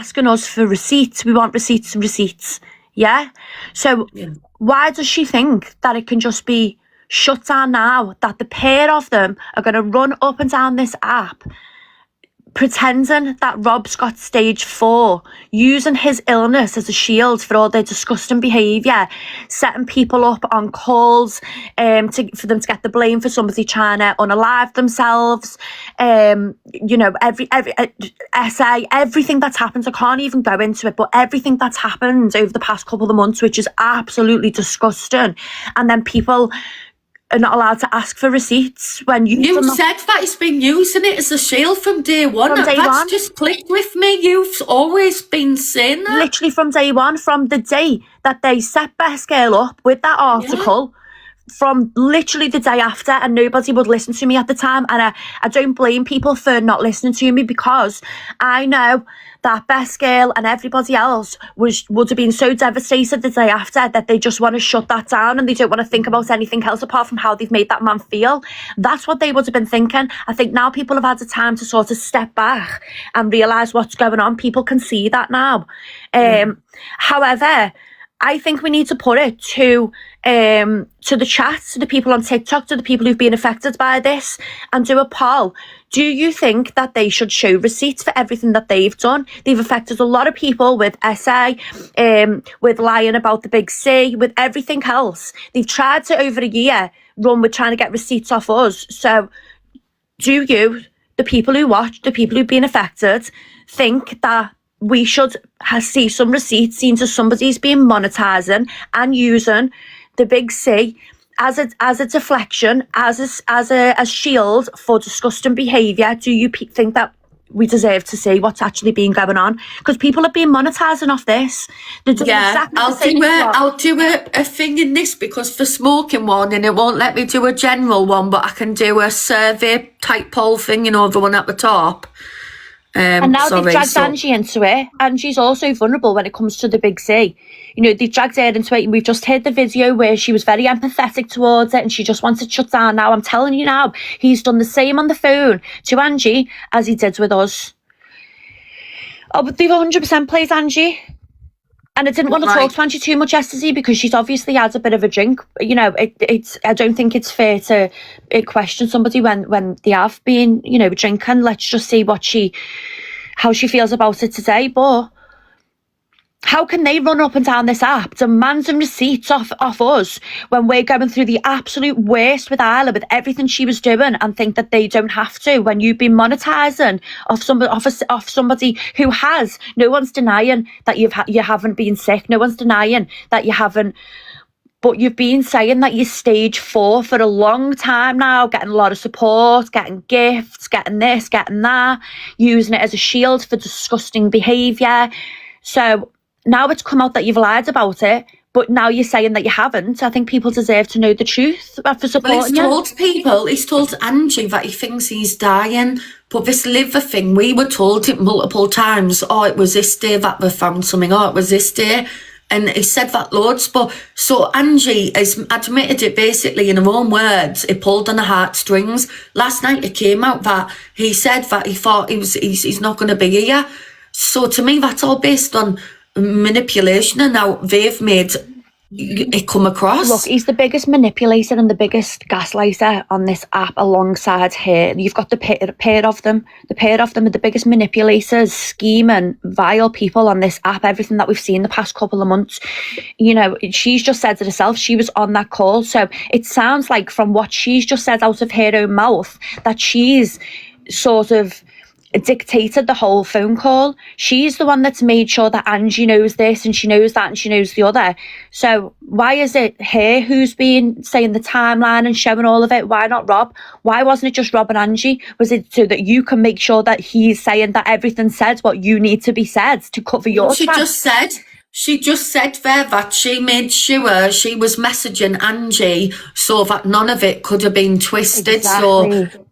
asking us for receipts. We want receipts and receipts. Yeah? So why does she think that it can just be shut down now, that the pair of them are going to run up and down this app pretending that Rob's got stage 4, using his illness as a shield for all their disgusting behaviour, setting people up on calls for them to get the blame for somebody trying to unalive themselves. Every essay, everything that's happened, I can't even go into it, but everything that's happened over the past couple of months, which is absolutely disgusting. And then people are not allowed to ask for receipts when you said that he's been using it as a shield from day one. That's just clicked with me. You've always been saying that. Literally from day one, from the day that they set Best Girl up with that article, from literally the day after, and nobody would listen to me at the time. And I don't blame people for not listening to me, because I know that Best Girl and everybody else would have been so devastated the day after that they just want to shut that down and they don't want to think about anything else apart from how they've made that man feel. That's what they would have been thinking. I think now people have had the time to sort of step back and realise what's going on. People can see that now. However, I think we need to put it to the chat, to the people on TikTok, to the people who've been affected by this, and do a poll. Do you think that they should show receipts for everything that they've done? They've affected a lot of people with essay, with lying about the big C, with everything else. They've tried to, over a year, run with trying to get receipts off us. So do you, the people who watch, the people who've been affected, think that we should see some receipts seen to somebody's been monetising and using the big C as a deflection, as a shield for disgusting behaviour? Do you think that we deserve to see what's actually been going on? Because people have been monetising off this. I'll do a thing in this, because for smoking warning it won't let me do a general one, but I can do a survey type poll thing, the one at the top. And now they've dragged Angie into it. Angie's also vulnerable when it comes to the big C. They've dragged her into it, and we've just heard the video where she was very empathetic towards it and she just wants to shut down now. I'm telling you now, he's done the same on the phone to Angie as he did with us. Oh, but they've 100% played Angie. And I didn't want to talk to Angie too much yesterday because she's obviously had a bit of a drink. I don't think it's fair to question somebody when they have been, drinking. Let's just see how she feels about it today. But how can they run up and down this app, demanding receipts off us when we're going through the absolute worst with Isla, with everything she was doing, and think that they don't have to when you've been monetising off somebody who has? No one's denying that you haven't been sick. No one's denying that you haven't. But you've been saying that you're stage 4 for a long time now, getting a lot of support, getting gifts, getting this, getting that, using it as a shield for disgusting behaviour. So now it's come out that you've lied about it, but now you're saying that you haven't. I think people deserve to know the truth for supporting he's told Angie that he thinks he's dying, but this liver thing, we were told it multiple times. Oh, it was this day that we found something. Oh, it was this day. And he said that loads, but so Angie has admitted it basically in her own words. It pulled on the heartstrings. Last night it came out that he said that he thought he's not going to be here. So to me, that's all based on manipulation, and now they've made it come across. Look, he's the biggest manipulator and the biggest gaslighter on this app alongside her. You've got the pair of them. The pair of them are the biggest manipulators, scheming, vile people on this app. Everything that we've seen the past couple of months. She's just said it herself. She was on that call. So it sounds like from what she's just said out of her own mouth that she's sort of dictated the whole phone call. She's the one that's made sure that Angie knows this and she knows that and she knows the other. So why is it her who's been saying the timeline and showing all of it? Why not Rob? Why wasn't it just Rob and Angie? Was it so that you can make sure that he's saying that everything said what you need to be said to cover your tracks? She just said there that she made sure she was messaging Angie so that none of it could have been twisted. Exactly. So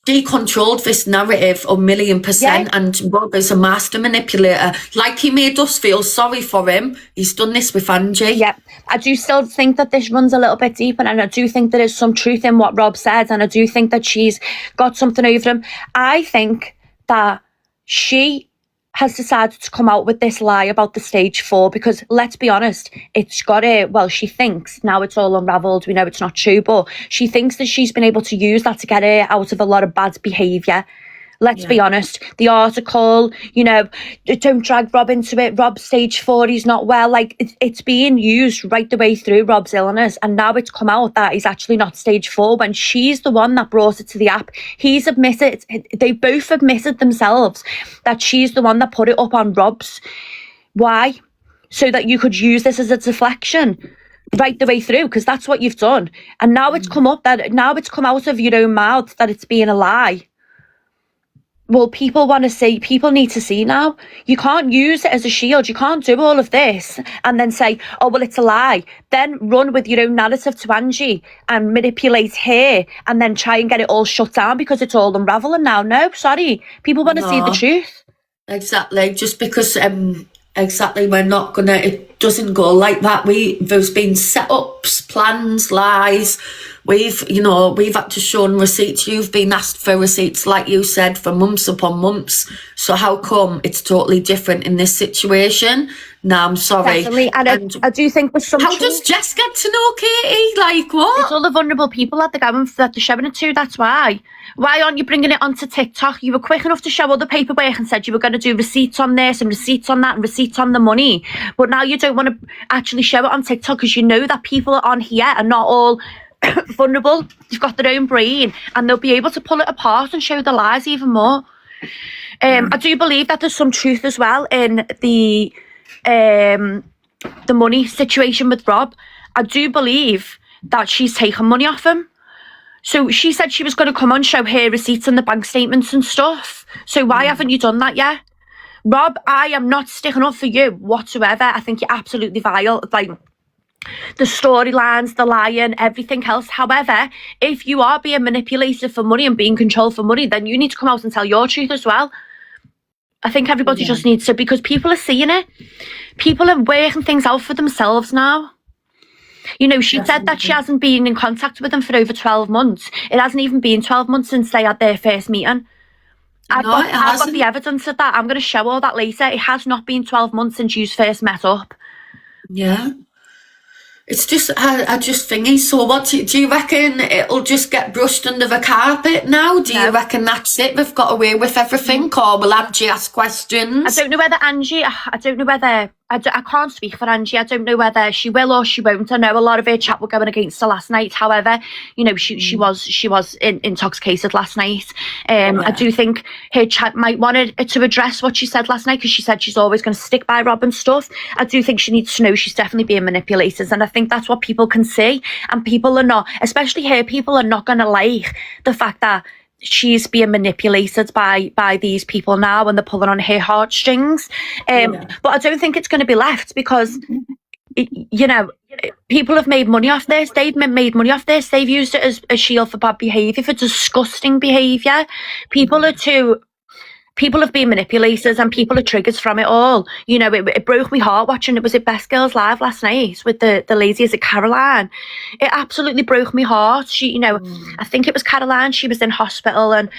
she controlled this narrative 1,000,000%, and Rob is a master manipulator. Like he made us feel sorry for him, he's done this with Angie. Yep. I do still think that this runs a little bit deeper, and I do think there is some truth in what Rob said, and I do think that she's got something over him. I think that she has decided to come out with this lie about the stage 4, because let's be honest, it's got it. Well, she thinks now it's all unraveled. We know it's not true, but she thinks that she's been able to use that to get her out of a lot of bad behaviour. Let's be honest. The article, don't drag Rob into it. Rob's stage 4, he's not well. Like, it's being used right the way through Rob's illness. And now it's come out that he's actually not stage 4 when she's the one that brought it to the app. He's admitted, they both admitted themselves that she's the one that put it up on Rob's. Why? So that you could use this as a deflection right the way through, because that's what you've done. And now it's come out of your own mouth that it's being a lie. Well, people need to see now. You can't use it as a shield. You can't do all of this and then say, oh, well, it's a lie. Then run with your own narrative to Angie and manipulate her and then try and get it all shut down because it's all unraveling now. No, sorry. People want to see the truth. Exactly. Just because, we're not going to, it doesn't go like that. There's been setups, plans, lies. We've had to show receipts. You've been asked for receipts, like you said, for months upon months. So how come it's totally different in this situation? No, I'm sorry. Definitely. And I do think there's some How does Jess get to know Katie? Like, what? It's all the vulnerable people that they're showing it to, that's why. Why aren't you bringing it onto TikTok? You were quick enough to show all the paperwork and said you were going to do receipts on this and receipts on that and receipts on the money. But now you don't want to actually show it on TikTok because you know that people on here are not all vulnerable. They've got their own brain and they'll be able to pull it apart and show the lies even more. I do believe that there's some truth as well in the money situation with Rob. I do believe that she's taken money off him. So she said she was going to come on, show her receipts and the bank statements and stuff. So why haven't you done that yet? Rob, I am not sticking up for you whatsoever. I think you're absolutely vile. Like, the storylines, the lying, everything else. However, if you are being manipulated for money and being controlled for money, then you need to come out and tell your truth as well. I think everybody just needs to, because people are seeing it. People are working things out for themselves now. She said that she hasn't been in contact with him for over 12 months. It hasn't even been 12 months since they had their first meeting. I've got the evidence of that. I'm going to show all that later. It has not been 12 months since you first met up. Yeah. It's just, I just thingy. So what, do you reckon it'll just get brushed under the carpet now? Do you reckon that's it? They've got away with everything? Or will Angie ask questions? I don't know whether I can't speak for Angie. I don't know whether she will or she won't. I know a lot of her chat were going against her last night. However, she was intoxicated last night. I do think her chat might want to address what she said last night, because she said she's always going to stick by Rob and stuff. I do think she needs to know she's definitely being manipulated, and I think that's what people can see. And people are not, especially her people, are not going to like the fact that she's being manipulated by these people now and they're pulling on her heartstrings. But I don't think it's going to be left, because people have made money off this. They've made money off this. They've used it as a shield for bad behaviour, for disgusting behaviour. People have been manipulated and people are triggers from it all. It broke my heart watching, it was at Best Girls Live last night with the lady, is it Caroline? It absolutely broke my heart. She, I think it was Caroline, she was in hospital and,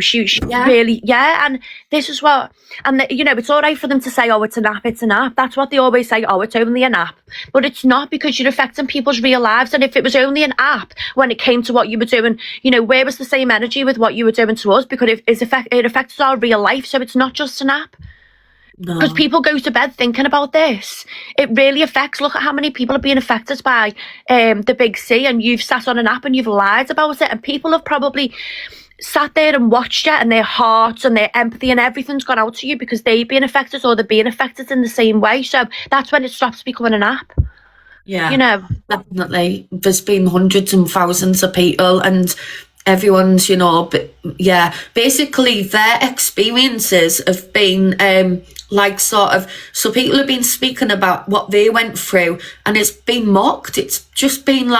she really, and this is what, and it's all right for them to say, oh, it's an app. That's what they always say, oh, it's only an app. But it's not, because you're affecting people's real lives. And if it was only an app when it came to what you were doing, where was the same energy with what you were doing to us? Because it affected our real life. So it's not just an app. Because people go to bed thinking about this. It really affects. Look at how many people are being affected by the Big C, and you've sat on an app and you've lied about it, and people have probably sat there and watched it, and their hearts and their empathy and everything's gone out to you because they've been affected, or they're being affected in the same way. So that's when it stops becoming an app. Yeah, definitely. There's been hundreds and thousands of people, and everyone's, basically their experiences have been so people have been speaking about what they went through, and it's been mocked. It's just been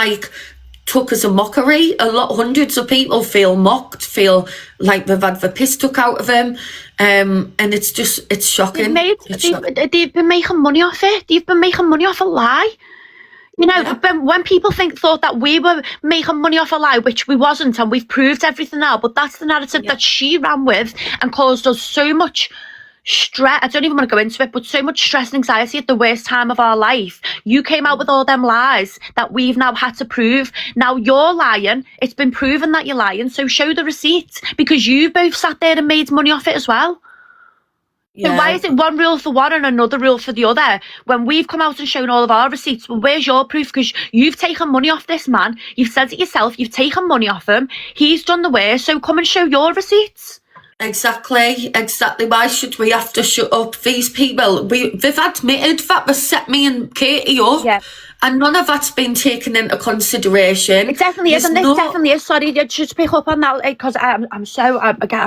took as a mockery. Hundreds of people feel mocked, feel like they've had the piss took out of them, and it's shocking. They've been making money off it. They've been making money off a lie. When people thought that we were making money off a lie, which we wasn't, and we've proved everything now, but that's the narrative that she ran with and caused us so much stress. I don't even want to go into it, but so much stress and anxiety at the worst time of our life. You came out with all them lies that we've now had to prove. Now you're lying. It's been proven that you're lying. So show the receipts, because you both sat there and made money off it as well. So why is it one rule for one and another rule for the other? When we've come out and shown all of our receipts, well, where's your proof? Because you've taken money off this man. You've said it yourself. You've taken money off him. He's done the worst. So come and show your receipts. Exactly. Why should we have to shut up these people? They've admitted that they set me and Katie up. Yeah. And none of that's been taken into consideration. It definitely is, and this definitely is. Sorry, just pick up on that, because I'm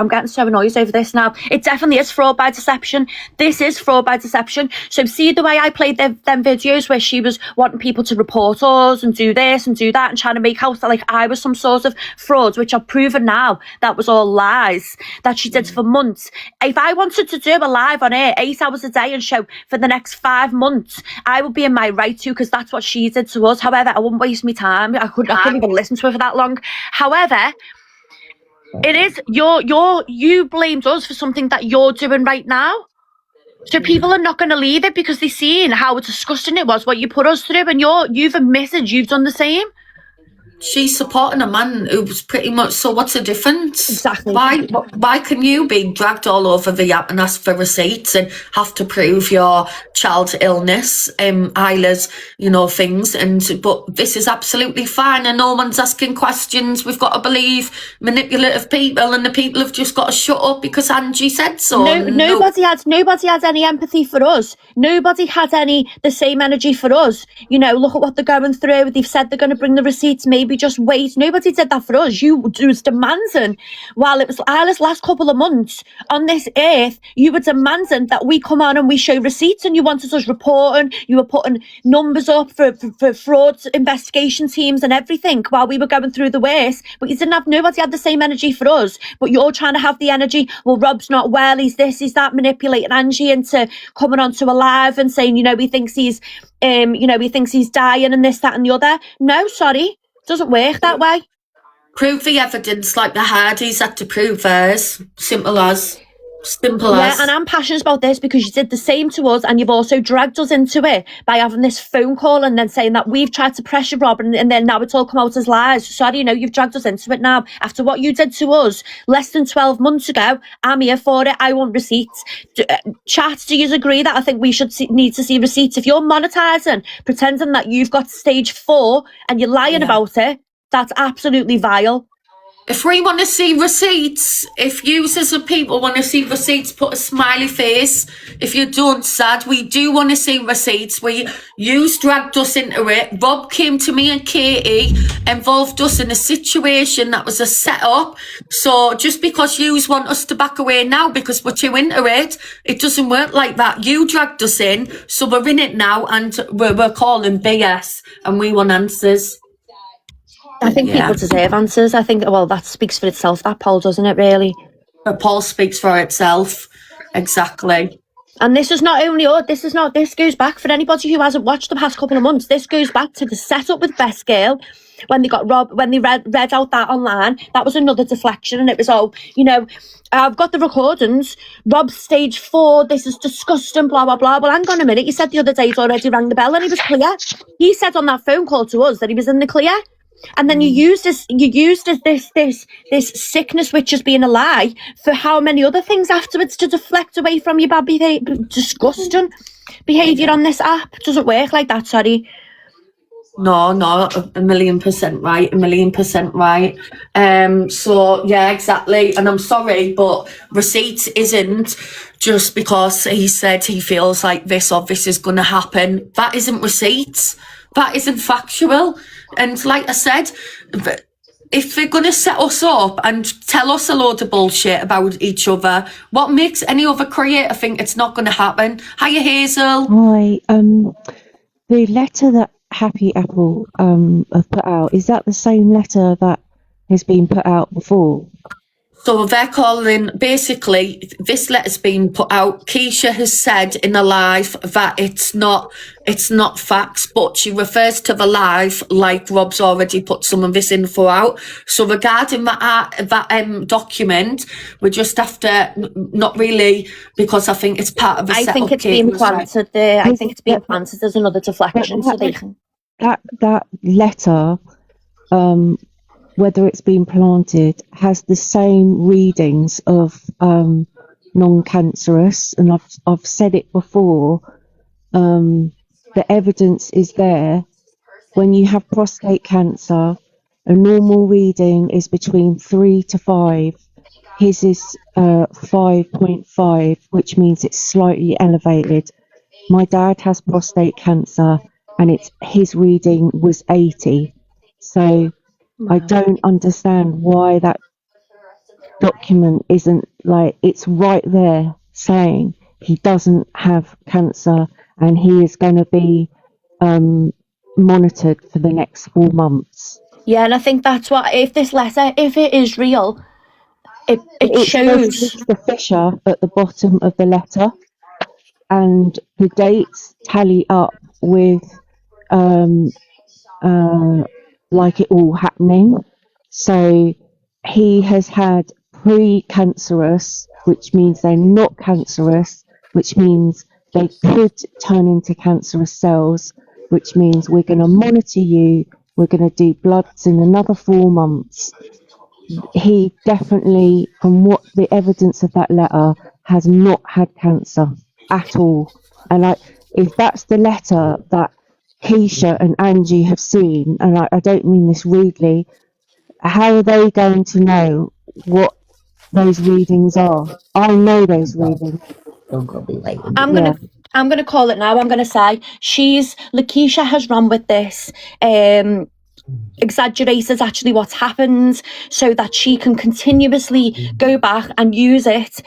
getting so annoyed over this now. It definitely is fraud by deception. This is fraud by deception. So see the way I played them videos where she was wanting people to report us and do this and do that and trying to make out that like I was some sort of fraud, which I've proven now that was all lies that she did for months. If I wanted to do a live on air 8 hours a day and show for the next 5 months, I would be in my right to, because that's what she did to us. However, I wouldn't waste my time. I couldn't even listen to her for that long. However, it is you blamed us for something that you're doing right now. So people are not going to leave it because they've seen how disgusting it was what you put us through, and you've admitted you've done the same. She's supporting a man who was pretty much, so what's the difference? Exactly. Why can you be dragged all over the app and ask for receipts and have to prove your child's illness, Isla's, things, but this is absolutely fine and no one's asking questions. We've got to believe manipulative people, and the people have just got to shut up because Angie said so. Nobody had any empathy for us. Nobody had the same energy for us. Look at what they're going through. They've said they're going to bring the receipts. Maybe just wait. Nobody did that for us. You was demanding, while it was Isla's last couple of months on this earth, you were demanding that we come on and we show receipts, and you wanted us reporting. You were putting numbers up for fraud investigation teams and everything while we were going through the worst. But nobody had the same energy for us. But you're trying to have the energy. Well, Rob's not well. He's this, he's that, manipulating Angie into coming onto a live and saying, he thinks he's dying and this, that, and the other. No, sorry. Doesn't work that way. Prove the evidence like the Hardys had to prove theirs. Simple as. Yeah, and I'm passionate about this because you did the same to us, and you've also dragged us into it by having this phone call and then saying that we've tried to pressure Rob, and then now it's all come out as lies. Sorry, you've dragged us into it now. After what you did to us less than 12 months ago, I'm here for it. I want receipts. Chat, do you agree that I think we should need to see receipts? If you're monetising, pretending that you've got stage 4 and you're lying about it, that's absolutely vile. If we want to see receipts, if users of people want to see receipts, put a smiley face. If you don't, sad, we do want to see receipts. You dragged us into it. Rob came to me and Katie, involved us in a situation that was a setup. So just because you want us to back away now because we're too into it, it doesn't work like that. You dragged us in, so we're in it now, and we're calling BS, and we want answers. I think people deserve answers. I think, that speaks for itself, that poll, doesn't it, really? The poll speaks for itself. Exactly. And this is not only this goes back, for anybody who hasn't watched the past couple of months, this goes back to the setup with Best Girl. When they got Rob, when they read out that online, that was another deflection, and it was I've got the recordings. Rob's stage 4, this is disgusting, blah, blah, blah. Well, hang on a minute. You said the other day he'd already rang the bell and he was clear. He said on that phone call to us that he was in the clear. And then you used this sickness, which is being a lie, for how many other things afterwards to deflect away from your bad behaviour, disgusting behaviour on this app. It doesn't work like that, sorry. No, 1,000,000% right, 1,000,000% right. So yeah, exactly. And I'm sorry, but receipts isn't just because he said he feels like this or this is going to happen. That isn't receipts. That isn't factual. And like I said, if they're going to set us up and tell us a load of bullshit about each other, what makes any other creator think it's not going to happen? Hiya, Hazel. Hi. The letter that Happy Apple have put out, is that the same letter that has been put out before? So they're calling, basically, this letter's been put out. Keisha has said in a live that it's not facts, but she refers to the live like Rob's already put some of this info out. So regarding that document, we just have to, not really, because I think it's part of the I setup. think it's being planted there. I think it's being planted as another deflection, so they can. That letter, whether it's been planted, has the same readings of non-cancerous, and I've said it before. The evidence is there. When you have prostate cancer, a normal reading is between 3 to 5. His is 5.5, which means it's slightly elevated. My dad has prostate cancer, and his reading was 80. So I don't understand why that document isn't like, it's right there saying he doesn't have cancer and he is going to be monitored for the next 4 months. Yeah, and I think that's what, if this letter, if it is real, it shows the fissure at the bottom of the letter, and the dates tally up with like it all happening. So he has had pre-cancerous, which means they're not cancerous, which means they could turn into cancerous cells, which means we're going to monitor you, we're going to do bloods in another 4 months. He definitely, from what the evidence of that letter, has not had cancer at all. And if that's the letter that Keisha and Angie have seen, and I don't mean this rudely, how are they going to know what those readings are? I know those readings. I'm gonna call it now. I'm gonna say Lakeisha has run with this, exaggerated actually what's happened, so that she can continuously go back and use it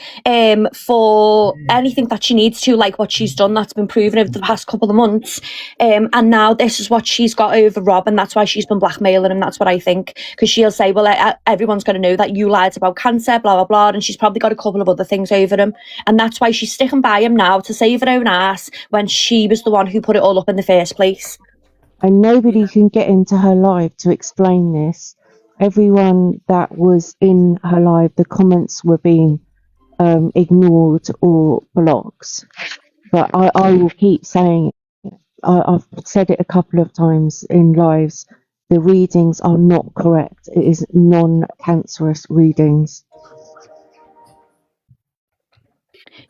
for anything that she needs to, like what she's done that's been proven over the past couple of months. And now this is what she's got over Rob, and that's why she's been blackmailing him. That's what I think, because she'll say, well, everyone's going to know that you lied about cancer, blah blah blah, and she's probably got a couple of other things over him, and that's why she's sticking by him now to save her own ass when she was the one who put it all up in the first place. And nobody can get into her live to explain this. Everyone that was in her live, the comments were being ignored or blocked. But I will keep saying it. I've said it a couple of times in lives. The readings are not correct. It is non-cancerous readings.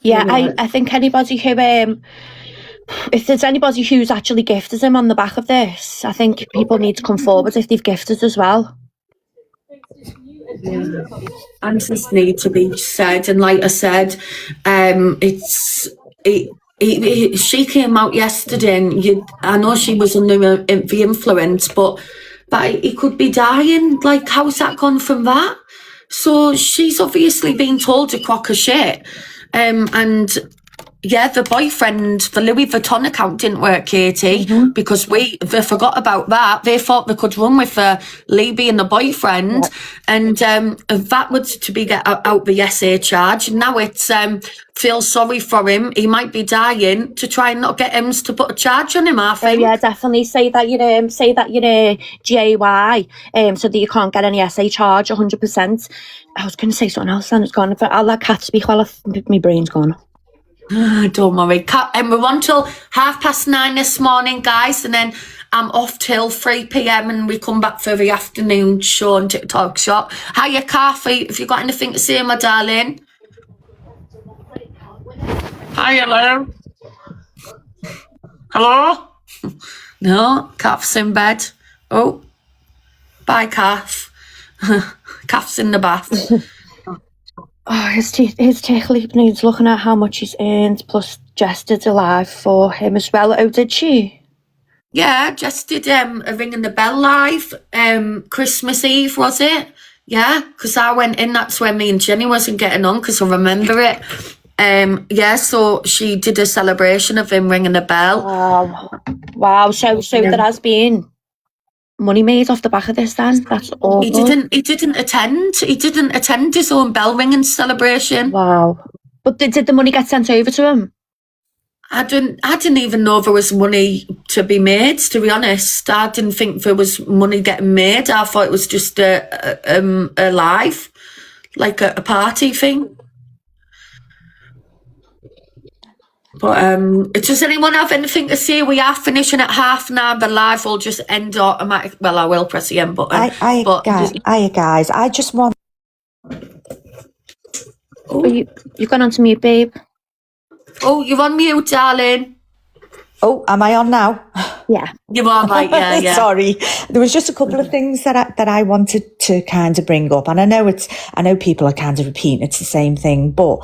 Yeah, I think anybody who if there's anybody who's actually gifted him on the back of this, I think people need to come forward if they've gifted as well. Answers need to be said, and like I said, she came out yesterday, and I know she was under the influence, but he could be dying. Like, how's that gone from that? So she's obviously been told a crock of shit, and. Yeah, the boyfriend, the Louis Vuitton account didn't work, Katie, because they forgot about that. They thought they could run with Lee being the boyfriend, and that was to be get out the SA charge. Now it's feel sorry for him. He might be dying to try and not get him to put a charge on him. I think. Yeah, definitely say that you're GAY, so that you can't get any SA charge. 100%. I was going to say something else, and it's gone. But I'll let Kat speak while my brain's gone. Don't worry, and we're on till 9:30 this morning, guys, and then I'm off till 3 p.m. and we come back for the afternoon show and TikTok shop. Hiya, Kathy, have you got anything to say, my darling? Hi, hello. Hello? No, Kath's in bed. Oh, bye, Kath. Kath's in the bath. Oh, his take leap needs looking at how much he's earned, plus Jess did a live for him as well. Oh, did she? Yeah, Jess did a Ringing the Bell live, Christmas Eve, was it? Yeah, because I went in, that's when me and Jenny wasn't getting on, because I remember it. Yeah, so she did a celebration of him ringing the bell. Wow. So there has been. money made off the back of this then. That's awful. He didn't attend his own bell ringing celebration. Wow. But did the money get sent over to him? I didn't even know there was money to be made, to be honest. I didn't think there was money getting made. I thought it was just a live, like a party thing. But does anyone have anything to say? We are finishing at 9:30. The live will just end automatic. Well, I will press the end button. Guys, I just want. Oh, you've gone on to mute, babe. Oh, you're on mute, darling. Oh, am I on now? Yeah. You are, right, yeah. Sorry. There was just a couple of things that I wanted to kind of bring up. And I know people are kind of repeating it's the same thing, but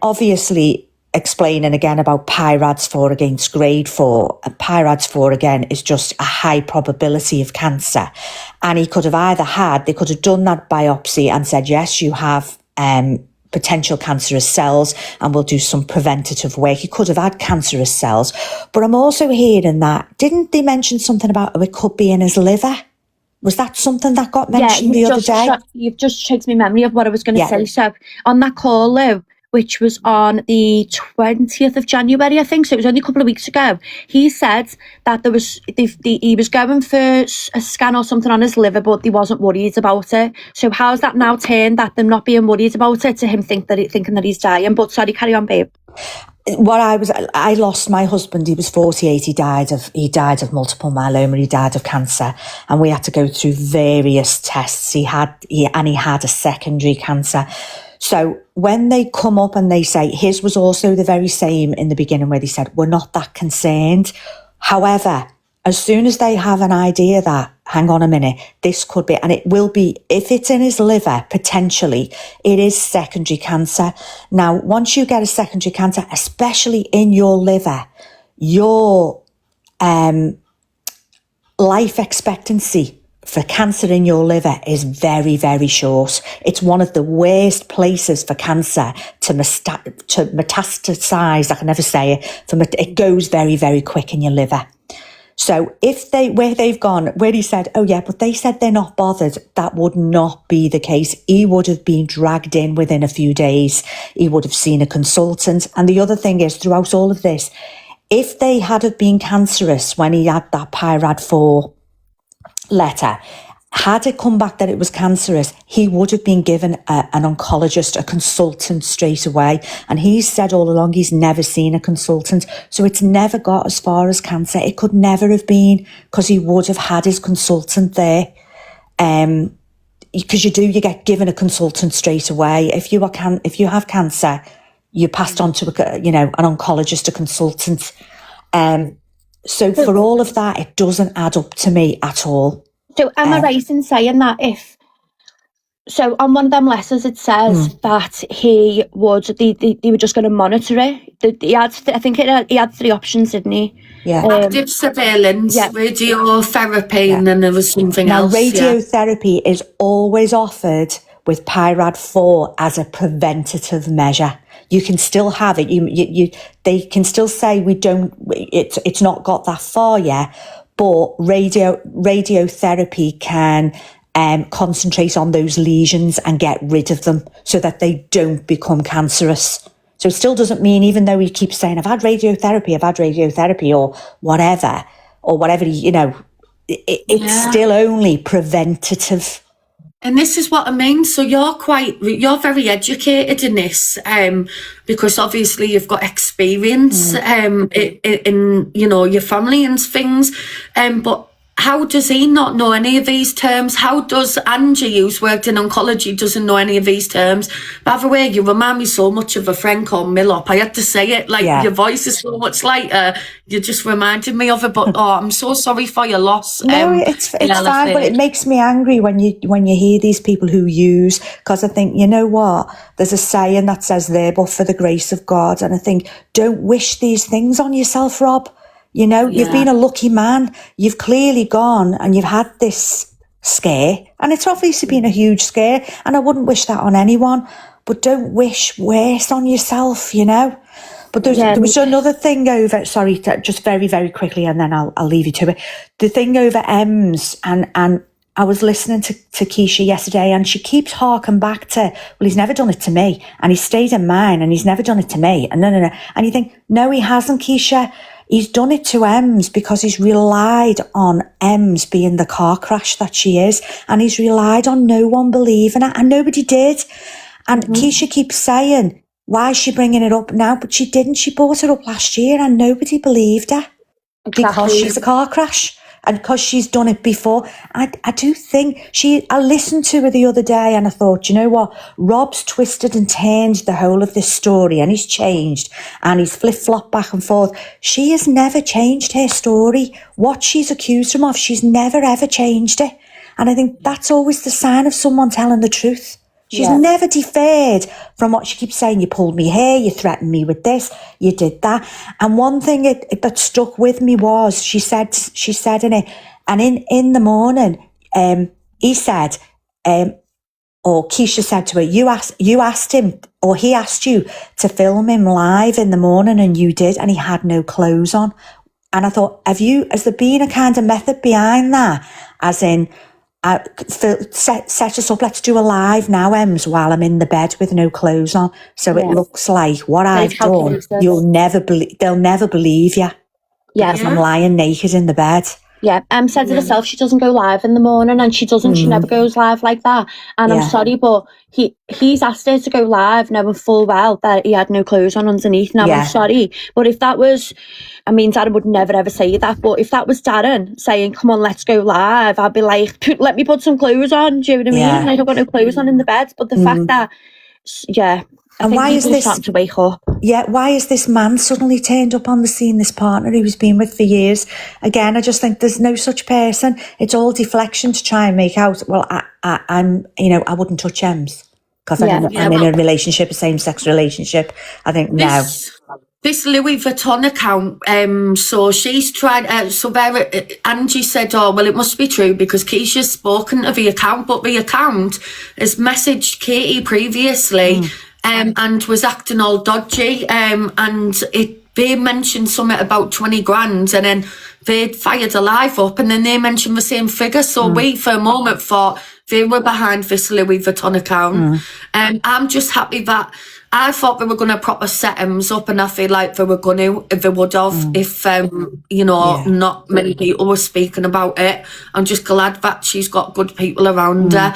obviously explaining again about PIRADS 4 against grade 4. PIRADS 4 again is just a high probability of cancer. And they could have done that biopsy and said, yes, you have potential cancerous cells and we'll do some preventative work. He could have had cancerous cells. But I'm also hearing that, didn't they mention something about it could be in his liver? Was that something that got mentioned the other day? You've just checked my memory of what I was going to say. So on that call, Lou, which was on the 20th of January, I think, so it was only a couple of weeks ago, he said that he was going for a scan or something on his liver, but he wasn't worried about it. So how's that now turned, that them not being worried about it, to him thinking that he's dying? But sorry, carry on, babe. I lost my husband. He was 48. He died of multiple myeloma. He died of cancer, and we had to go through various tests. He had a secondary cancer. So when they come up and they say his was also the very same in the beginning, where they said, we're not that concerned. However, as soon as they have an idea that, hang on a minute, this could be, and it will be, if it's in his liver, potentially, it is secondary cancer. Now, once you get a secondary cancer, especially in your liver, your life expectancy for cancer in your liver is very, very short. It's one of the worst places for cancer to metastasize. I can never say it. It goes very, very quick in your liver. So where he said, oh yeah, but they said they're not bothered, that would not be the case. He would have been dragged in within a few days. He would have seen a consultant. And the other thing is, throughout all of this, if they had have been cancerous when he had that PIRAD 4 letter, had it come back that it was cancerous, he would have been given an oncologist, a consultant straight away. And he's said all along he's never seen a consultant. So it's never got as far as cancer. It could never have been, because he would have had his consultant there. Because you get given a consultant straight away. If you have cancer, you're passed on to an oncologist, a consultant. So for all of that, it doesn't add up to me at all. So am I right in saying that so on one of them letters it says that they were just going to monitor it? He had 3 options, didn't he? Yeah. Active surveillance, radiotherapy, and then there was something else. Now, radiotherapy is always offered with PIRAD 4 as a preventative measure. You can still have it. They can still say it's not got that far yet, but radiotherapy can concentrate on those lesions and get rid of them so that they don't become cancerous. So it still doesn't mean, even though he keeps saying, I've had radiotherapy or whatever, it's still only preventative. And this is what I mean. So you're very educated in this, because obviously you've got experience in your family and things. But how does he not know any of these terms? How does Angie, who's worked in oncology, doesn't know any of these terms? By the way, you remind me so much of a friend called Millop. I had to say it, your voice is so much lighter. You just reminded me of it. But I'm so sorry for your loss. No, it's fine, but it makes me angry when you hear these people who use, because I think, you know what? There's a saying that says there, but for the grace of God. And I think, don't wish these things on yourself, Rob. You've been a lucky man. You've clearly gone and you've had this scare, and it's obviously been a huge scare, and I wouldn't wish that on anyone, but don't wish worse on yourself, But But there was another thing over, sorry, just very, very quickly, and then I'll leave you to it. The thing over Ems, and I was listening to Keisha yesterday, and she keeps harking back to, well, he's never done it to me, and he stayed in mine, and he's never done it to me, and no. And you think, no, he hasn't, Keisha. He's done it to Ems because he's relied on Ems being the car crash that she is, and he's relied on no one believing it, and nobody did. And Keisha keeps saying, why is she bringing it up now? But she didn't. She brought it up last year and nobody believed her. Exactly. Because she's a car crash and because she's done it before. I do think I listened to her the other day and I thought, you know what? Rob's twisted and turned the whole of this story and he's changed and he's flip-flopped back and forth. She has never changed her story. What she's accused him of, she's never ever changed it. And I think that's always the sign of someone telling the truth. She's never deferred from what she keeps saying. You pulled me here, you threatened me with this, you did that. And one thing that stuck with me was she said in it, and in the morning, he said, or Keisha said to her, you asked him, or he asked you to film him live in the morning and you did, and he had no clothes on. And I thought, has there been a kind of method behind that? As in, set us up, let's do a live now, Ems, while I'm in the bed with no clothes on. So it looks like what I've done, they'll never believe you. Yeah. Because I'm lying naked in the bed. Yeah, said it herself, she doesn't go live in the morning and she never goes live like that. And I'm sorry, but he's asked her to go live knowing full well that he had no clothes on underneath. Now, I'm sorry, but if that was, Darren would never ever say that, but if that was Darren saying, come on, let's go live, I'd be like, let me put some clothes on, do you know what I mean? Like, I've got no clothes on in the bed, but the fact that, I think why is this starting to wake up? Yeah, why is this man suddenly turned up on the scene, this partner who he's been with for years? Again, I just think there's no such person. It's all deflection to try and make out, well, I'm, I wouldn't touch Ems because I'm in a relationship, a same-sex relationship. I think This Louis Vuitton account, so she's tried, Angie said, oh, well, it must be true because Keisha's spoken to the account, but the account has messaged Katie previously and was acting all dodgy, and they mentioned something about 20 grand and then they fired a live up and then they mentioned the same figure. So we, for a moment, thought they were behind this Louis Vuitton account. I'm just happy that I thought they were going to proper set Ems up, and I feel like they would have if, not many people were speaking about it. I'm just glad that she's got good people around her.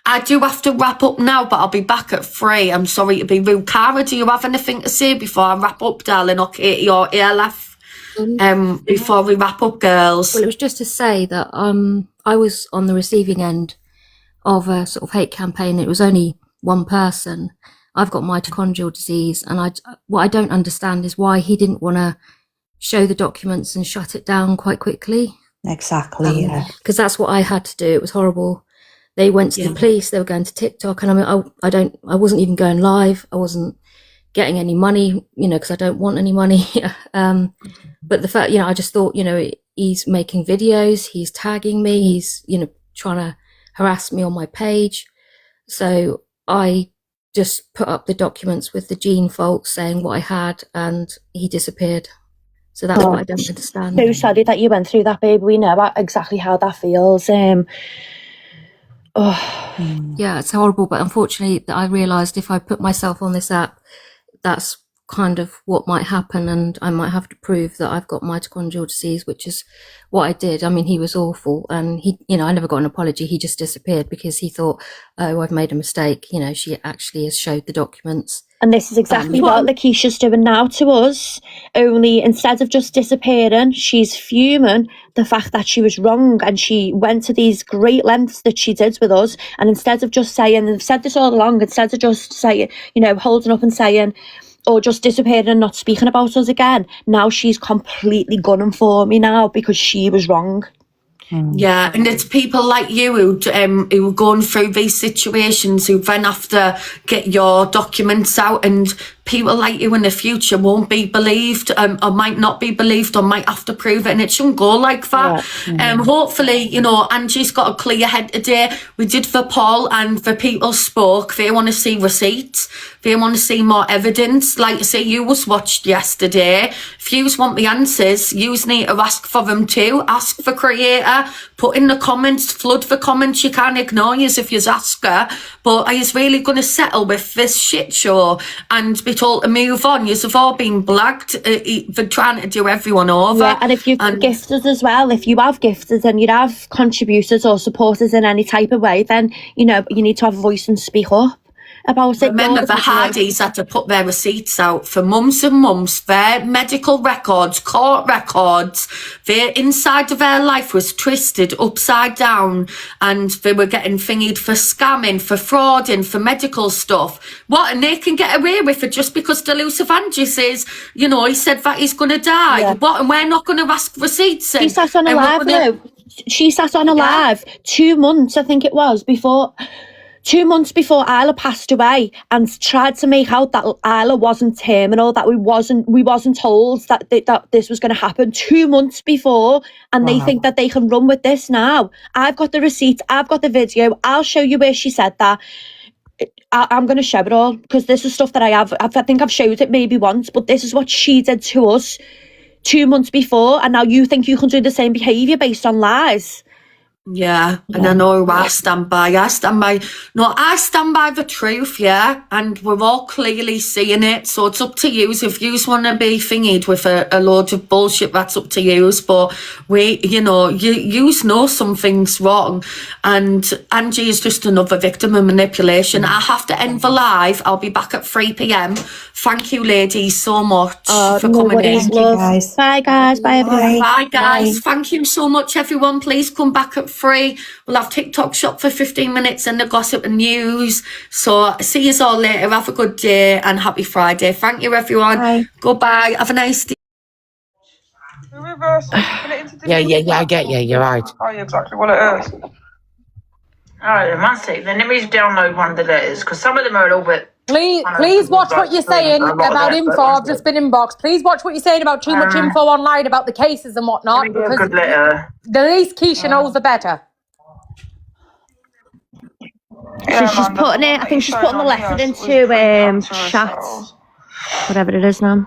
I do have to wrap up now, but I'll be back at 3. I'm sorry to be rude. Cara, do you have anything to say before I wrap up, darling, or Katie or ELF? Before we wrap up, girls? Well, it was just to say that I was on the receiving end of a sort of hate campaign. It was only one person. I've got mitochondrial disease, and what I don't understand is why he didn't want to show the documents and shut it down quite quickly. Exactly, because that's what I had to do. It was horrible. They went to the police. They were going to TikTok, and I wasn't even going live. I wasn't getting any money, because I don't want any money. But the fact, I just thought, he's making videos, he's tagging me, he's, trying to harass me on my page. So I just put up the documents with the gene fault saying what I had, and he disappeared. So that's what I don't understand. So sorry that you went through that, babe. We know exactly how that feels. Yeah, it's horrible. But unfortunately, I realised if I put myself on this app, that's kind of what might happen, and I might have to prove that I've got mitochondrial disease, which is what I did. I mean, he was awful, and he, I never got an apology. He just disappeared because he thought, oh, I've made a mistake. She actually has showed the documents. And this is exactly what Lakeisha's doing now to us. Only instead of just disappearing, she's fuming the fact that she was wrong, and she went to these great lengths that she did with us. And instead of just saying, and they've said this all along, instead of just saying, holding up and saying, or just disappearing and not speaking about us again, now she's completely gunning for me now because she was wrong. Yeah, and it's people like you who are going through these situations who then have to get your documents out, and people like you in the future won't be believed, or might not be believed, or might have to prove it, and it shouldn't go like that. Hopefully, you know, Angie's got a clear head today. We did for Paul, and the people spoke. They want to see receipts. They want to see more evidence. Like I say, you was watched yesterday. If you want the answers, you need to ask for them too. Ask for creator. Put in the comments, flood the comments. You can't ignore you if you ask her. But are you really going to settle with this shit show and be told to move on? You've all been blagged for trying to do everyone over. Yeah, and if you've gifted as well, if you have gifted and you have contributors or supporters in any type of way, then, you know, you need to have a voice and speak up about it. Remember, the Hardys had to put their receipts out for months and months. Their medical records, court records, their inside of their life was twisted upside down, and they were getting thingied for scamming, for frauding, for medical stuff. What? And they can get away with it just because Delusive Angie says, you know, he said that he's going to die. Yeah. What? And we're not going to ask receipts. She sat on a live, though. She sat on a live 2 months, I think it was, before... 2 months before Isla passed away, and tried to make out that Isla wasn't terminal, that we wasn't told that this was going to happen 2 months before, and they think that they can run with this now. I've got the receipts, I've got the video, I'll show you where she said that. I'm going to show it all, because this is stuff that I think I've showed it maybe once, but this is what she did to us 2 months before, and now you think you can do the same behaviour based on lies. Yeah, and I know who I stand by. I stand by the truth, yeah, and we're all clearly seeing it, so it's up to you. If you want to be thingied with a load of bullshit, that's up to you. But you know something's wrong, and Angie is just another victim of manipulation. I have to end the live. I'll be back at 3 p.m. Thank you, ladies, so much for coming in. Thank you, guys. Bye, guys. Bye, everyone. Bye, guys. Thank you so much, everyone. Please come back at 3. We'll have TikTok shop for 15 minutes and the gossip and news. So see you all later. Have a good day and happy Friday. Thank you, everyone. Bye. Goodbye. Have a nice day. Yeah, I get you. You're right. Oh, yeah, exactly what it is. Alright, then one sec. Then let me download one of the letters, because some of them are a little bit... Please watch what you're saying about info. I've just been inboxed. Please watch what you're saying about too much info online about the cases and whatnot. Let me do a good letter. The least Keisha knows, the better. So she's putting it, I think she's putting the letter into chat. Whatever it is now.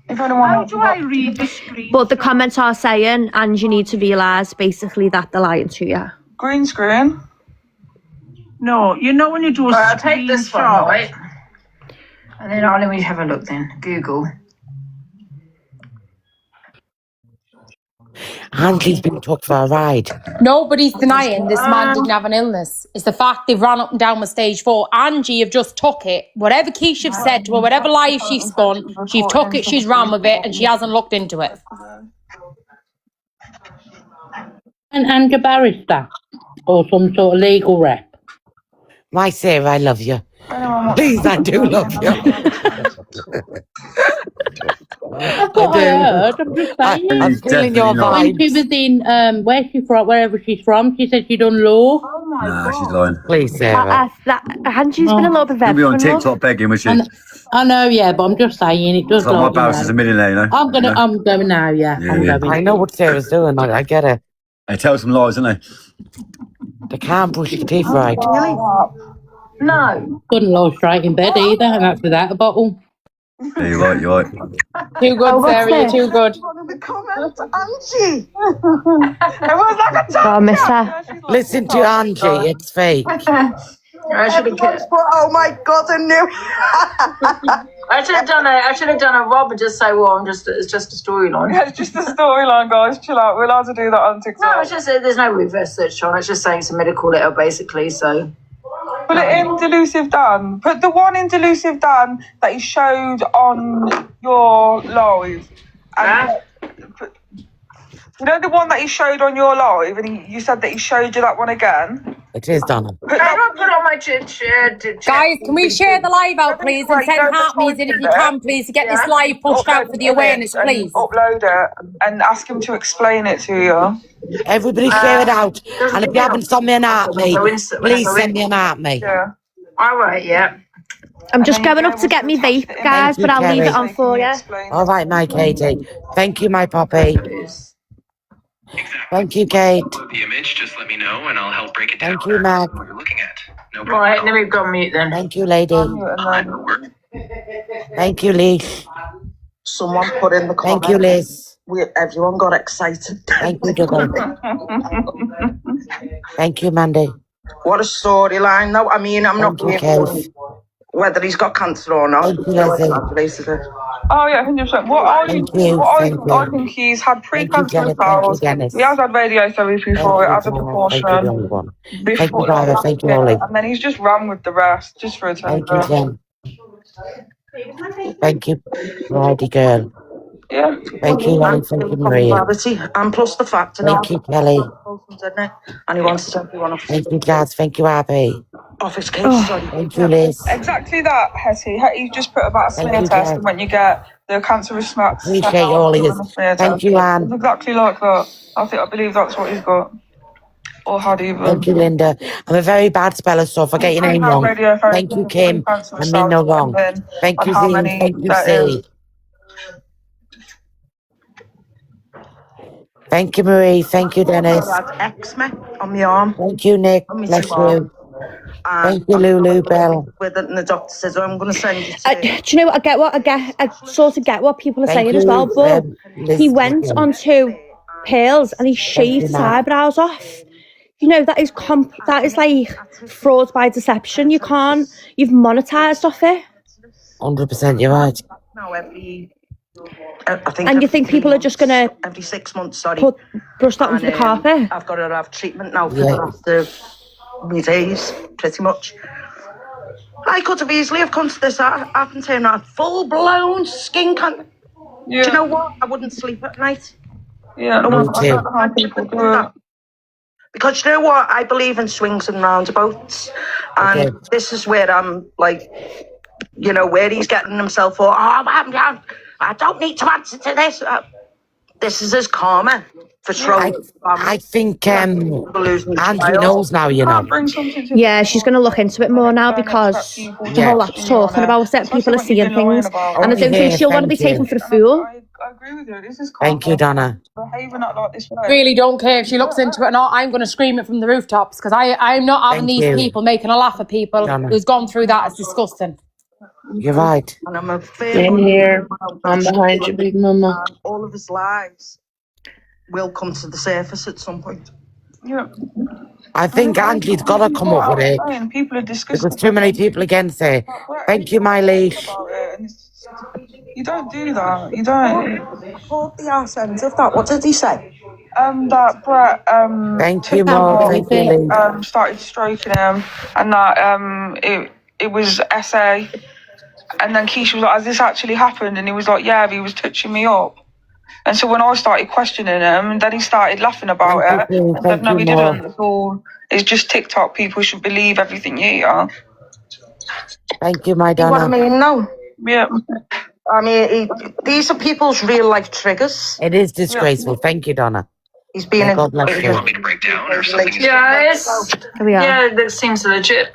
How do I read the screen? But the comments are saying, and you need to realise basically that they're lying to you. Green screen? No, you know when you do a I'll take this one, right? And then let me have a look then. Google. Angie's been took for a ride. Nobody's denying this man didn't have an illness. It's the fact they've ran up and down with stage 4. Angie have just took it. Whatever Keisha said to her, whatever lies she spun, she took it, she's ran with it, and she hasn't looked into it. And a barrister or some sort of legal rep. My Sarah, I love you. Please, I do love you. That's what I heard. I'm just saying. I'm feeling your When she vibes. was in, wherever she's from, she said she done law. Nah, she's lying. Please, Sarah. Angie's been a little bit She'll be on veteran. TikTok begging, was she? I know, yeah, but I'm just saying it does. It's like my like, boss is a millionaire, you know. I'm going now, yeah. I'm Yeah. going. I know what Sarah's doing. I get it. They tell some lies, don't they? They can't brush your teeth right. No. Couldn't lie straight in bed either, and that's without a bottle. Yeah, you're right, you're right. Too good, Sarah, you're too good. Angie! It was like a Oh, miss her. Listen to Angie. It's fake. I should have Oh my god, I knew. I should have done a Rob and just say, well, it's just a storyline. It's just a storyline, guys. Chill out. We're allowed to do that on TikTok. No, it's just there's no reverse search on. It's just saying it's a medical letter, basically. So Put it in Delusive Dan. Put the one in Delusive Dan that he showed on your live. And you know the one that he showed on your live, and you said that he showed you that one again. It is, Donna. I don't put on my chat. Guys, can we share the live out, please, and send heart me's in if you can, please, to get this live pushed out for the awareness, please. Upload it and ask him to explain it to you. Everybody share it out. And if you haven't sent me an art me, please send me an art me. Yeah. All right, yeah. I'm just going up to get me vape, guys, you, but I'll leave it Kerry. on for you. All right, my Katie. Thank you, my poppy. Thank you, Kate. The image, just let me know and I'll help break it down. Thank you, Mac. What you're looking at. No problem. Right, let me go on mute then. Thank you, lady. Thank you, Liz. Someone put in the comments. Thank you, Liz. Everyone got excited. Thank you, Dougal. Thank you, Mandy. What a storyline, though. I mean, I'm not Thank you, being Kev. whether he's got cancer or not. Thank you, Leslie. Oh yeah, 100%. I think he's had pre-cancerous cells. He has had radiotherapy for it as a precaution. Thank you, Barbara. Thank you, Ollie. And then he's just ran with the rest, just for a Thank you, tender. Jen. Thank you, Righty girl. Yeah. Thank you, Ollie. Thank you, Maria. And plus the fact, Thank you, Kelly. and he wants to take everyone off. Thank you, Jazz. Thank you, Abby. Off his case. Thank you, Liz. Exactly that, Hetty. Hetty just put about a smear test, and when you get the cancerous smack. Appreciate all of you. Thank you, Anne. It's exactly like that. I believe that's what he's got. Or had even. Thank you, Linda. I'm a very bad speller, so if I get your name wrong. Thank you, Kim. I mean no wrong. Thank you, Zine. Thank you, C. Thank you, Marie. Thank you, Dennis. Eczema on my arm. Thank you, Nick. Bless you. Thank you, Lulu Bell. With it, and the doctor says, "I'm going to send you." Do you know what? I sort of get what people are saying as well. But he went onto pills and he shaved his eyebrows off. You know, that is like fraud by deception. You've monetized off it. 100%, you're right. Now And you think people are just gonna every 6 months, brush that under the carpet? I've got to have treatment now for the rest of my days, pretty much. I could have easily have come to this app and turned around full blown skin cancer. Yeah. Do you know what? I wouldn't sleep at night. Yeah, Me too. Because you know what? I believe in swings and roundabouts. And this is where I'm like, you know, where he's getting himself for, I don't need to answer to this. This is his karma for trolling. I think Andrew knows now, you know. Yeah, she's going to look into it more now because the whole app's talking about it. People are seeing things. And I don't think she'll want to be taken for a fool. I agree with you. This is Thank you, Donna. behaving like this way. Really don't care if she looks into it or not. I'm going to scream it from the rooftops because I'm not having these people making a laugh at people who's gone through that. It's disgusting. You're right. And I'm a In here. I'm behind you, big mama. All of his lies will come to the surface at some point. Yeah. I think Angie's got to come up with it. People are disgusting. There's too many people against her. Thank you, my leash. You don't do that. You don't. Hold the arse end of that. What did he say? That Brett Thank you, Mom. Thank you, Lee. started stroking him, and that it was SA. And then Keisha was like, "Has this actually happened?" And he was like, "Yeah, he was touching me up." And so when I started questioning him, then he started laughing about it. And said, "No, he didn't. It's all. It's just TikTok. People should believe everything you hear." Thank you, my Donna. What I mean, no. Yeah. I mean, these are people's real life triggers. It is disgraceful. Thank you, Donna. He's been God bless you. Want me to break down or something? Yeah, that seems legit.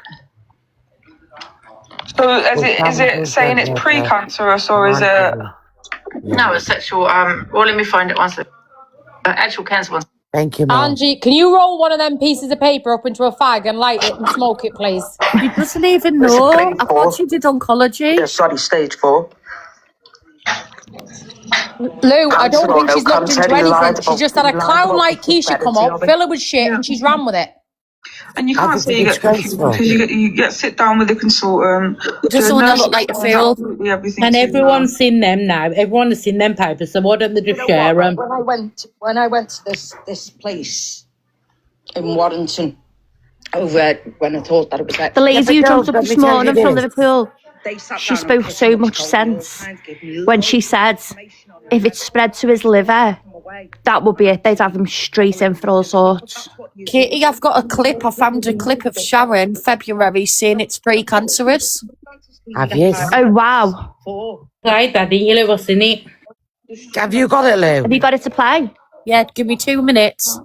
So is it saying it's pre-cancerous or is it? No, it's sexual. Well, let me find it once. Actual cancer one. Thank you, Mom. Angie, can you roll one of them pieces of paper up into a fag and light it and smoke it, please? He doesn't even know. I thought she did oncology. Yeah, sorry, stage 4. Lou, I don't think she's looked into anything. She just had a clown like Keisha come up, fill her with shit, and she's ran with it. And you can't say you get confused because you get sit down with a consultant. Just so they look like a field. And everyone's seen them now. Everyone has seen them papers, so why don't they just share them? When I went to this place in Warrington, over when I thought that it was The lady who jumped up this morning from Liverpool, she spoke so much sense when she said if it spread to his liver, that would be it. They'd have him straight in for all sorts. Katie, I've got a clip. I found a clip of Sharon February saying it's pre-cancerous. Have you? Oh, wow. Right, Daddy, you what's in it. Have you got it, Lou? Have you got it to play? Yeah, give me 2 minutes.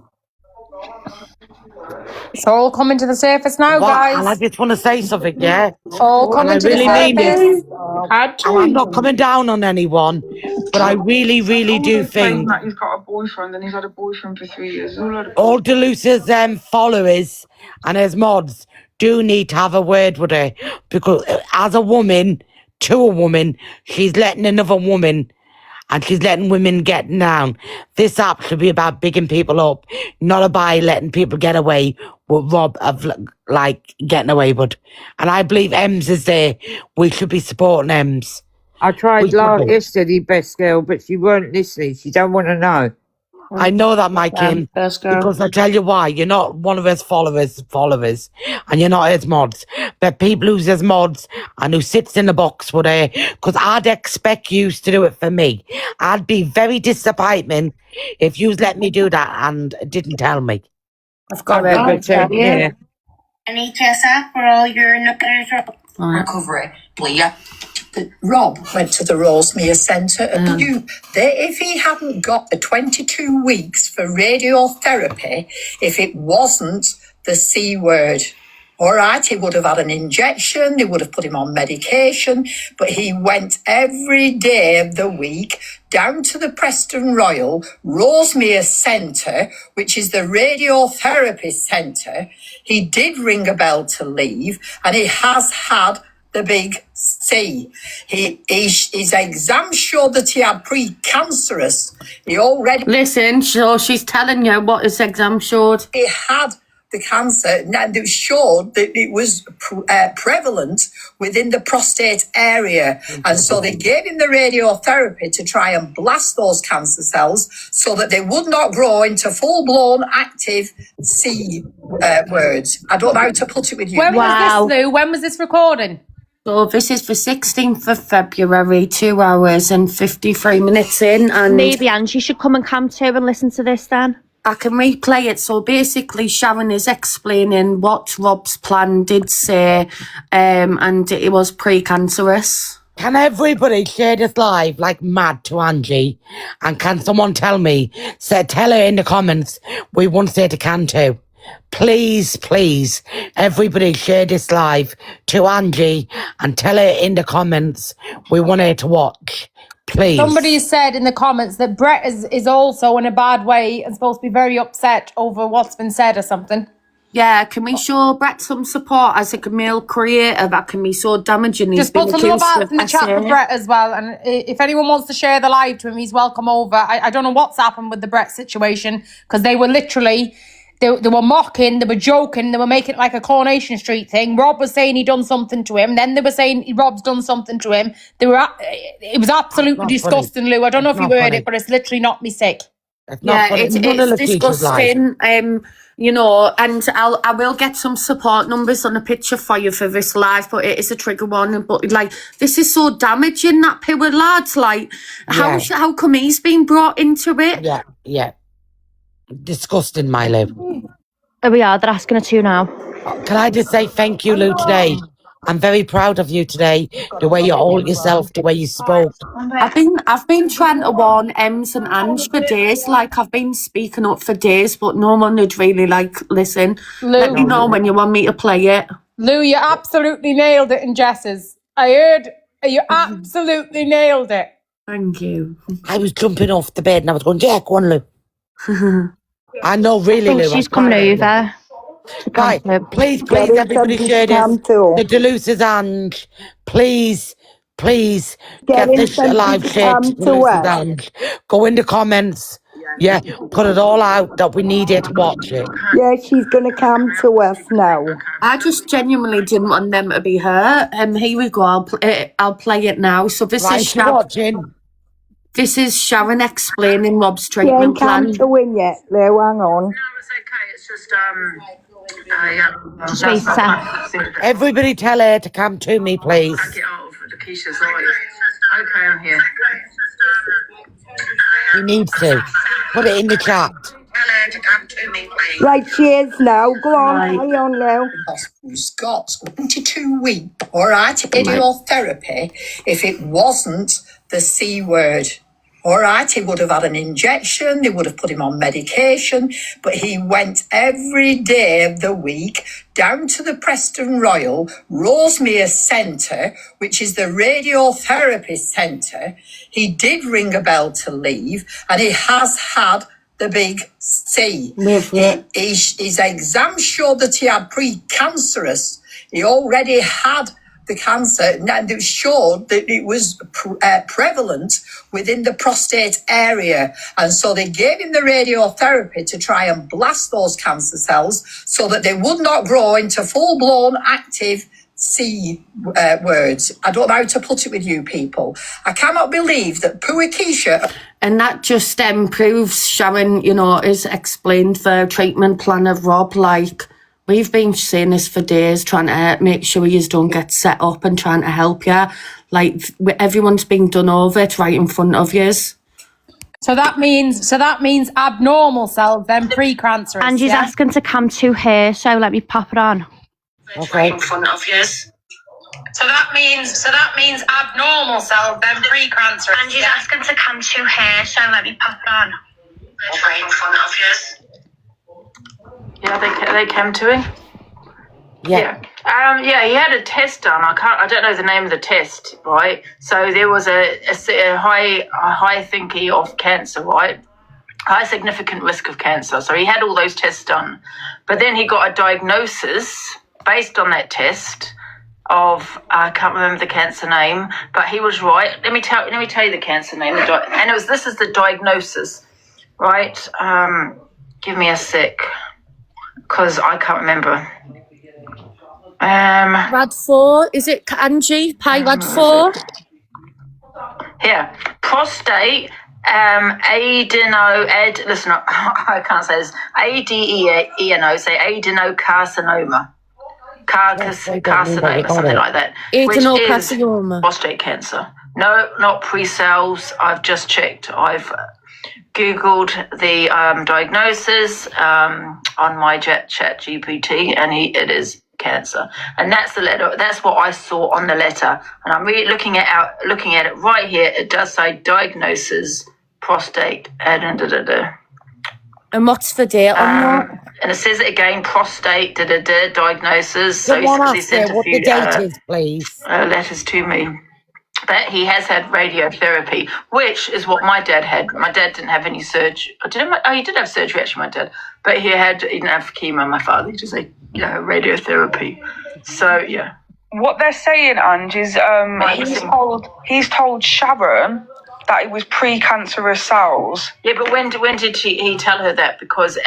It's all coming to the surface now, What? And I guys. just want to say something, yeah? All And I coming to the really mean this. surface. And I'm not coming down on anyone, but I really, really do think that he's got a boyfriend and he's had a boyfriend for 3 years. all Delusa's followers and his mods do need to have a word with her, because as a woman, to a woman, she's letting another woman, and she's letting women get down. This app should be about bigging people up, not about letting people get away with Rob of like getting away with. And I believe Ems is there. We should be supporting Ems. I tried yesterday, best girl, but she weren't listening. She don't want to know. I know that, my Kim, because I tell you why. You're not one of his followers, and you're not his mods. But people who's his mods and who sits in the box with her, because I'd expect you to do it for me. I'd be very disappointed if you let me do that and didn't tell me. I've got everything, yeah. NHS for all your recovery, please. Rob went to the Rosemere Centre and knew that if he hadn't got the 22 weeks for radiotherapy, if it wasn't the C word, all right, he would have had an injection, they would have put him on medication, but he went every day of the week down to the Preston Royal Rosemere Centre, which is the radiotherapy centre. He did ring a bell to leave, and he has had the big C. His exam showed that he had precancerous. He already... Listen, so she's telling you what his exam showed. He had the cancer, and it showed that it was prevalent within the prostate area. And so they gave him the radiotherapy to try and blast those cancer cells so that they would not grow into full-blown active C words. I don't know how to put it with you. When was this, Lou? When was this recording? So this is the 16th of February, 2 hours and 53 minutes in. And maybe Angie should come and come too and listen to this then. I can replay it. So basically Sharon is explaining what Rob's plan did say, and it was precancerous. Can everybody share this live like mad to Angie? And can someone tell me, tell her in the comments, we want her to can too. Please, please, everybody share this live to Angie and tell her in the comments we want her to watch. Please. Somebody said in the comments that Brett is also in a bad way and supposed to be very upset over what's been said or something. Yeah, can we show Brett some support as a male creator? That can be so damaging. Just put a little bit in the chat for Brett as well. And if anyone wants to share the live to him, he's welcome over. I don't know what's happened with the Brett situation, because they were literally... They were mocking, they were joking, they were making it like a Coronation Street thing. Rob was saying he'd done something to him. Then they were saying Rob's done something to him. It was absolutely disgusting, Lou. I don't know if you heard it, but it's literally knocked me sick. It's disgusting. You know, and I will get some support numbers on a picture for you for this live, but it is a trigger one. But like, this is so damaging, that poor lad's like, how come he's been brought into it? Yeah. Disgusting, my love. There we are, they're asking her to now. Can I just say thank you, Lou, today? I'm very proud of you today, the way you hold yourself, the way you spoke. I've been trying to warn Ems and Ange for days, like I've been speaking up for days, but no one would really listen. Lou, let me know when you want me to play it. Lou, you absolutely nailed it in Jess's. I heard you absolutely nailed it. Thank you. I was jumping off the bed and I was going, yeah, go on, Lou. I know, really, Lou. She's coming over. Right, please, everybody share this. The Delusa's Ange. Please, get this live shared to Delusa's Ange. Go in the comments. Yeah, put it all out that we need it to watch it. Yeah, she's going to come to us now. I just genuinely didn't want them to be hurt. Here we go. I'll play it now. So this is Sharon. Watching. This is Sharon explaining Rob's treatment plan. Can't come to win yet, Lou. Hang on. No, it's okay. It's just Everybody tell her to come to me, please. Take it out of Lakeisha's life. Okay, I'm here. He needs to. Put it in the chat. Right, she is now. Go on, hang on now. Who's got 22 weeks, all right, radiotherapy, if it wasn't the C word. All right, he would have had an injection, they would have put him on medication, but he went every day of the week down to the Preston Royal Rosemere Centre, which is the radiotherapy centre. He did ring a bell to leave, and he has had the big C. His exams showed that he had precancerous. He already had the cancer, and it showed that it was prevalent within the prostate area. And so they gave him the radiotherapy to try and blast those cancer cells so that they would not grow into full-blown active C words. I don't know how to put it with you people. I cannot believe that poor Keisha... And that just proves, Sharon, you know, is explained the treatment plan of Rob. Like, we've been saying this for days, trying to make sure you don't get set up and trying to help you. Like, everyone's being done over it right in front of you. So that means abnormal cells, then precancerous. And she's asking to come to her, so let me pop it on. Right in front of you. So that means abnormal cells, then precancerous. And she's asking to come to her, so let me pop it on. Right in front of you. Yeah, they came to him. Yeah. Yeah, he had a test done. I don't know the name of the test, right? So there was a high thingy of cancer, right? High significant risk of cancer. So he had all those tests done, but then he got a diagnosis based on that test of I can't remember the cancer name, but he was right. Let me tell you the cancer name. And this is the diagnosis, right? Give me a sec, because I can't remember. RAD4, is it Angie? RAD4? Here, prostate listen, I can't say this. ADENO, say adenocarcinoma. Carcinoma, something like that. Adenocarcinoma. Prostate cancer. No, not pre-cells. I've just checked. I've Googled the diagnosis on my chat GPT, and it is cancer. And that's the letter. That's what I saw on the letter. And I'm really looking at it right here. It does say diagnosis, prostate, and And what's the date on that? And it says it again, prostate, diagnosis. So he's sent a few letters to me. But he has had radiotherapy, which is what my dad had. My dad didn't have any surgery. He did have surgery, actually, my dad. But he didn't have chemo, my father. He just had radiotherapy. So, yeah. What they're saying, Ange, is he's told Sharon that it was precancerous cells. Yeah, but when did he tell her that? Because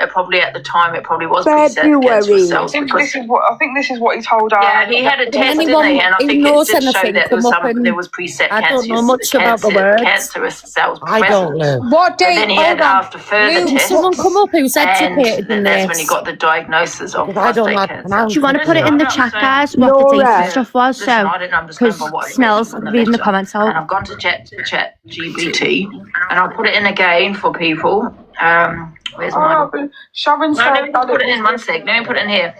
probably at the time it probably was February. precancerous cells. I think this is what he told her. Yeah, he had a test, didn't he? And I think it did show that there was preset I don't know much about the words. cancerous cells. I don't know. What date? And then he had after further tests. Someone come up who's educated in and that's when this. he got the diagnosis of I don't prostate like cancer. pronounce Do you want to put it in the chat, guys, what the date and stuff was? Listen, I didn't understand because what it Snell's was on the reading the letter. comments And out. I've gone to chat GBT, and I'll put it in again for people. Where's mine? Sharon said Let me put it in one sec. Let me put it in here.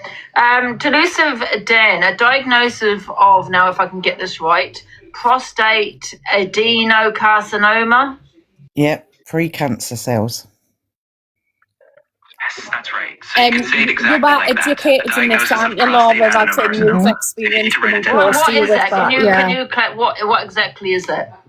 Delusive Dan, a diagnosis of, now if I can get this right, prostate adenocarcinoma. Yep, precancer cells. Yes, that's right. So you can say it exactly You are like that. educated in this, Diagnosis of aren't you, Laura? prostate That's what adenocarcinoma. you've experienced You need to write coming it down. close What to you is with that? that. What exactly is that?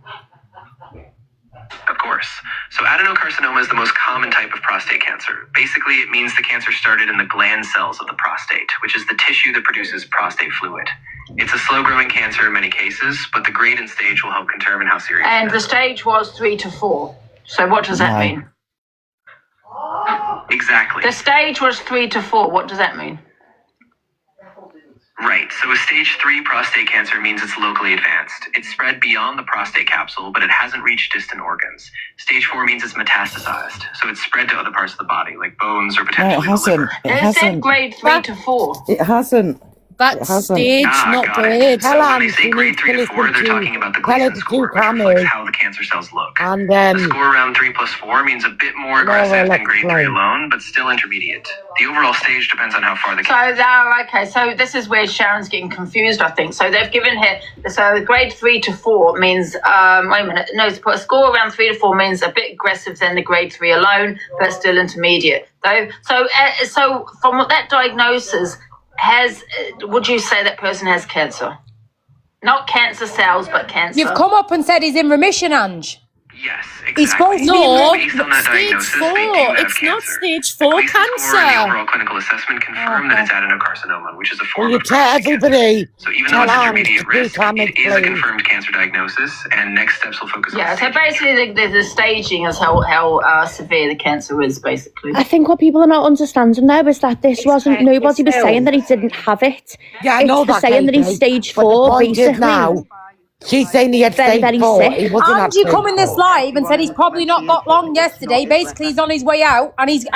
Of course. So adenocarcinoma is the most common type of prostate cancer. Basically, it means the cancer started in the gland cells of the prostate, which is the tissue that produces prostate fluid. It's a slow-growing cancer in many cases, but the grade and stage will help determine how serious And it the is. stage was 3 to 4. So what does that No. mean? Exactly. The stage was 3 to 4. What does that mean? Right. So a stage 3 prostate cancer means it's locally advanced. It's spread beyond the prostate capsule, but it hasn't reached distant organs. Stage 4 means it's metastasized, so it's spread to other parts of the body, like bones or No, potentially it hasn't. the liver. It It said hasn't. grade 3 to 4. It hasn't. That's hasn't. stage, not got it. grade. So Tell when they Ange say she grade needs 3 to to 4, listen they're to talking about the tell her Gleason to score, do which reflects Cammy how the cancer cells look. and A score around 3 plus 4 means a bit more aggressive Laura, than grade 3 explain. alone, but still intermediate. The overall stage depends on how far the So okay, so this is where Sharon's getting confused, I think. So they've given her grade 3 to 4 means wait a minute, no, to put a score around 3 to 4 means a bit aggressive than the grade 3 alone, but still intermediate. Though, so from what that diagnosis would you say that person has cancer? Not cancer cells, but cancer. You've come up and said he's in remission, Ange. Yes, He's supposed to be No, Based on that stage diagnosis, 4. they do have It's not cancer. stage The 4 Gleason score and the cancer. overall clinical assessment confirm that it's adenocarcinoma, which is a Will form you of tell prostate cancer. everybody? So even though Tell it's Ange to intermediate do risk, Cammy, it is a please. confirmed cancer diagnosis, and next steps will focus on Yeah, so staging. basically the staging is how severe the cancer is, basically. I think what people are not understanding now is that this wasn't, nobody was saying that he didn't have it. Yeah, I know It's that, saying that he's Katie, stage but the 4, point is basically. now, she's saying he had Very, stage very 4. He sick. wasn't at Angie stage come in this 4. live and said he's probably not got long yesterday. Basically, he's on his way out, and he's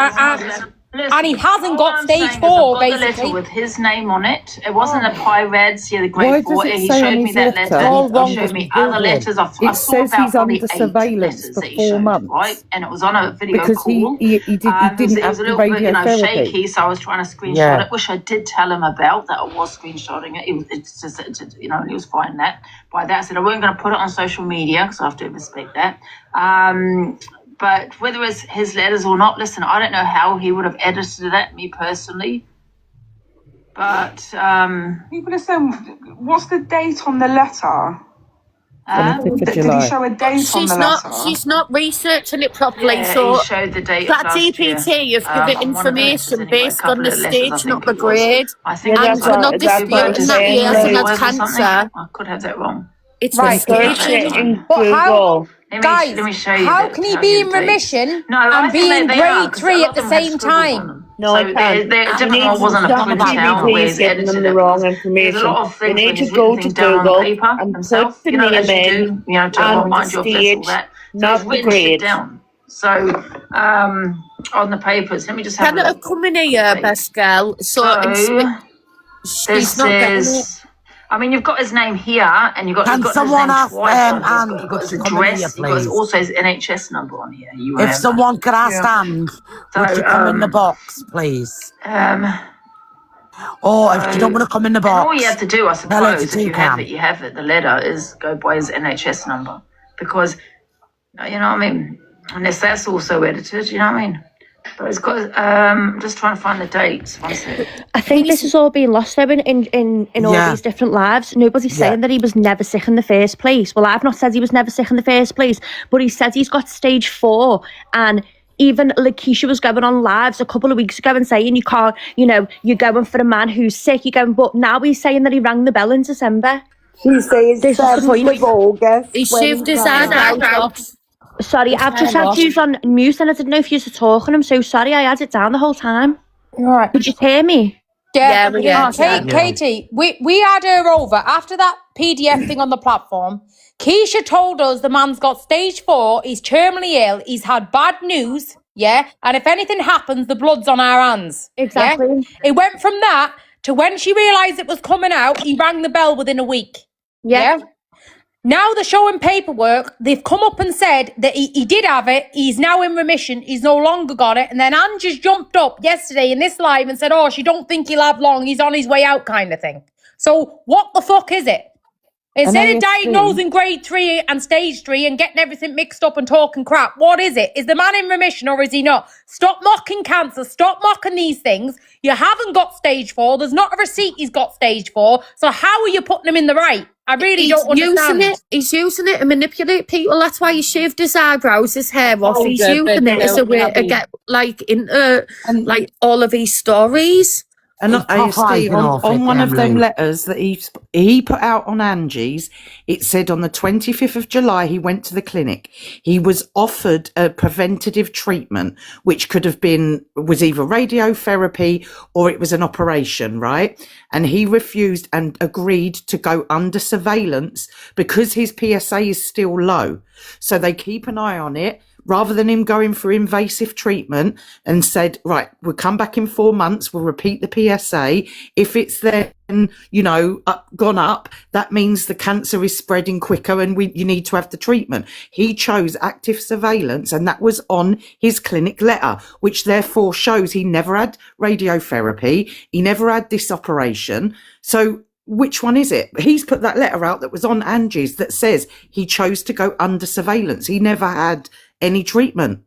and he hasn't got stage 4. I've got the Basically, letter with his name on it. It wasn't the Pirates, the Why grade does 4. it He say showed on me his that letter? letter. All wrong He showed with me Googling. other letters. I It saw says about he's probably under 8 surveillance letters for that he 4 showed, months. right? And it was on a video Because call. he It didn't was have a the little bit, radiotherapy. shaky, so I was trying to screenshot Yeah. it, which I did tell him about, that I was screenshotting it. It's just, he was fine by that. I said I wasn't going to put it on social media because I have to respect that. But whether it's his letters or not, listen, I don't know how he would have edited it, me personally. But People are saying, what's the date on the letter? 25th of Did July. he show a date on the letter? She's not researching it properly, yeah, so he showed the date that of last year. DPT have given On one of the letters information anyway, based a couple on the of letters, I stage, think not the it was. grade. I think Yeah, it And was we're that's not what- that's what disputing it's that saying, he hasn't like- had cancer. I could have that wrong. It's Right. the Search staging. it in But how, Google. guys, let me show you how that- can he tell be you in the dates. remission No, I and think be in they are, grade 'cause a 3 lot at the of them had same scribbles on time? them. No, I can't. They're You different need one wasn't a some printout where GPT he's is giving edited them it. the wrong There's a information. lot of They things need where to he's go written to things down on Google paper and himself, put the as name you in do, to and the remind you of this or stage, that. So not he's the written shit grade. down. So on the papers, let me just have Can a it look. come in here, best girl? So she's This not getting it. is. I mean, you've got his name here, and you've got Can his someone name ask twice on it. Ange You've got his to come in here, address. You've got please? also his NHS number on here. You If have someone could ask Ange, would you come in the box, please? Or if you don't want to come in the And box, all you have to do, I tell her to suppose, if you do have Cam. it, you have it. The letter is go by his NHS number, because you know what I mean. Unless that's also edited, you know what I mean. But it's got. I'm just trying to find the dates. One second. I think this is all being lost though in all Yeah. these different lives. Nobody's saying Yeah. that he was never sick in the first place. Well, I've not said he was never sick in the first place, but he says he's got stage 4. And even Lakeisha was going on lives a couple of weeks ago and saying you can't, you're going for a man who's sick, you're going, but now he's saying that he rang the bell in December. She says This is the 7th point. of August. He when shaved his rang. eyebrows. Sorry, I've just had off. you on mute and I didn't know if you were talking. I'm so sorry, I had it down the whole time. All right. Could you hear me? Yeah, we Yeah, can. Katie, we had her over after that PDF thing on the platform. Keisha told us the man's got stage 4, he's terminally ill, he's had bad news, yeah? And if anything happens, the blood's on our hands. Exactly. Yeah? It went from that to when she realised it was coming out, he rang the bell within a week. Yeah. Now they're showing paperwork. They've come up and said that he did have it. He's now in remission. He's no longer got it. And then Ange just jumped up yesterday in this live and said, oh, she don't think he'll have long. He's on his way out kind of thing. So what the fuck is it? Instead of diagnosing grade 3 and stage 3 and getting everything mixed up and talking crap, what is it? Is the man in remission or is he not? Stop mocking cancer. Stop mocking these things. You haven't got stage 4. There's not a receipt he's got stage 4. So how are you putting him in the right? I really don't understand. He's using it to manipulate people. That's why he shaved his eyebrows, his hair off. He's yeah, using but it as a way to get into all of his stories. And He's Steve, profiling off on it, one of them Emily. letters that he put out on Angie's, it said on the 25th of July he went to the clinic. He was offered a preventative treatment, which was either radiotherapy or it was an operation, right? And he refused and agreed to go under surveillance because his PSA is still low. So they keep an eye on it. rather than him going for invasive treatment and said, right, we'll come back in 4 months, we'll repeat the PSA. If it's then, gone up, that means the cancer is spreading quicker and you need to have the treatment. He chose active surveillance, and that was on his clinic letter, which therefore shows he never had radiotherapy, he never had this operation. So which one is it? He's put that letter out that was on Angie's that says he chose to go under surveillance. He never had any treatment.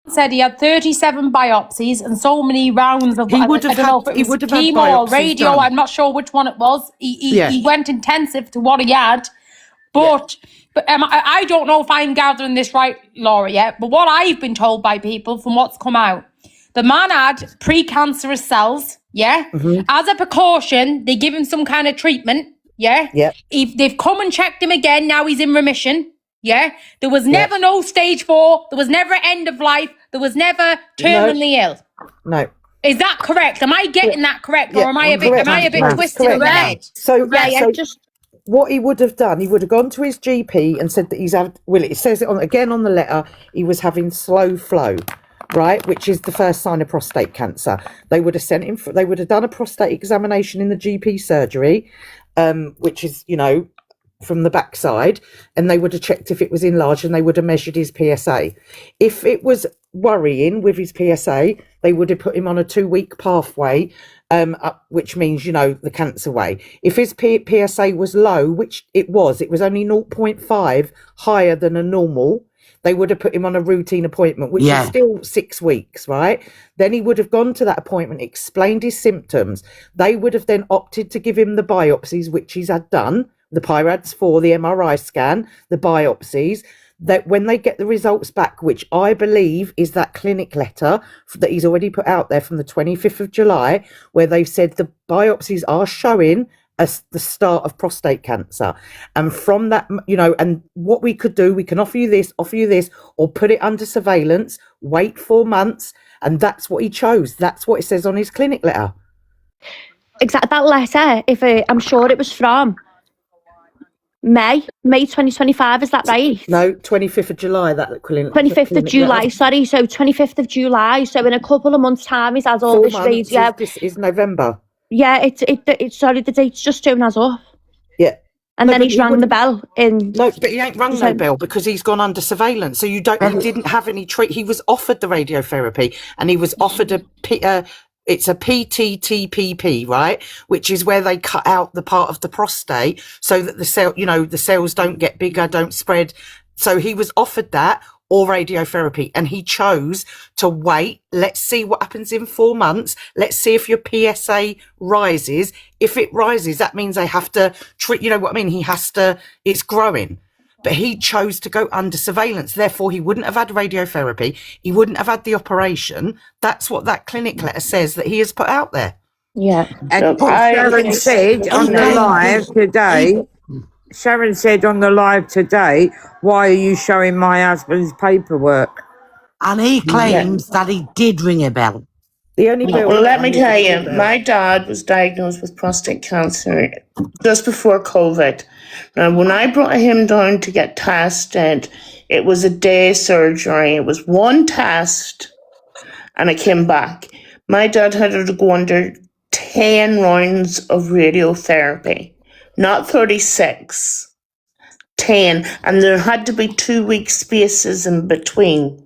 Said he had 37 biopsies and so many rounds of He would have had chemo or radio. done. I'm not sure which one it was. He went intensive to what he had, but I don't know if I'm gathering this right, Laura, yet. But what I've been told by people from what's come out, the man had precancerous cells. Yeah. Mm-hmm. As a precaution, they give him some kind of treatment. Yeah. Yeah. If they've come and checked him again, now he's in remission. Yeah. There was never no stage 4. There was never end of life. There was never terminally ill. No. Is that correct? Am I getting that correct, or am I a bit twisted in the head? So what he would have done, he would have gone to his GP and said that he's had. Well, it says it again on the letter. He was having slow flow. Right, which is the first sign of prostate cancer. They would have sent him. They would have done a prostate examination in the GP surgery, which is, from the backside, and they would have checked if it was enlarged, and they would have measured his PSA. If it was worrying with his PSA, they would have put him on a 2-week pathway, which means, the cancer way. If his PSA was low, which it was only 0.5 higher than a normal, they would have put him on a routine appointment, which is still 6 weeks, right? Then he would have gone to that appointment, explained his symptoms. They would have then opted to give him the biopsies, which he's had done, the PIRADS-4, the MRI scan, the biopsies, that when they get the results back, which I believe is that clinic letter that he's already put out there from the 25th of July, where they've said the biopsies are showing as the start of prostate cancer. And from that, and what we could do, we can offer you this, or put it under surveillance, wait 4 months. And that's what he chose. That's what it says on his clinic letter. Exactly. That letter, I'm sure it was from May 2025, is that right? No, 25th of July, that clinic. 25th of July, sorry. So 25th of July. So in a couple of months' time, he's had all 4 this months, radio. This is November. Yeah, it's sorry, the date's just doing us up. Yeah. And then he's rang the bell in. No, but he ain't rung no bell because he's gone under surveillance. So he didn't have any treat. He was offered the radiotherapy, and he was offered it's a PTTPP, right? Which is where they cut out the part of the prostate so that the cells don't get bigger, don't spread. So he was offered that, or radiotherapy, and he chose to wait. Let's see what happens in 4 months. Let's see if your PSA rises. If it rises, that means they have to treat, it's growing. But he chose to go under surveillance. Therefore, he wouldn't have had radiotherapy. He wouldn't have had the operation. That's what that clinic letter says that he has put out there. Yeah. And Sharon said on the live today, why are you showing my husband's paperwork? And he claims that he did ring a bell. The only bell. Well, let me tell you, my dad was diagnosed with prostate cancer just before COVID. Now, when I brought him down to get tested, it was a day surgery. It was one test, and I came back. My dad had to go under 10 rounds of radiotherapy, not 36, 10. And there had to be 2-week spaces in between.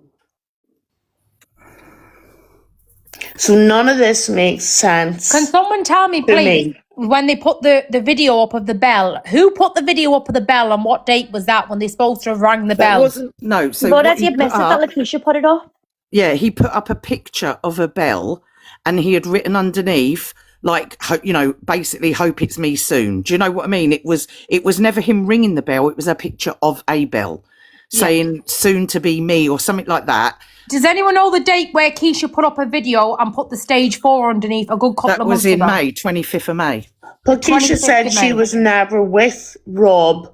So none of this makes sense. Can someone tell me, please, when they put the video up of the bell, who put the video up of the bell and what date was that when they're supposed to have rang the bell? No. So what has he missed that Lakeisha put it up? Yeah, he put up a picture of a bell, and he had written underneath, basically, hope it's me soon. Do you know what I mean? It was never him ringing the bell. It was a picture of a bell saying soon to be me or something like that. Does anyone know the date where Keisha put up a video and put the stage 4 underneath a good couple of months ago? That was in May, 25th of May. But Keisha said she was never with Rob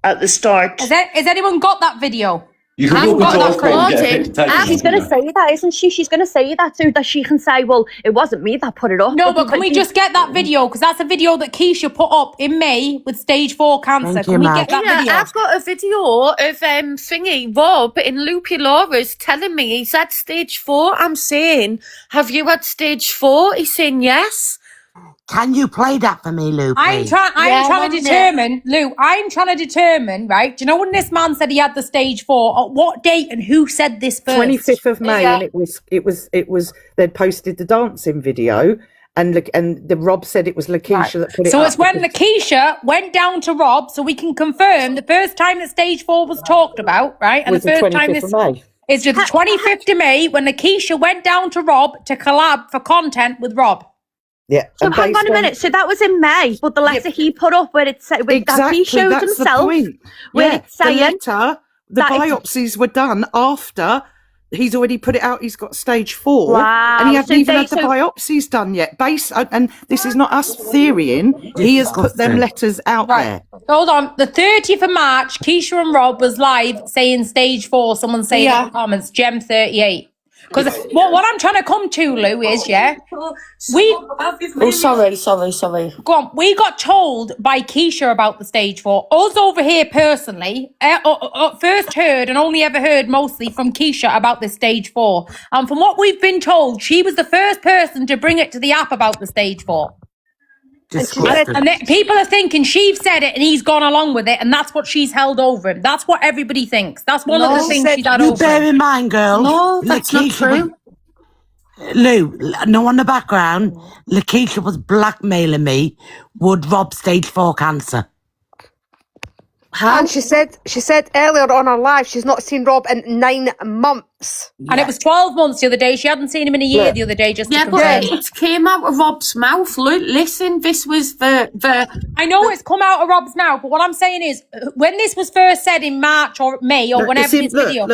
at the start. Has anyone got that video? You can I've walk got into that hospital and get a recorded. picture taken. She's going to say that, isn't she? She's going to say that so that she can say, well, it wasn't me that put it up. No, but can we just get that video? Because that's a video that Keisha put up in May with stage 4 cancer. Thank you, Can we Matt. get that video? I've got a video of thingy Rob in Loopy Laura's telling me he's had stage 4. I'm saying, have you had stage 4? He's saying yes. Can you play that for me, Lou? I'm please? trying to determine, Lou, I'm trying to determine, right? Do you know when this man said he had the stage 4? At what date and who said this first? 25th of May, and it was they'd posted the dancing video, and the Rob said it was Lakeisha that put it So up. it's when Lakeisha went down to Rob, so we can confirm the first time that stage 4 was talked about, right? And was the first time 25th this of May. is the 25th of May when Lakeisha went down to Rob to collab for content with Rob. Yeah. So and hang on based a minute. So that was in May, but the letter he put up where it said that Exactly, he showed that's the himself, point. where Yeah, it's saying the letter, the that it's- biopsies were done after he's already put it out. He's got stage 4, Wow, and he hasn't so even they- had the so- biopsies done yet. And this is not us theorying. He has put them Disgusting. letters out there. Hold on. The 30th of March, Keisha and Rob was live saying stage 4. Someone saying in the comments, Gem 38. Because what I'm trying to come to, Lou, is, Oh, sorry. Go on. We got told by Keisha about the stage 4. Us over here personally, first heard and only ever heard mostly from Keisha about the stage 4. And from what we've been told, she was the first person to bring it to the app about the stage 4. Disgusting. And people are thinking she's said it and he's gone along with it, and that's what she's held over him. That's what everybody thinks. That's one of the things she's had You over bear him. in mind, girl. No, that's not Lakeisha true. Lou, no, on the background, Lakeisha was blackmailing me with Rob stage 4 cancer. And she said earlier on her live she's not seen Rob in 9 months. And it was 12 months the other day. She hadn't seen him in a year the other day, just to Yeah, confirm. but it came out of Rob's mouth. Look, listen, this was the I know it's come out of Rob's mouth, but what I'm saying is, when this was first said in March or May or whenever this video,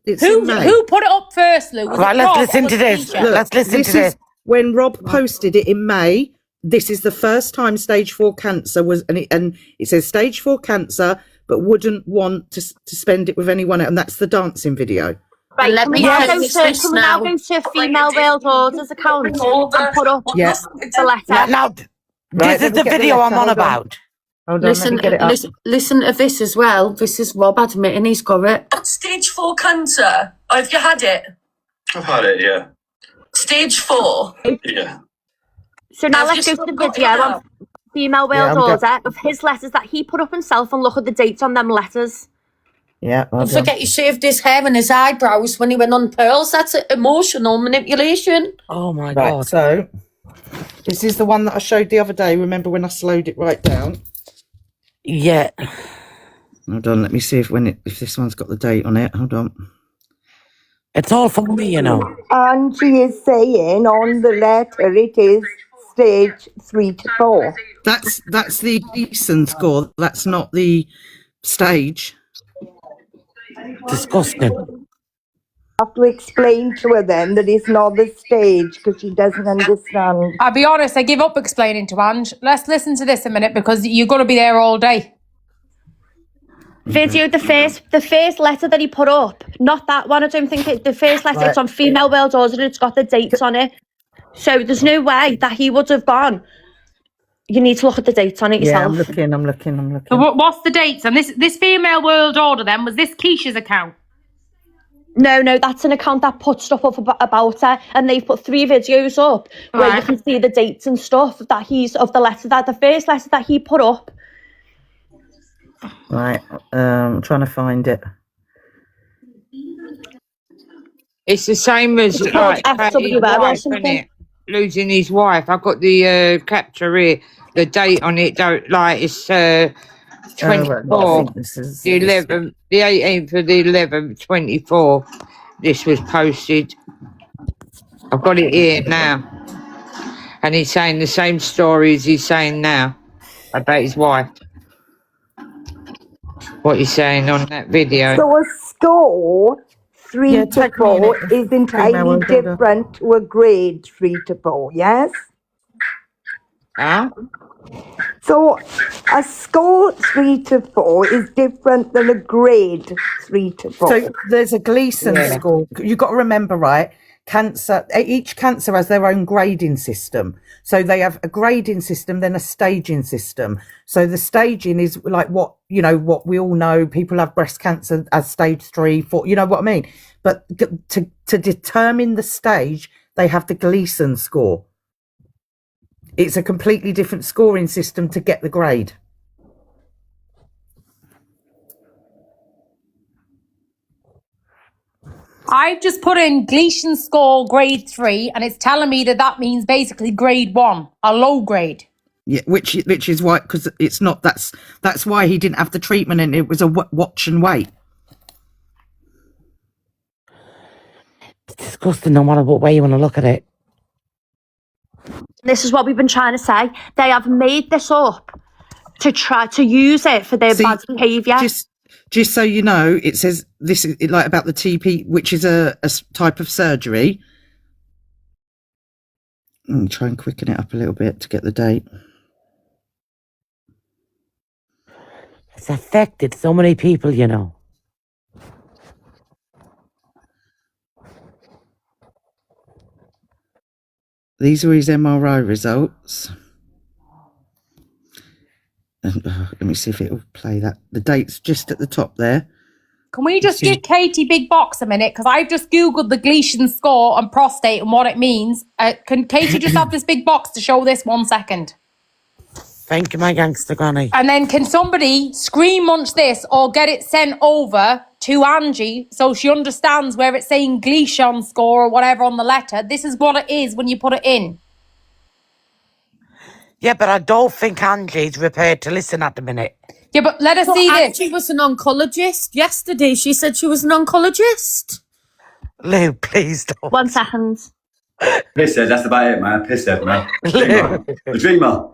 it's in May. who put it up first, Lou? Was Right, it let's Rob or listen was to it this. Keisha? Let's listen to this. When Rob posted it in May. This is the first time stage 4 cancer was, and it says stage 4 cancer, but wouldn't want to spend it with anyone else, and that's the dancing video. Right, Let can we me now tell go you to, this can we now now. go to Female World Order's account and put up Yeah. the letter? Now, Right, this is let me the get the video letter, I'm on hold on. about. Hold on, let me get it up. Listen to this as well. This is Rob admitting he's got it. Stage 4 cancer. Have you had it? I've had it, yeah. Stage 4. Yeah. So now Have let's you go to the still got video it on now? Female Yeah, World I'm Order of his letters that he put up himself, and look at the dates on them letters. Yeah, Don't forget he shaved his hair and his eyebrows when he went on pearls. That's emotional manipulation. Oh my Right, God. so this is the one that I showed the other day. Remember when I slowed it right down? Yeah. Hold on, let me see if this one's got the date on it. Hold on. It's all for me, you know. And she is saying on the letter it is stage 3 to 4. That's the Gleason score. That's not the stage. Disgusting. I have to explain to her then that it's not the stage because she doesn't understand. I'll be honest, I give up explaining to Ange. Let's listen to this a minute because you're going to be there all day. Video, the first letter that he put up, not that one. I don't think the first letter. Right. It's on Female World Order. It's got the dates on it. So there's no way that he would have gone. You need to look at the dates on it Yeah, yourself. I'm looking. So what's the dates? And this Female World Order then, was this Keisha's account? No, that's an account that puts stuff up about her, and they've put 3 videos up where you Right. can see the dates and stuff that he's of the letter that the first letter that he put up. Right, I'm trying to find it. It's the same as It's called like his FWL or wife, something. isn't it? Losing his wife. I've got the capture here. The date on it don't like it's 24. I think this is The 11th, the 18th of the 11th, 24. This was posted. I've got it here now. And he's saying the same story as he's saying now about his wife. What he's saying on that video. So a score 3 Yeah, to take me in 4 it. is entirely World Order. different to a grade 3 to 4, yes? Huh? So a score 3 to 4 is different than a grade 3 to 4. So there's a Gleason Yeah. score. You've got to remember, right? Each cancer has their own grading system. So they have a grading system, then a staging system. So the staging is like what we all know. People have breast cancer as stage 3, 4. You know what I mean? But to determine the stage, they have the Gleason score. It's a completely different scoring system to get the grade. I've just put in Gleason score grade 3, and it's telling me that means basically grade 1, a low grade. Yeah, which is why, because it's not. That's why he didn't have the treatment, and it was a watch and wait. It's disgusting no matter what way you want to look at it. This is what we've been trying to say. They have made this up to try to use it for their bad behaviour. Just so you know, it says this is like about the TP, which is a type of surgery. Try and quicken it up a little bit to get the date. It's affected so many people, you know. These are his MRI results. Let me see if it'll play that. The date's just at the top there. Can we just give Katie Big Box a minute? Because I've just Googled the Gleason score on prostate and what it means. Can Katie just have this big box to show this 1 second? Thank you, my gangster granny. And then can somebody screen munch this or get it sent over to Angie so she understands where it's saying Gleason score or whatever on the letter? This is what it is when you put it in. Yeah, but I don't think Angie's prepared to listen at the minute. Yeah, but let us see this. Angie was an oncologist yesterday. She said she was an oncologist. Lou, please don't. 1 second. Pisshead, that's about it, man. Pisshead, man. A dreamer.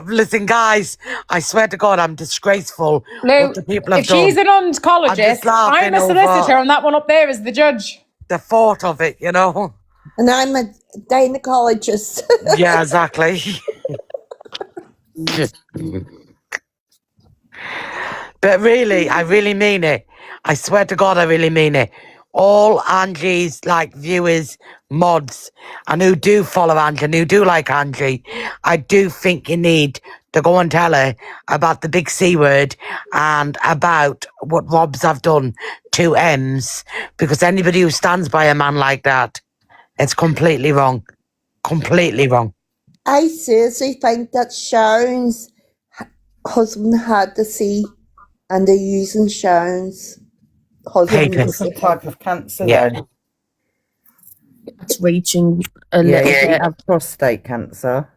Listen, guys, I swear to God, I'm disgraceful. Lou, what the people have if she's done. an oncologist, I'm a solicitor and that one up there is the judge. The thought of it, you know. And I'm a gynecologist. Yeah, exactly. But really, I really mean it. I swear to God, I really mean it. All Angie's viewers, mods, and who do follow Angie and who do like Angie, I do think you need to go and tell her about the big C word and about what Robs have done to M's, because anybody who stands by a man like that, it's completely wrong. Completely wrong. I seriously think that Sharon's husband had the C and they're using Sharon's husband. It's a type of cancer, Yeah. though. It's reaching a Yeah, little you bit. have prostate cancer.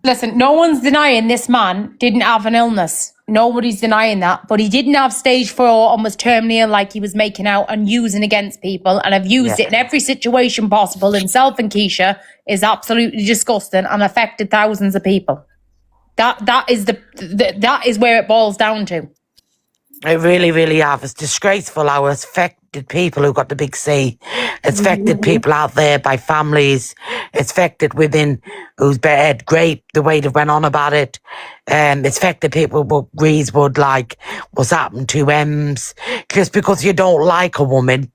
Listen, no one's denying this man didn't have an illness. Nobody's denying that. But he didn't have stage 4 and was terminally ill like he was making out and using against people. And I've used it in every situation possible. Himself and Keisha is absolutely disgusting and affected thousands of people. That is where it boils down to. It really, really have. It's disgraceful how it's affected people who got the big C. It's affected people out there by families. It's affected women who's had great the way they went on about it. It's affected people what Rees would like what's happened to M's. Just because you don't like a woman,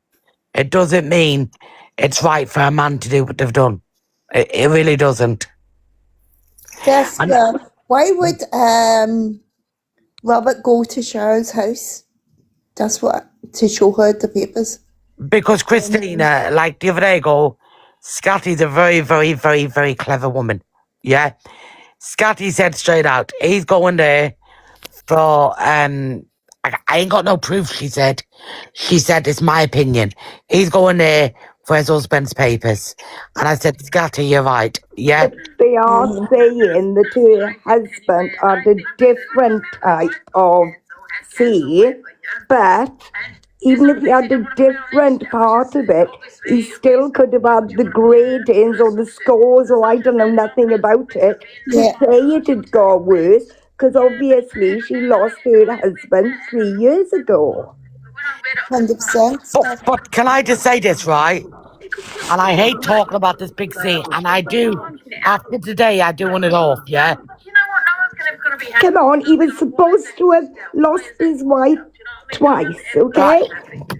it doesn't mean it's right for a man to do what they've done. It really doesn't. Jessica, why would Robert go to Sharon's house? That's what, to show her the papers. Because Christina, like the other day ago, Scotty's a very, very, very, very clever woman. Yeah. Scotty said straight out, he's going there for, I ain't got no proof, she said. She said, it's my opinion. He's going there for his husband's papers. And I said, Scotty, you're right. Yeah. They are saying that her husband had a different type of C, but even if he had a different part of it, he still could have had the gradings or the scores, or I don't know nothing about it, to say it had got worse, because obviously she lost her husband 3 years ago. 100%. But can I just say this, right? And I hate talking about this big C, and I do, after today, I do want it off, yeah? come on, he was supposed to have lost his wife twice, okay? Right.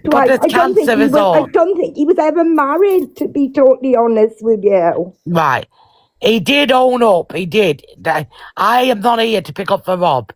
But Twice. there's cancer is all. I don't think he was ever married, to be totally honest with you. Right. He did own up. He did. I am not here to pick up for Rob.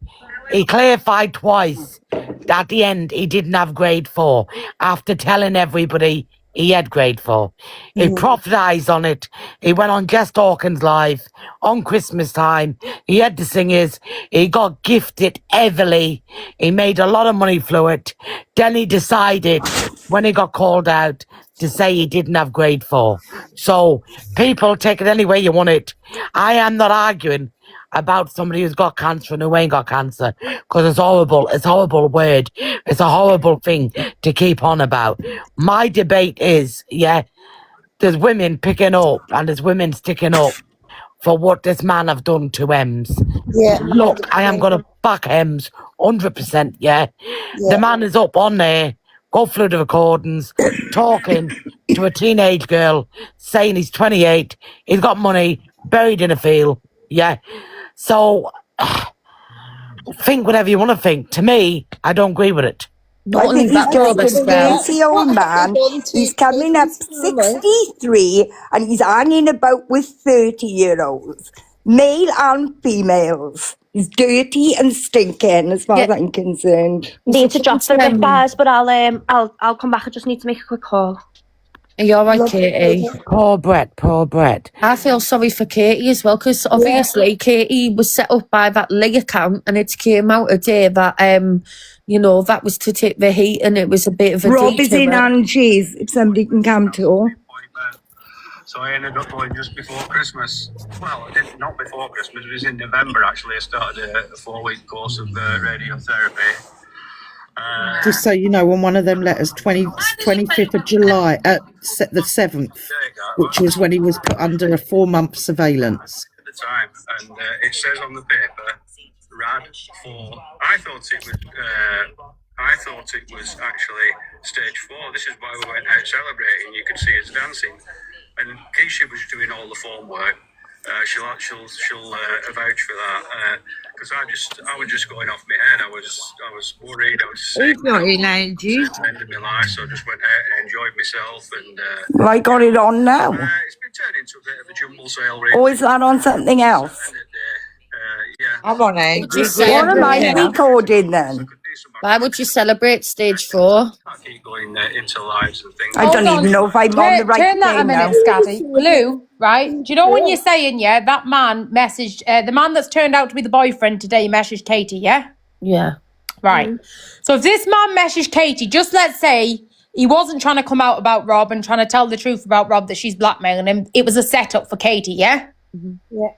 He clarified twice that at the end he didn't have grade 4 after telling everybody he had grade 4. He prophesized on it. He went on Jess Dawkins live on Christmas time. He had the singers. He got gifted heavily. He made a lot of money through it. Then he decided when he got called out to say he didn't have grade 4. So people take it any way you want it. I am not arguing about somebody who's got cancer and who ain't got cancer, because it's horrible. It's a horrible word. It's a horrible thing to keep on about. My debate is, there's women picking up and there's women sticking up for what this man have done to Ems. Yeah. Look, I am going to back Ems 100%, The man is up on there, go through the recordings, talking to a teenage girl, saying he's 28, he's got money, buried in a field, So, think whatever you want to think. To me, I don't agree with it. I think he's just a lazy old man. He's coming up 63 and he's hanging about with 30-year-olds, male and females. He's dirty and stinking, as far as I'm concerned. Need to drop the bit, guys, but I'll come back. I just need to make a quick call. Are you all right, Katie? Poor Brett. I feel sorry for Katie as well, because obviously Katie was set up by that Lee account, and it came out today that that was to take the heat, and it was a bit of a Rob is in Angie's, if somebody can come to her. So I ended up going just before Christmas. Well, I didn't, not before Christmas, it was in November actually. I started a 4-week course of radiotherapy. Just so you know, on one of them letters, 25th of July, the 7th, which was when he was put under a 4-month surveillance. At the time, and it says on the paper, RAD4. I thought it was actually stage 4. This is why we went out celebrating. You could see us dancing, and Keisha was doing all the form work. She'll vouch for that, because I was just going off my head. I was worried. I was sick. He's not in ages. End of my life, so I just went out and enjoyed myself. And I got it on now. it's been turned into a bit of a jumble sale, really. Or is that on something else? I'm on age. What am I recording then? Why would you celebrate stage 4? I keep going into lives and things. I don't even know if I'm on the right Turn that a thing minute, now. Scatty. Lou, right? Do you know when you're saying, that man messaged, the man that's turned out to be the boyfriend today messaged Katie, yeah? Yeah. Right. So if this man messaged Katie, just let's say he wasn't trying to come out about Rob and trying to tell the truth about Rob, that she's blackmailing him. It was a setup for Katie, yeah? Yeah.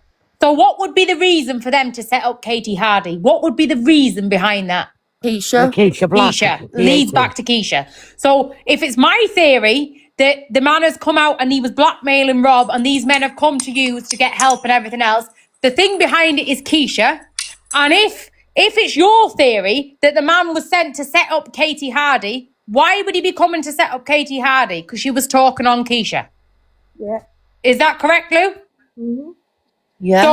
So what would be the reason for them to set up Katie Hardy? What would be the reason behind that? Keisha. Keisha leads back to Keisha. So if it's my theory that the man has come out and he was blackmailing Rob and these men have come to you to get help and everything else, the thing behind it is Keisha. And if it's your theory that the man was sent to set up Katie Hardy, why would he be coming to set up Katie Hardy? Because she was talking on Keisha. Yeah. Is that correct, Lou? Mm-hmm. Yeah.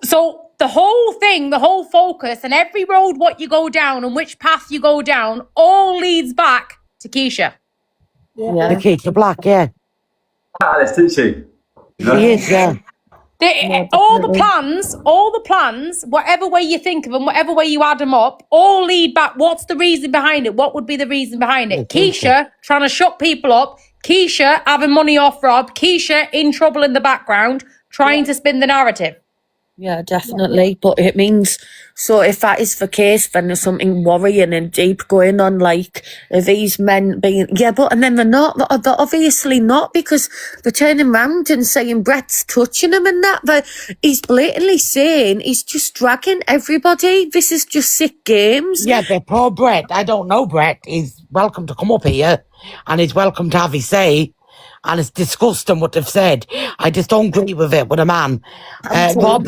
So the whole thing, the whole focus, and every road what you go down and which path you go down all leads back to Keisha. Yeah. The Keisha Black, Alice, didn't she? She is, All the plans, whatever way you think of them, whatever way you add them up, all lead back. What's the reason behind it? What would be the reason behind it? Keisha trying to shut people up. Keisha having money off Rob. Keisha in trouble in the background, trying to spin the narrative. Yeah, definitely. But it means, so if that is the case, then there's something worrying and deep going on, like, are these men being, and then they're not, they're obviously not, because they're turning around and saying Brett's touching him and that, but he's blatantly saying he's just dragging everybody. This is just sick games. Yeah, but poor Brett, I don't know Brett, he's welcome to come up here, and he's welcome to have his say. And it's disgusting what they've said. I just don't agree with it with a man. Rob,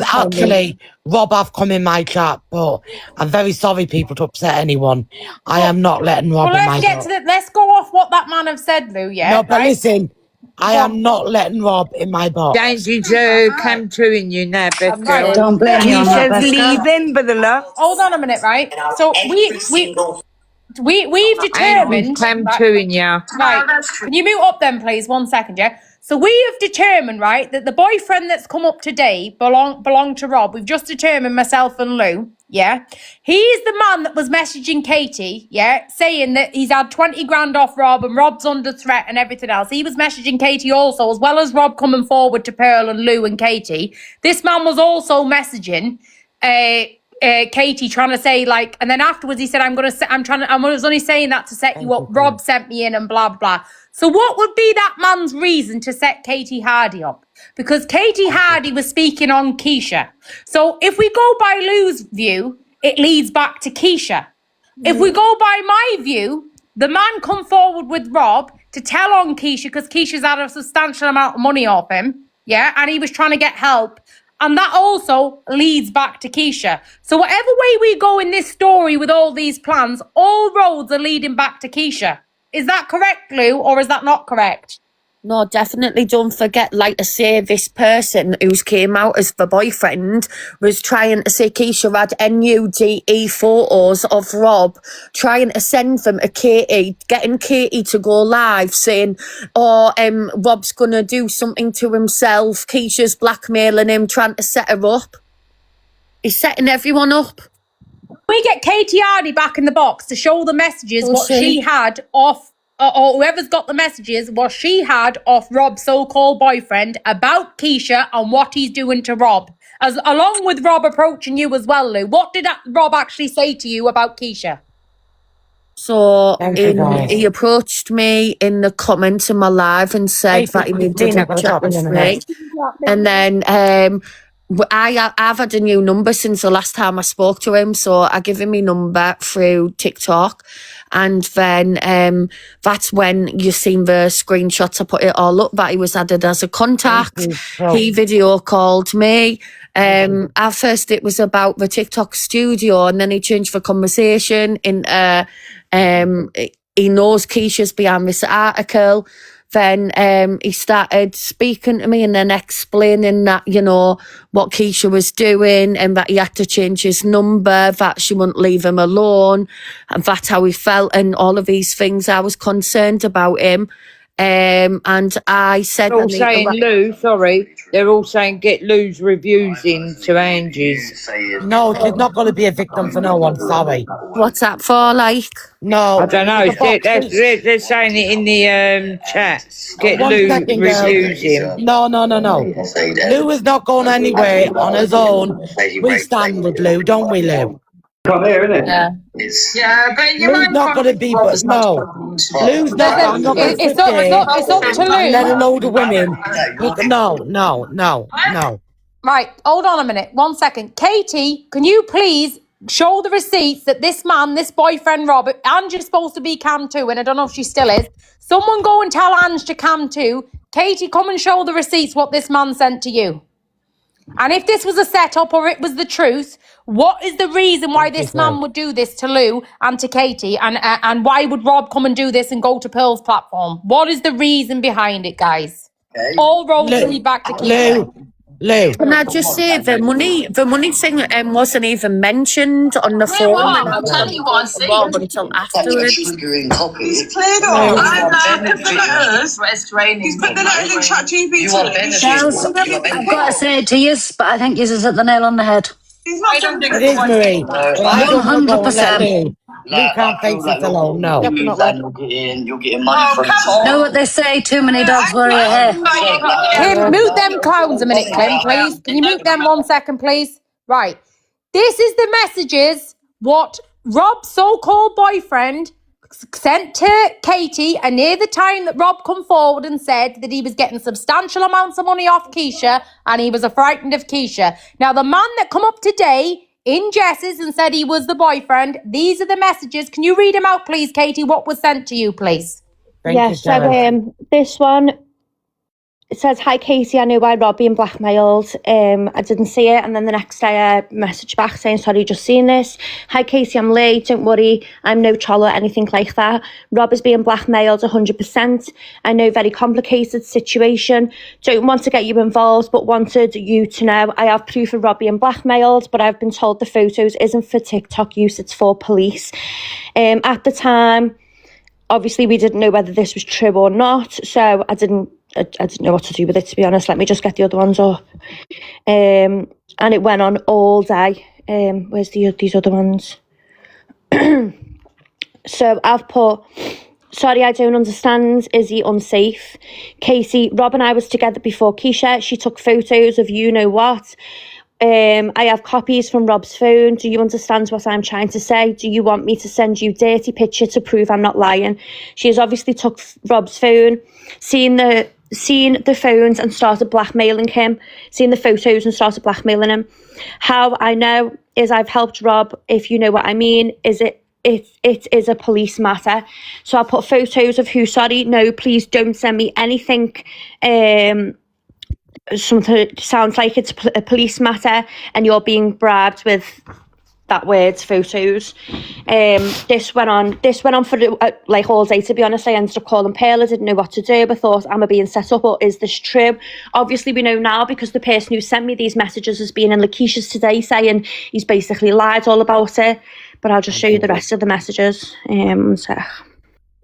I've come in my chat, but I'm very sorry people to upset anyone. I am not letting Rob in my chat. Let's go off what that man have said, Lou, yeah? No, but listen, I am not letting Rob in my box. Danger's come to in you now, Beth. Right. Don't blame me on that, Keisha's Becca. leaving, Vanilla. Hold on a minute, right? So we've determined. Come right, to in you. Right. Can you mute up then, please? 1 second, yeah? So we have determined, right, that the boyfriend that's come up today belonged to Rob. We've just determined, myself and Lou, yeah? He's the man that was messaging Katie, yeah, saying that he's had 20 grand off Rob and Rob's under threat and everything else. He was messaging Katie also, as well as Rob coming forward to Pearl and Lou and Katie. This man was also messaging Katie, trying to say like, and then afterwards he said, I was only saying that to set you up. Rob sent me in and blah blah. So what would be that man's reason to set Katie Hardy up? Because Katie Hardy was speaking on Keisha. So if we go by Lou's view, it leads back to Keisha. If we go by my view, the man come forward with Rob to tell on Keisha because Keisha's had a substantial amount of money off him, yeah, and he was trying to get help. And that also leads back to Keisha. So whatever way we go in this story with all these plans, all roads are leading back to Keisha. Is that correct, Lou, or is that not correct? No, definitely don't forget, like I say, this person who's came out as the boyfriend was trying to say Keisha had NUDE photos of Rob, trying to send them to Katie, getting Katie to go live saying, Rob's gonna do something to himself, Keisha's blackmailing him, trying to set her up. He's setting everyone up. We get Katie Hardy back in the box to show the messages what she had off, or whoever's got the messages, what she had off Rob's so-called boyfriend about Keisha and what he's doing to Rob. Along with Rob approaching you as well, Lou. What did Rob actually say to you about Keisha? So he approached me in the comments in my live and said that he needed to chat with me. And then I've had a new number since the last time I spoke to him, so I give him my number through TikTok, and then that's when you seen the screenshots. I put it all up that he was added as a contact. He video called me. At first it was about the TikTok studio, and then he changed the conversation in he knows Keisha's behind this article. Then he started speaking to me and then explaining that, you know, what Keisha was doing and that he had to change his number, that she wouldn't leave him alone, and that's how he felt and all of these things. I was concerned about him. And I said... They're all saying Lou, sorry, they're all saying get Lou's reviews into Angie's. No, she's not going to be a victim for no one, sorry. What's that for, like? No. I don't know, they're saying it in the chat. Get Lou reviews in. No. Lou is not going anywhere on his own. We stand with Lou, don't we, Lou? Come here, innit? Yeah, but you Lou's not going to be, but no. Lou's not, I'm not going to sit there it's up to Lou. and let a load of women. No. Right, hold on a minute. 1 second. Katie, can you please show the receipts that this man, this boyfriend, Robert, Angie's supposed to be cam too, and I don't know if she still is. Someone go and tell Ange to cam too. Katie, come and show the receipts what this man sent to you. And if this was a setup or it was the truth, what is the reason why this man would do this to Lou and to Katie? And why would Rob come and do this and go to Pearl's platform? What is the reason behind it, guys? All roads lead back to Katie. Lou. Can I just say the money thing wasn't even mentioned on the phone. I'll tell you what I see. Until afterwards. He's cleared up. It's raining. He's put the letter in chat GPT. Girls, I've got to say it to you, but I think you just hit the nail on the head. He's not done It is, Marie. But I don't know what let Lou. Lou can't face it alone, no. You're getting money from it. Know what they say, too many dogs worry a hair. Kim, mute them clowns a minute, Kim, please. Can you mute them 1 second, please? Right. This is the messages what Rob's so-called boyfriend sent to Katie, and near the time that Rob come forward and said that he was getting substantial amounts of money off Keisha and he was frightened of Keisha. Now, the man that come up today in Jess's and said he was the boyfriend, these are the messages. Can you read them out, please, Katie? What was sent to you, please? Yes, so this one, It says, hi Katie, I know why Rob being blackmailed. I didn't see it. And then the next day I messaged back saying, sorry, just seen this. Hi Katie, I'm late. Don't worry. I'm no troll or anything like that. Rob is being blackmailed 100%. I know, very complicated situation. Don't want to get you involved, but wanted you to know I have proof of Rob being blackmailed, but I've been told the photos isn't for TikTok use, it's for police. At the time, obviously we didn't know whether this was true or not, so I didn't know what to do with it, to be honest. Let me just get the other ones up. And it went on all day. Where's these other ones? So I've put, sorry, I don't understand. Is he unsafe? Katie, Rob and I was together before Keisha. She took photos of you know what. I have copies from Rob's phone. Do you understand what I'm trying to say? Do you want me to send you dirty picture to prove I'm not lying? She has obviously took Rob's phone, seen the phones and started blackmailing him, seen the photos and started blackmailing him. How I know is I've helped Rob, if you know what I mean. It is a police matter. So I put photos of who, sorry, no, please don't send me anything. Something sounds like it's a police matter and you're being bribed with that word, photos. This went on for like all day, to be honest. I ended up calling Pearl. I didn't know what to do. I thought, am I being set up or is this true? Obviously we know now because the person who sent me these messages has been in Lakeisha's today saying he's basically lied all about it. But I'll just show you the rest of the messages.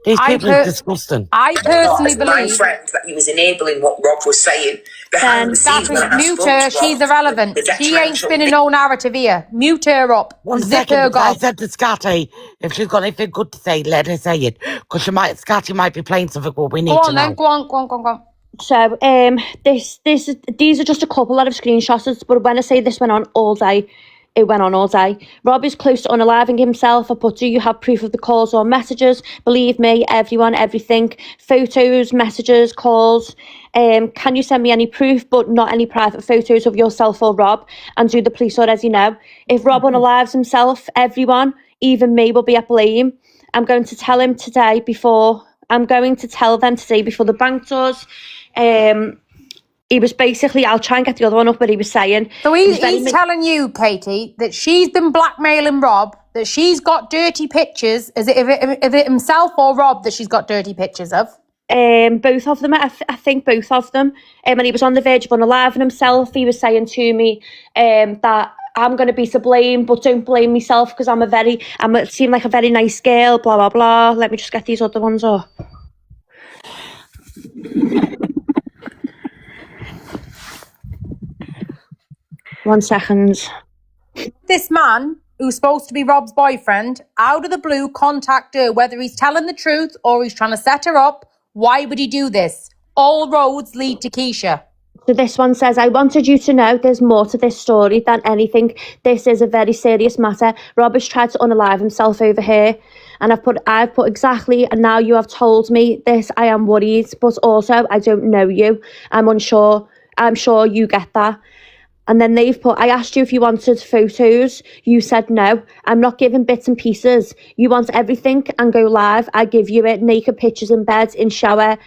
These people are disgusting. I personally my believe friend that he was enabling what Rob was saying behind the scenes. When I mute spoke her. to Rob, She's irrelevant. the She ain't detrimental spinning no narrative here. Mute her up. One Zip second, her because I gob. said to Scotty, if she's got anything good to say, let her say it. Because Scotty might be playing something what we need Go to on know. then. Go on. So these are just a couple of screenshots, but when I say this went on all day, it went on all day. Rob is close to unaliving himself. I put, do you have proof of the calls or messages? Believe me, everyone, everything. Photos, messages, calls. Can you send me any proof, but not any private photos of yourself or Rob? And do the police already know? If Rob unalives himself, everyone, even me, will be at blame. I'm going to tell them today before the bank does. He was basically, I'll try and get the other one up, but he was saying... So he's telling you, Katie, that she's been blackmailing Rob, that she's got dirty pictures. Is it himself or Rob that she's got dirty pictures of? Both of them, I think both of them. And he was on the verge of unaliving himself. He was saying to me that I'm going to be to blame, but don't blame myself because I seem like a very nice girl, blah, blah, blah. Let me just get these other ones up. One second. This man, who's supposed to be Rob's boyfriend, out of the blue contact her, whether he's telling the truth or he's trying to set her up. Why would he do this? All roads lead to Keisha. So this one says, I wanted you to know there's more to this story than anything. This is a very serious matter. Rob has tried to unalive himself over here. And I've put exactly, and now you have told me this, I am worried, but also I don't know you. I'm unsure. I'm sure you get that. And then they've put, I asked you if you wanted photos. You said no. I'm not giving bits and pieces. You want everything and go live. I give you it. Naked pictures in bed, in shower.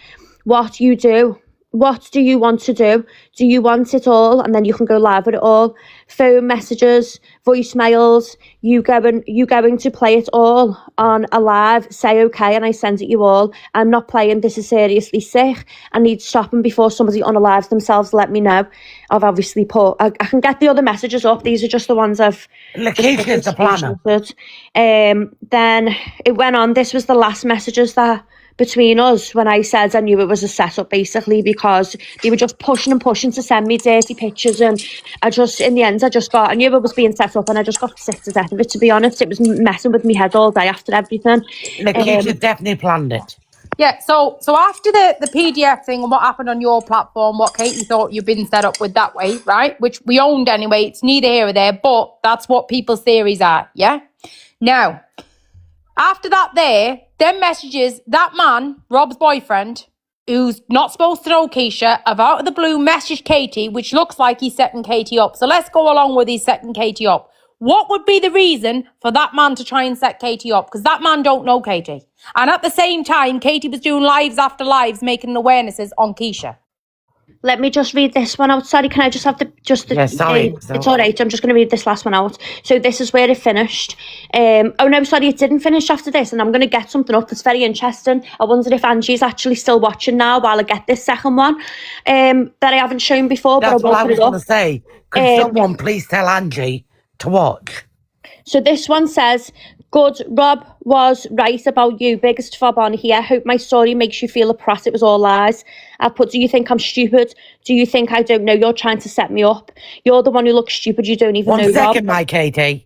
What you do. What do you want to do? Do you want it all? And then you can go live with it all. Phone messages, voicemails. You going to play it all on a live. Say okay, and I send it you all. I'm not playing. This is seriously sick. I need stopping before somebody unalives themselves. Let me know. I've obviously put. I can get the other messages up. These are just the ones I've. Lakeisha's the planner. Then it went on. This was the last messages that. Between us, when I said I knew it was a setup, basically, because they were just pushing to send me dirty pictures, and in the end, I knew it was being set up, and I just got sick to death of it, to be honest. It was messing with me head all day after everything. Lakeisha definitely planned it. Yeah, so after the PDF thing and what happened on your platform, what Katie thought you've been set up with that way, right? Which we owned anyway, it's neither here or there, but that's what people's theories are, yeah? Now, after that them messages, that man, Rob's boyfriend, who's not supposed to know Keisha, have out of the blue messaged Katie, which looks like he's setting Katie up. So let's go along with he's setting Katie up. What would be the reason for that man to try and set Katie up? Because that man don't know Katie. And at the same time, Katie was doing lives after lives, making awarenesses on Keisha. Let me just read this one out. Sorry, can I just have the Yeah, sorry. It's all right. I'm just going to read this last one out. So this is where it finished. Oh no, sorry, it didn't finish after this, and I'm going to get something up that's very interesting. I wonder if Angie's actually still watching now while I get this second one that I haven't shown before. That's but what I will was put it going up. to say. Could someone please tell Angie to watch? So this one says, good, Rob was right about you, biggest fob on here. Hope my story makes you feel a prat. It was all lies. I've put, do you think I'm stupid? Do you think I don't know? You're trying to set me up. You're the one who looks stupid. You don't even know, One second, Rob. my Katie.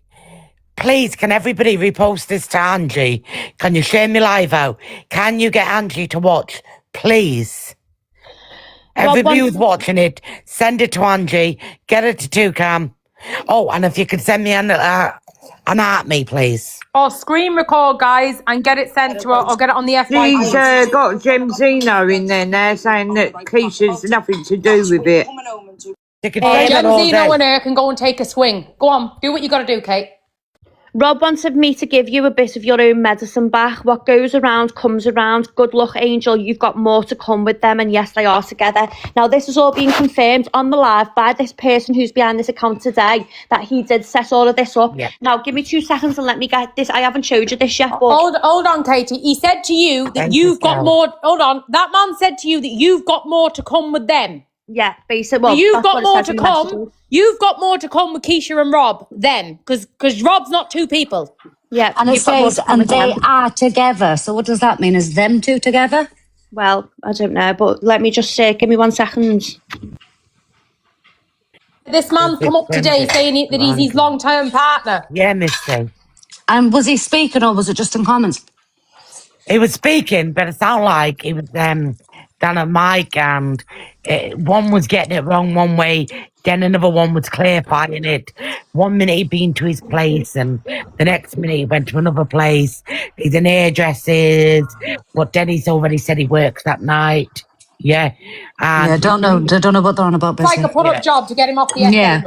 Please, can everybody repost this to Angie? Can you share me live out? Can you get Angie to watch? Please. Everybody who's watching it, send it to Angie. Get it to Toucan. Oh, and if you could send me an at me, please. Or screen record, guys, and get it sent to her, or get it on the FYP. She's got Gemzino in there now saying that Keisha's nothing to do with it. Gemzino and her can go and take a swing. Go on, do what you got to do, Kate. Rob wanted me to give you a bit of your own medicine back. What goes around comes around. Good luck, Angel. You've got more to come with them, and yes, they are together. Now, this is all being confirmed on the live by this person who's behind this account today, that he did set all of this up. Yeah. Now, give me 2 seconds and let me get this. I haven't showed you this yet. But... Hold on, Katie. He said to you that you've got more... Hold on. That man said to you that you've got more to come with them. Yeah, basically. Well, you've got more to come. You've got more to come with Keisha and Rob then, because Rob's not two people. Yeah, and it says, and they are together. So what does that mean? Is them two together? Well, I don't know, but let me just give me 1 second. This man come up today saying that he's his long-term partner. Yeah, Misty. And was he speaking or was it just in comments? He was speaking, but it sounded like he was down a mic, and one was getting it wrong one way, then another one was clarifying it. 1 minute he'd been to his place, and the next minute he went to another place. He's an hairdresser, but then he's already said he works that night. Yeah. And I don't know what they're on about. It's like a put-up job to get him off the Yeah.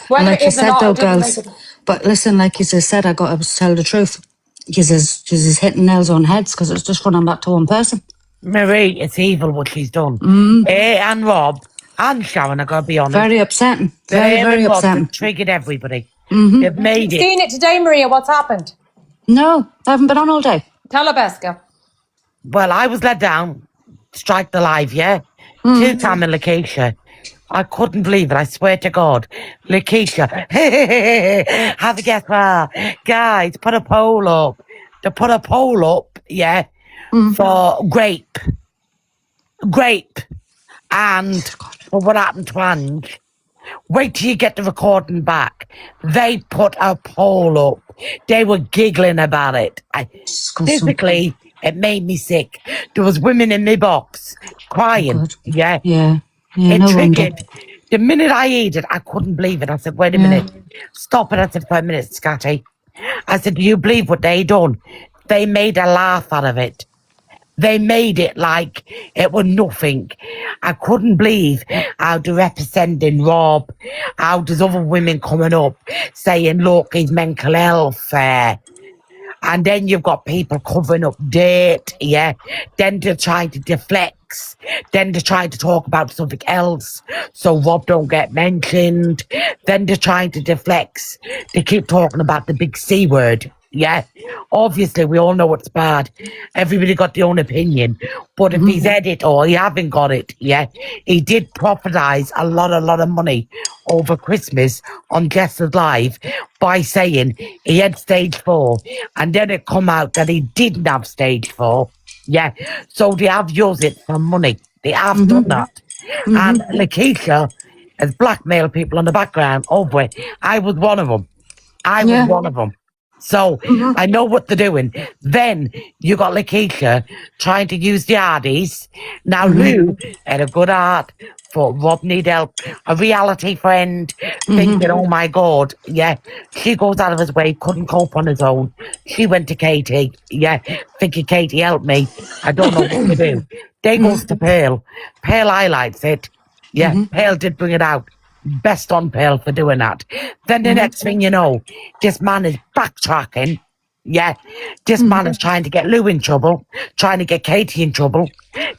Whether Like it you is or said not, though, it doesn't girls, make it- but listen, like you just said, I got to tell the truth. She's hitting nails on heads because it's just running back to one person. Marie, it's evil what she's done. And Rob and Sharon, I gotta be honest. Very upsetting. Very upsetting. Triggered everybody. They've made it. Seen it today, Maria. What's happened? No, I haven't been on all day. Tell her, Beska. Well, I was let down. Strike the live, yeah? Toucan and Lakeisha. I couldn't believe it, I swear to God. Lakeisha, have a guess what? Guys, put a poll up. To put a poll up, yeah, for Grape. And for what happened to Ange. Wait till you get the recording back. They put a poll up. They were giggling about it. Physically, it made me sick. There was women in my box crying. Yeah. It triggered. The minute I ate it, I couldn't believe it. I said, wait a minute. Stop it. I said, 5 minutes, Scotty. I said, do you believe what they done? They made a laugh out of it. They made it like it was nothing. I couldn't believe how they're representing Rob, how there's other women coming up saying, look, his mental health. And then you've got people covering up dirt, yeah. Then they're trying to deflect. Then they're trying to talk about something else so Rob don't get mentioned. Then they're trying to deflect. They keep talking about the big C word, yeah. Obviously, we all know it's bad. Everybody got their own opinion. But if he's had it or he haven't got it, yeah, he did prophesize a lot of money over Christmas on Jess's Live by saying he had stage 4. And then it come out that he didn't have stage 4. Yeah. So they have used it for money. They have done that. And Lakeisha has blackmailed people in the background over it. I was one of them. So I know what they're doing. Then you got Lakeisha trying to use the Hardys. Now Lou had a good heart for Rob need help. A reality friend thinking, oh my God, yeah. She goes out of his way, couldn't cope on his own. She went to Katie, yeah, thinking Katie help me. I don't know what to do. They goes to Pearl. Pearl highlights it. Yeah, Pearl did bring it out. Best on Pearl for doing that. Then the next thing you know, this man is backtracking. Yeah, this man is trying to get Lou in trouble, trying to get Katie in trouble.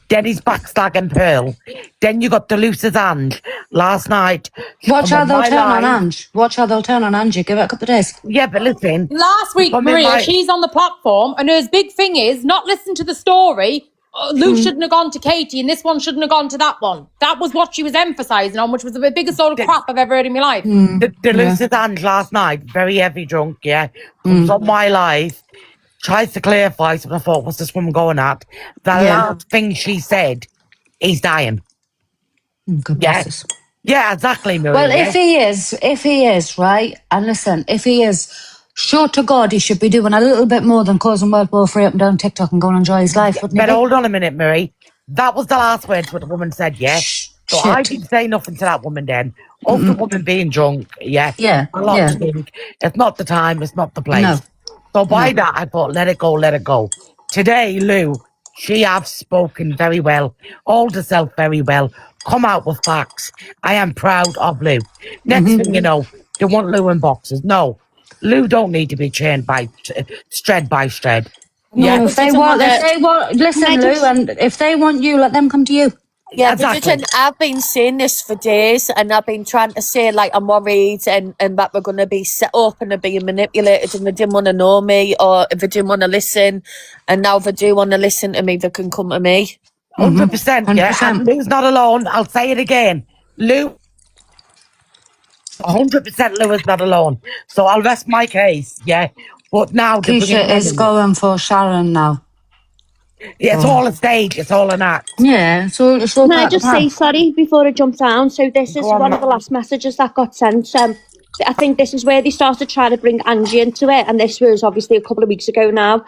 Then he's backslagging Pearl. Then you got Deluse's Ange last night. Watch how they'll turn on Ange. Watch how they'll turn on Angie. Give it a couple of days. Yeah, but listen. Last week, Maria, she's on the platform, and her big thing is not listen to the story. Lou shouldn't have gone to Katie, and this one shouldn't have gone to that one. That was what she was emphasising on, which was the biggest load of crap I've ever heard in my life. Deluse's Ange last night, very heavy drunk, yeah, comes on my live, tries to clarify something. I thought, what's this woman going at? The last thing she said, he's dying. Yeah, exactly, Maria. Well, if he is, right, and listen, if he is, sure to God, he should be doing a little bit more than causing World War III up and down TikTok and go and enjoy his life, wouldn't he? But hold on a minute, Marie. That was the last words what the woman said, yeah? So I didn't say nothing to that woman then. Of the woman being drunk, yeah? Yeah, A lot to drink. It's not the time, it's not the place. No. So by that, I thought, let it go, let it go. Today, Lou, she have spoken very well, hold herself very well, come out with facts. I am proud of Lou. Next thing you know, they want Lou in boxes. No. Lou don't need to be chained by shred by shred. No, if they want, listen, Lou, and if they want you, let them come to you. Yeah, Exactly. but I've been saying this for days, and I've been trying to say, like, I'm worried and that we're going to be set up and they're being manipulated and they didn't want to know me, or if they didn't want to listen, and now they do want to listen to me, they can come to me. 100%, yeah. And Lou's not alone. I'll say it again. Lou, 100% Lou is not alone. So I'll rest my case, yeah. But now... Keisha is going for Sharon now. Yeah, it's all a stage. It's all an act. Yeah, so it's all Can I part of just the plan. say sorry before I jump down? So this is Go on, one of the last messages that got sent. I think this is where they started trying to bring Angie into it, and this was obviously a couple of weeks ago now.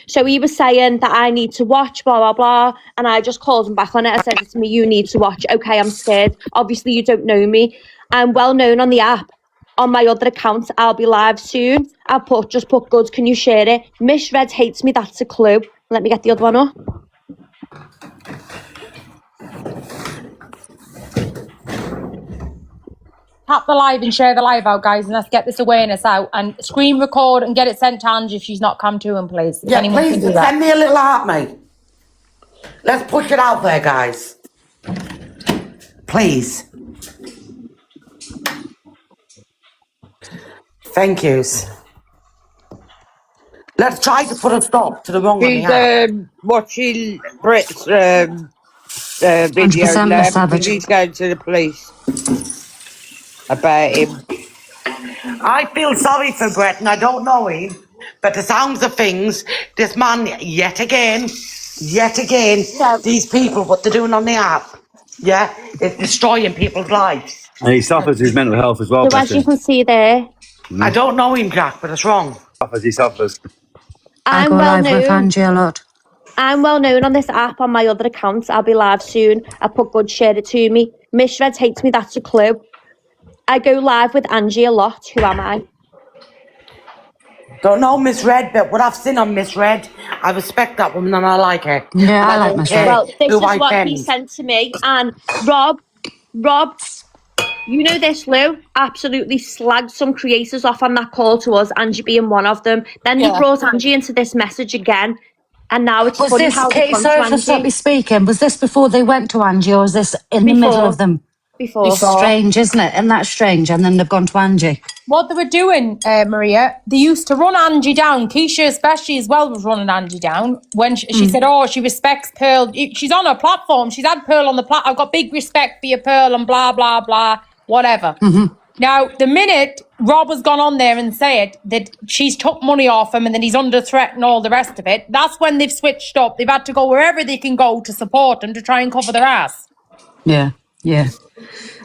So he was saying that I need to watch, blah, blah, blah, and I just called him back on it. I said to me, you need to watch. Okay, I'm scared. Obviously, you don't know me. I'm well known on the app. On my other account, I'll be live soon. Just put goods, can you share it? Miss Red hates me, that's a clue. Let me get the other one up. Tap the live and share the live out, guys, and let's get this awareness out. And screen record and get it sent to Angie if she's not come to him, please. If Yeah, anyone please can do that. send me a little heart, mate. Let's push it out there, guys. Please. Thank yous. Let's try to put a stop to the wrong on the She's app. watching Brett's video 100% now Savage. because he's going to the police about him. I feel sorry for Brett, and I don't know him, but the sounds of things, this man, yet again, these people, what they're doing on the app, yeah, it's destroying people's lives. And he suffers his mental health as well. So as you can see there, I don't know him, Jack, but it's wrong. He suffers. I I'm go well live with known. Angie a lot. I'm well known on this app on my other accounts. I'll be live soon. I put good, share it to me. Miss Red hates me, that's a clue. I go live with Angie a lot. Who am I? Don't know Miss Red, but what I've seen on Miss Red, I respect that woman and I like her. Yeah, And I like don't Miss care Red. Well, this who is I what send. he sent to me. And Rob, you know this, Lou? Absolutely slagged some creators off on that call to us, Angie being one of them. Then he brought Angie into this message again. And now it's Was funny this, how Kate, they've sorry gone to to stop Angie. you speaking, was this before they went to Angie, or was this in the middle of them? Before. It's strange, isn't it? And that's strange, and then they've gone to Angie. What they were doing, Maria, they used to run Angie down. Keisha especially as well was running Angie down. When she said, oh, she respects Pearl. She's on her platform. She's had Pearl on the platform. I've got big respect for your Pearl and blah, blah, blah, whatever. Now, the minute Rob has gone on there and said that she's took money off him and then he's under threat and all the rest of it, that's when they've switched up. They've had to go wherever they can go to support him to try and cover their ass. Yeah.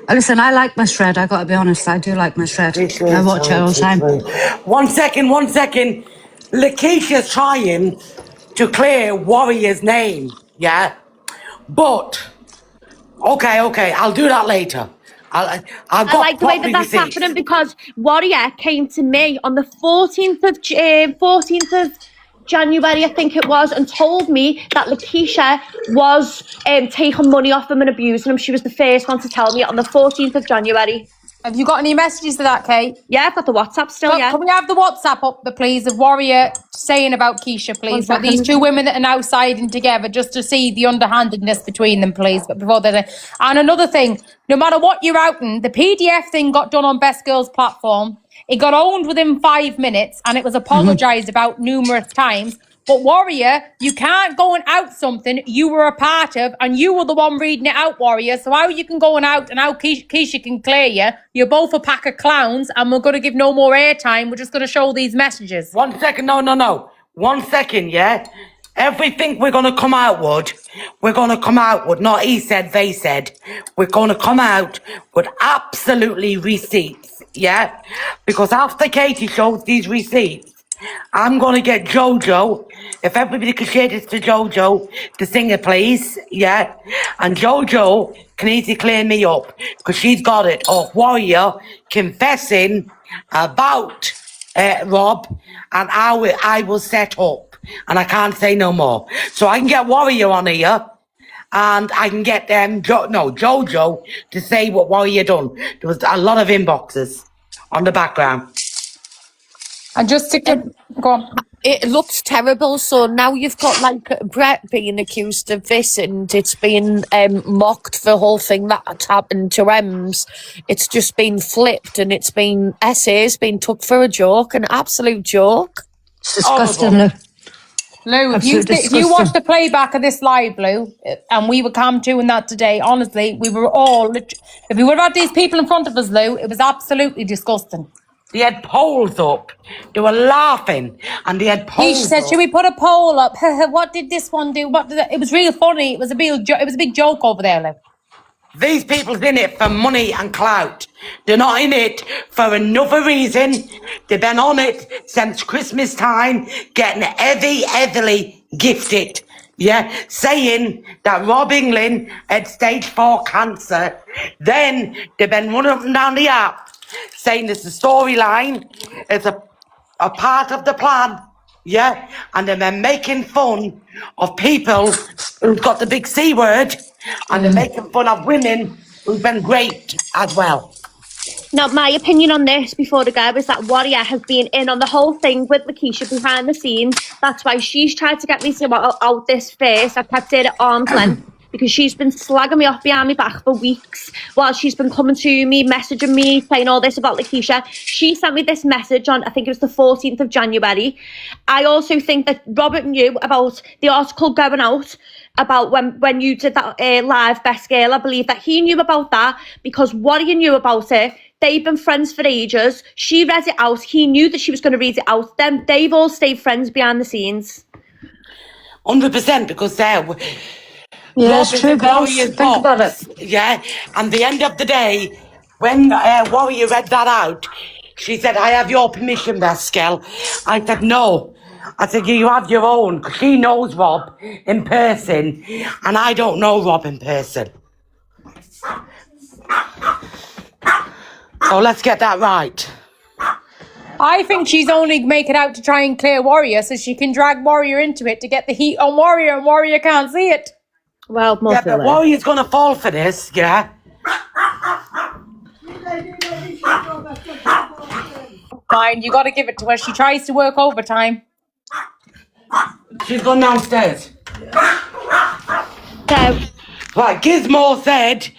Listen, I like Miss Red, I got to be honest. I do like Miss Red. I watch her all the time. 1 second. Lakeisha's trying to clear Warrior's name, yeah? But, okay, I'll do that later. I've I got like the way that property that's receipts. happening because Warrior came to me on the 14th of January, I think it was, and told me that Lakeisha was taking money off him and abusing him. She was the first one to tell me on the 14th of January. Have you got any messages to that, Kate? Yeah, I've got the WhatsApp still, yeah. Can we have the WhatsApp up, please, of Warrior saying about Keisha, please? But these two women that are now siding together, just to see the underhandedness between them, please. But before they... And another thing, no matter what you're outing, the PDF thing got done on Best Girls platform. It got owned within 5 minutes, and it was apologised about numerous times. But Warrior, you can't go and out something you were a part of, and you were the one reading it out, Warrior. So how you can go and out, and how Keisha can clear you? You're both a pack of clowns, and we're going to give no more airtime. We're just going to show these messages. 1 second, no. 1 second, yeah? Everything we're going to come out with, not he said, they said. We're going to come out with absolutely receipts, yeah? Because after Katie shows these receipts, I'm going to get Jojo, if everybody could share this to Jojo, to sing it, please, yeah? And Jojo can easily clear me up, because she's got it off Warrior confessing about Rob, and I will set up, and I can't say no more. So I can get Warrior on here, and I can get Jojo to say what Warrior done. There was a lot of inboxes on the background. And just to go on. It looks terrible. So now you've got like Brett being accused of this, and it's been mocked, the whole thing that happened to Ems. It's just been flipped, and it's been essays being took for a joke, an absolute joke. It's disgusting, Lou. Lou, if you watch the playback of this live, Lou, and we were Cam 2 and that today, honestly, we were all, if we would have had these people in front of us, Lou, it was absolutely disgusting. They had polls up. They were laughing, and they had polls He said, up. should we put a poll up? What did this one do? What did it was real funny. It was a big joke over there, Lou. These people's in it for money and clout. They're not in it for another reason. They've been on it since Christmas time, getting heavily gifted. Yeah, saying that Rob England had stage 4 cancer. Then they've been running up and down the app saying it's a storyline, it's a part of the plan, yeah? And then they're making fun of people who've got the big C word, and they're making fun of women who've been raped as well. Now, my opinion on this before the guy was that Warrior has been in on the whole thing with Lakeisha behind the scenes. That's why she's tried to get me to out this first. I've kept it at arm's length, because she's been slagging me off behind my back for weeks while she's been coming to me, messaging me, saying all this about Lakeisha. She sent me this message on, I think it was the 14th of January. I also think that Robert knew about the article going out about when you did that live Best Girl. I believe that he knew about that because Warrior knew about it. They've been friends for ages. She read it out. He knew that she was going to read it out. Then they've all stayed friends behind the scenes. 100%, because they're... Yeah, it's true, girls. Think about it. Yeah, and the end of the day, when Warrior read that out, she said, I have your permission, Best Girl. I said, no. I said, you have your own, because she knows Rob in person, and I don't know Rob in person. So let's get that right. I think she's only making out to try and clear Warrior so she can drag Warrior into it to get the heat on Warrior, and Warrior can't see it. Well, yeah, but Warrior's going to fall for this, yeah? Fine, you got to give it to her. She tries to work overtime. She's gone downstairs. So, right, Gizmo said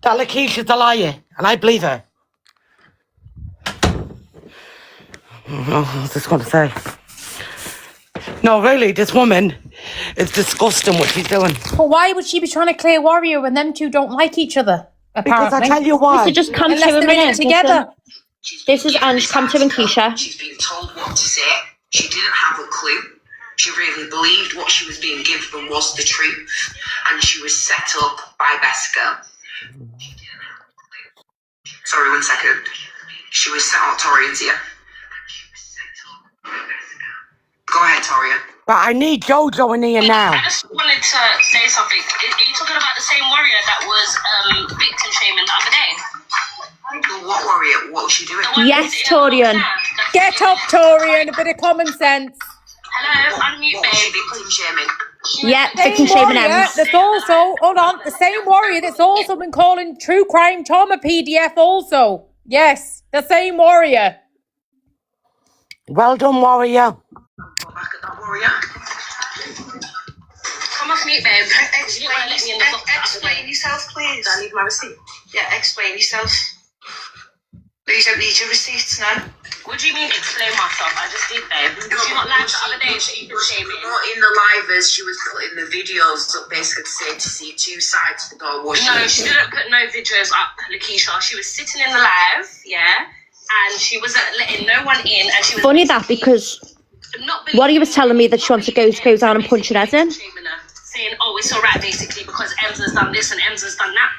that Lakeisha's a liar, and I believe her. Oh, what's this going to say? No, really, this woman is disgusting what she's doing. But why would she be trying to clear Warrior when them two don't like each other? Apparently. Because I tell you why. This is just come Unless to a they're in minute it together. This is Ange, come to and Keisha. She's been told what to say. She didn't have a clue. She really believed what she was being given was the truth, and she was set up by Best Girl. Sorry, 1 second. She was set up, Torian's here. Go ahead, Toria. But I need Jojo in here now. I just wanted to say something. Are you talking about the same Warrior that was victim shaming the other day? The what Warrior? What was she doing? Yes, Torian. Get up, Torian. A bit of common sense. Hello, unmute What was she me. victim shaming? Yeah, Same victim shaming Warrior Ems. that's also, hold on, the same Warrior that's also been calling True Crime Tom a PDF also. Yes, the same warrior. Well done, warrior. Come off mute, babe. Explain yourself, please. I need my receipt. Yeah, explain yourself. You don't need your receipts now. What do you mean explain myself? I just did, babe. Did you not live the other day so you can shame me? Not in the livers, she was putting the videos up basically to see two sides to go wash. No, she didn't put no videos up, Lakeisha. She was sitting in the live, yeah, and she wasn't letting no one in, and she was Funny that because Warrior was telling me that she wants to go down and punch her head in. saying, oh, it's all right, basically, because Ems has done this and Ems has done that.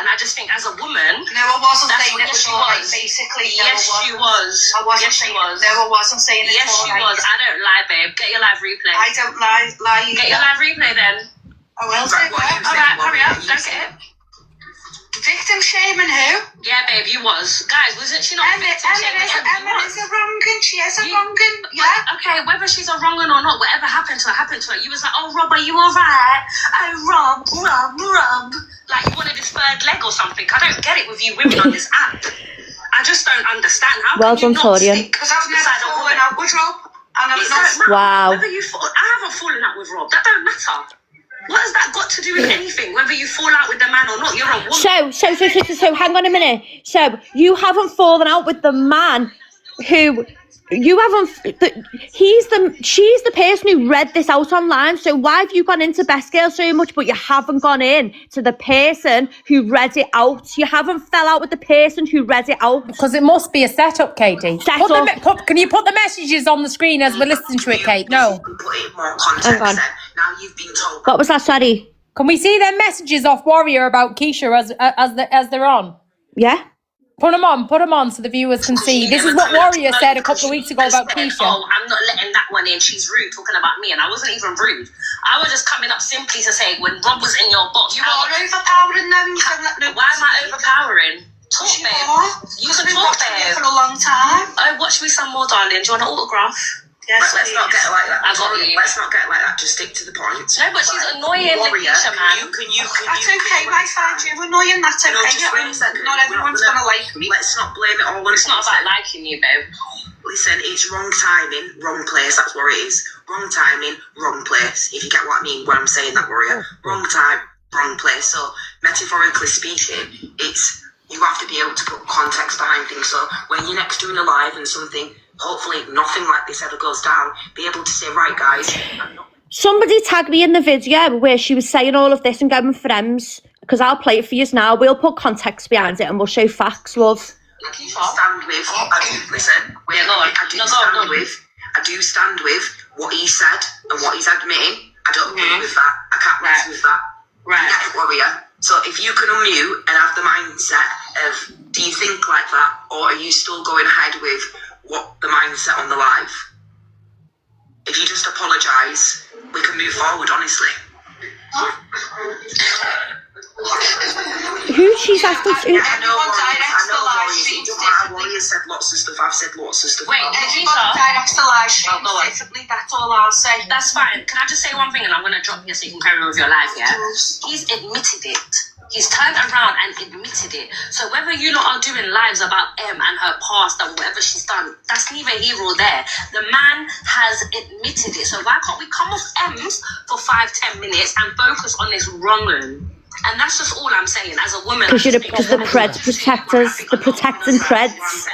And I just think as a woman... No, I wasn't saying it yes, was all right, basically. Yes, she was. I wasn't yes, she saying was. No, I wasn't saying it yes, was all she right. was. I don't lie, babe. Get your live replay. I don't lie either. Get your live replay, then. I will take that. All right, hurry up. Go get it. Victim shaming who? Yeah, babe, you was. Guys, wasn't she not victim shaming? Emma is a wrong'un. She is a wrong'un. Yeah. Okay, whether she's a wrong'un or not, whatever happened to her, happened to her. You was like, oh, Rob, are you all right? Oh, Rob. Like you wanted his third leg or something. I don't get it with you women on this app. I just don't understand. How Well can you done, not Torian. stick beside a woman? Out with Rob. And I'm not. Wow. Whether you I haven't fallen out with Rob. That don't matter. What has that got to do with anything? Whether you fall out with the man or not, you're a woman. So hang on a minute. So you haven't fallen out with the man who you haven't. She's the person who read this out online. So why have you gone into Best Girl so much, but you haven't gone in to the person who read it out? You haven't fell out with the person who read it out because it must be a setup, Katie. Can you put the messages on the screen as we're listening to it, Kate? No. Hang on. Now you've been told. What was that? Sorry. Can we see their messages off Warrior about Keisha as they're on? Yeah. Put them on so the viewers can see. This is what Warrior said a couple of weeks ago about Keisha. Oh, I'm not letting that one in. She's rude talking about me, and I wasn't even rude. I was just coming up simply to say when Rob was in your box. You are overpowering them. Why am I overpowering? Talk, babe. You can talk, babe. For a long time. Oh, watch me some more, darling. Do you want an autograph? Yes, let's not get like that. I got you. Let's not get like that. Just stick to the point. No, but she's annoying, Lakeisha, man. That's okay. I find you annoying. That's okay. Not everyone's gonna like me. Let's not blame it all on. It's not about liking you, babe. Listen, it's wrong timing, wrong place. That's what it is. Wrong timing, wrong place. If you get what I mean when I'm saying that, Warrior. Wrong time, wrong place. So metaphorically speaking, it's you have to be able to put context behind things. So when you're next doing a live and something. Hopefully nothing like this ever goes down. Be able to say, right, guys. Somebody tagged me in the video where she was saying all of this and going for Ems, because I'll play it for you now. We'll put context behind it and we'll show facts, love. Stand with. I do stand with what he said and what he's admitting. I don't agree with that. I can't mess with that. Right, Warrior. So if you can unmute and have the mindset of, do you think like that, or are you still going ahead with what the mindset on the live? If you just apologise, we can move forward, honestly. Who she's after? I know Warrior said lots of stuff. I've said lots of stuff. Wait, Lakeisha. Directs the live stream specifically. That's all I'll say. That's fine. Can I just say one thing, and I'm going to drop you so you can carry on with your life, yeah? He's admitted it. He's turned around and admitted it. So whether you lot are doing lives about Em and her past and whatever she's done, that's neither here or there. The man has admitted it. So why can't we come off Ems for 5-10 minutes and focus on this wrong'un? And that's just all I'm saying as a woman. Because the Preds protectors, the protecting Preds.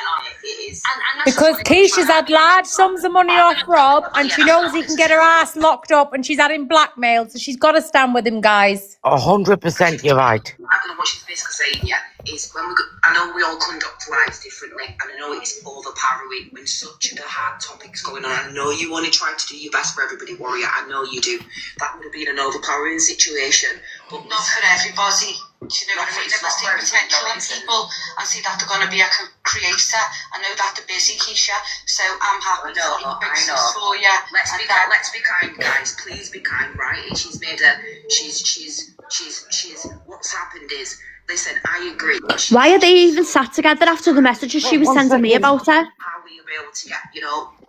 Because Keisha's had large sums of money off Rob and she knows he can get her ass locked up and she's had him blackmailed, so she's got to stand with him, guys. 100%, you're right. I don't know what she's basically saying, yeah, is when I know we all conduct lives differently, and I know it's overpowering when such a hard topic's going on. I know you want to try to do your best for everybody, Warrior. I know you do. That would have been an overpowering situation. But not for everybody. Do you know what I mean? If I see potential in people, I see that they're going to be a creator. I know that they're busy, Keisha, so I'm happy to for you. Let's be kind, guys. Please be kind, right? She's made she's what's happened is, listen, I agree. Why are they even sat together after the messages she was sending me about her? How we were able to get,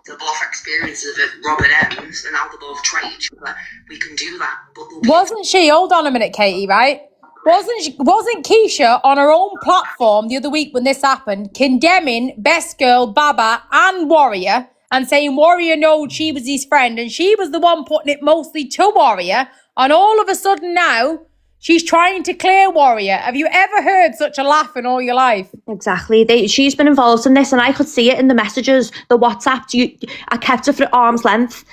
the both experiences of Rob and Ems, and how they both try each other. We can do that. But wasn't she, hold on a minute, Katie, right? Wasn't Keisha on her own platform the other week when this happened, condemning Best Girl, Baba, and Warrior, and saying Warrior knowed she was his friend, and she was the one putting it mostly to Warrior, and all of a sudden now she's trying to clear Warrior. Have you ever heard such a laugh in all your life? Exactly. She's been involved in this, and I could see it in the messages, the WhatsApp. I kept it at arm's length.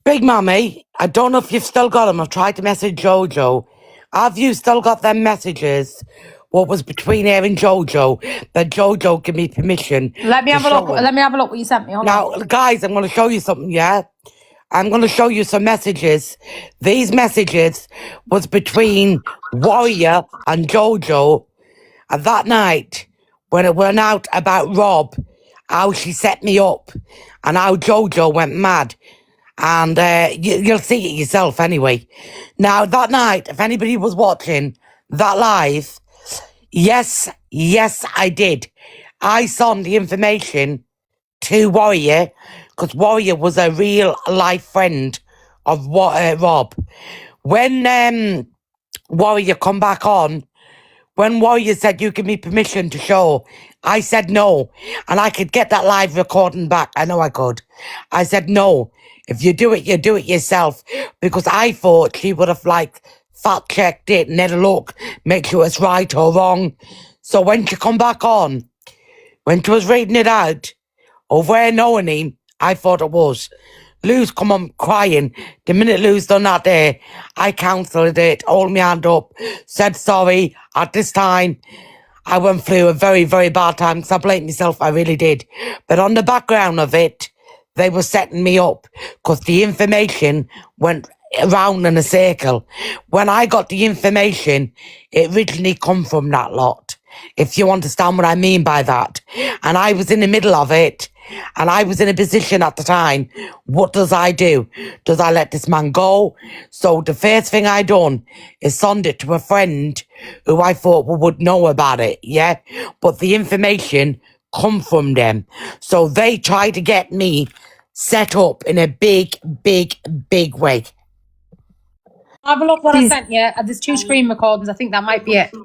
Big Mummy, I don't know if you've still got them. I've tried to message Jojo. Have you still got them messages? What was between her and Jojo? That Jojo give me permission. Let me have a look. Let me have a look what you sent me. Hold now, on. guys, I'm going to show you something, yeah? I'm going to show you some messages. These messages was between Warrior and Jojo. And that night, when it went out about Rob, how she set me up and how Jojo went mad. And you'll see it yourself anyway. Now, that night, if anybody was watching that live, yes, I did. I sent the information to Warrior because Warrior was a real life friend of Rob. When Warrior come back on, when Warrior said, you give me permission to show, I said no. And I could get that live recording back. I know I could. I said no. If you do it yourself. Because I thought she would have fact checked it and had a look, make sure it's right or wrong. So when she come back on, when she was reading it out, over her knowing him, I thought it was. Lou's come on crying. The minute Lou's done that day, I cancelled it, hold my hand up, said sorry. At this time, I went through a very, very bad time because I blamed myself, I really did. But on the background of it, they were setting me up because the information went around in a circle. When I got the information, it originally come from that lot, if you understand what I mean by that. And I was in the middle of it, and I was in a position at the time, what does I do? Does I let this man go? So the first thing I done is send it to a friend who I thought would know about it, yeah? But the information come from them. So they tried to get me set up in a big, big, big way. Have a look what I sent you. There's 2 screen recordings. I think that might be it.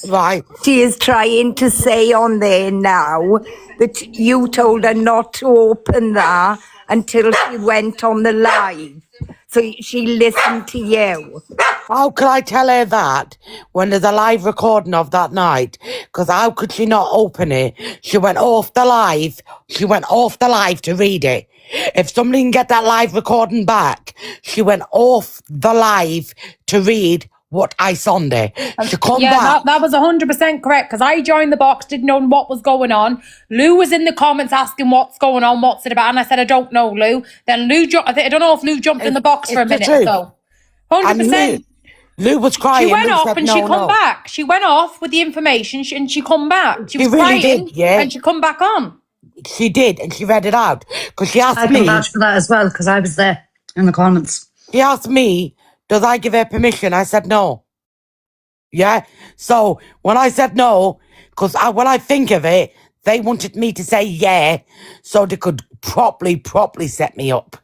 Right. She is trying to say on there now that you told her not to open that until she went on the live. So she listened to you. How could I tell her that when there's a live recording of that night? Because how could she not open it? She went off the live. She went off the live to read it. If somebody can get that live recording back, she went off the live to read what I sent her. She come back. That was 100% correct because I joined the box, didn't know what was going on. Lou was in the comments asking what's going on, what's it about, and I said, I don't know, Lou. Then Lou, I don't know if Lou jumped in the box for a minute or so. 100%. Lou was crying. She went Lou off said, and she come back. She went off with the information and she come back. She was really crying did, yeah. and she come back on. She did, and she read it out because she asked I me. can vouch for that as well because I was there in the comments. She asked me, does I give her permission? I said no. Yeah? So when I said no, because when I think of it, they wanted me to say yeah so they could properly set me up.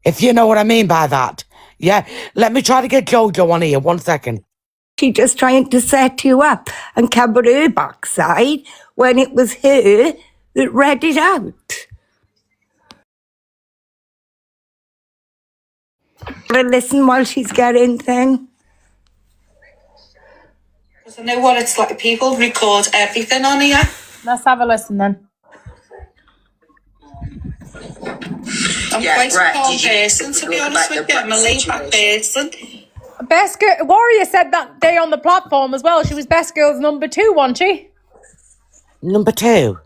If you know what I mean by that. Yeah? Let me try to get Jojo on here. 1 second. She just trying to set you up and cover her backside when it was her that read it out. Listen while she's getting thing. Because I know what it's like. People record everything on here. Let's have a listen then. I'm quite a calm person, to be honest with you. I'm a laid-back person. Best girl, Warrior said that day on the platform as well. She was Best Girl's number 2, wasn't she? Number 2.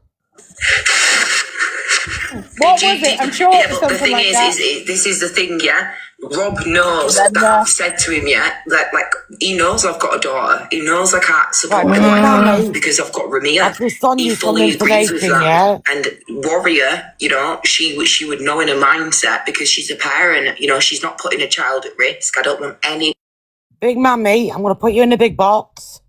What was it? I'm sure it was something the thing like is, that. This is the thing, yeah? Rob knows that I've said to him, yeah? Like, he knows I've got a daughter. He knows I can't support my wife because I've got Ramia. He fully agrees with that. Yeah? And Warrior, you know, she would know in her mindset because she's a parent, you know, she's not putting a child at risk. I don't want any... Big Mammy, I'm going to put you in a big box.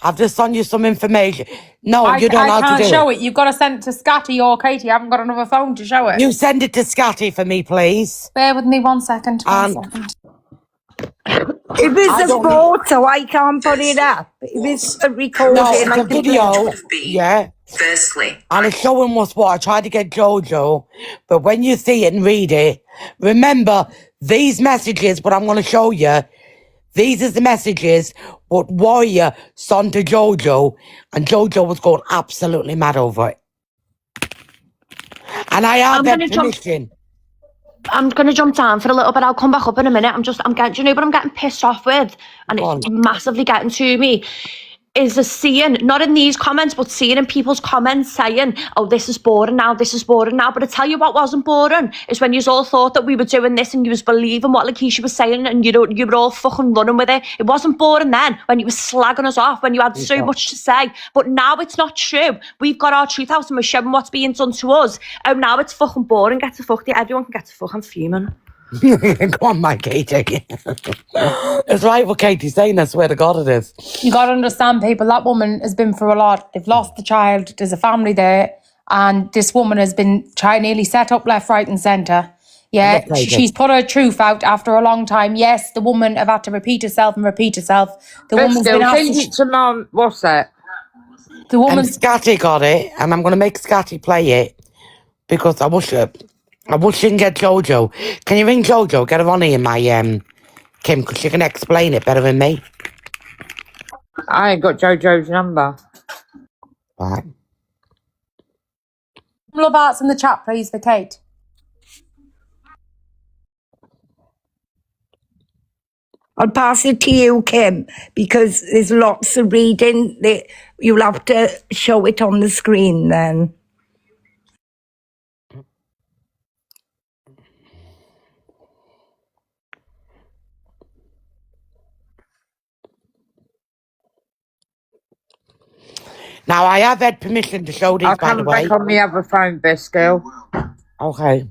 I've just sent you some information. No, you don't know how to do it. I can't show it. You've got to send it to Scotty or Katie. I haven't got another phone to show it. You send it to Scotty for me, please. Bear with me 1 second. 1 second. If it's a photo, I can't put it up. If it's a recording, No, it's I a can video. Yeah. Firstly, And it's showing us what I tried to get Jojo. But when you see it and read it, remember these messages, what I'm going to show you, these are the messages what Warrior sent to Jojo. And Jojo was going absolutely mad over it. And I have that permission. I'm going to jump down for a little bit. I'll come back up in a minute. I'm getting, do you know what I'm getting pissed off with? And it's massively getting to me. Is the seeing, not in these comments, but seeing in people's comments saying, oh, this is boring now, this is boring now. But I tell you what wasn't boring is when you all thought that we were doing this and you was believing what Lakeisha was saying and you were all fucking running with it. It wasn't boring then when you were slagging us off, when you had so much to say. But now it's not true. We've got our truth out and we're showing what's being done to us. And now it's fucking boring. Get to fuck it. Everyone can get to fuck. I'm fuming. Go on, my Katie. It's right what Katie's saying, I swear to God it is. You got to understand, people, that woman has been through a lot. They've lost the child, there's a family there, and this woman has been trying nearly set up left, right and centre. Yeah, she's put her truth out after a long time. Yes, the woman have had to repeat herself. The woman's been asked to Mum, what's that? The woman... And Scatty got it, and I'm going to make Scatty play it, because I wish she can get Jojo. Can you ring Jojo? Get her on here, my Kim, because she can explain it better than me. I ain't got Jojo's number. Right. Love hearts in the chat, please, for Kate. I'll pass it to you, Kim, because there's lots of reading. You'll have to show it on the screen then. Now, I have had permission to show these, by the way. I'll come back on the other phone, best girl. Okay.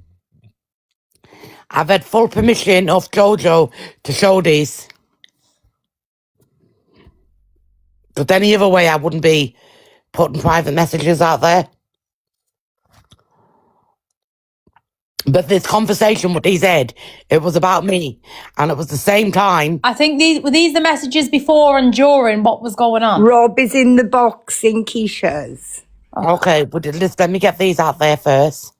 I've had full permission of Jojo to show these. But any other way, I wouldn't be putting private messages out there. But this conversation, what he said, it was about me. And it was the same time. I think were these the messages before and during what was going on? Rob is in the box in Keisha's. Okay, but let me get these out there first.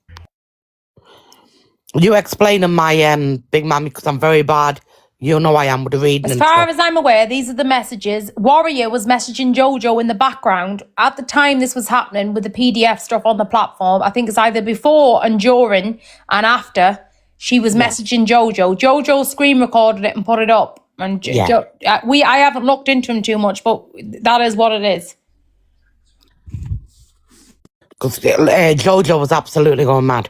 You explain them, my big mammy, because I'm very bad. You know I am with the reading. As far as I'm aware, these are the messages. Warrior was messaging Jojo in the background at the time this was happening with the PDF stuff on the platform. I think it's either before and during and after she was messaging Jojo. Jojo screen recorded it and put it up. And I haven't looked into him too much, but that is what it is. Because Jojo was absolutely going mad.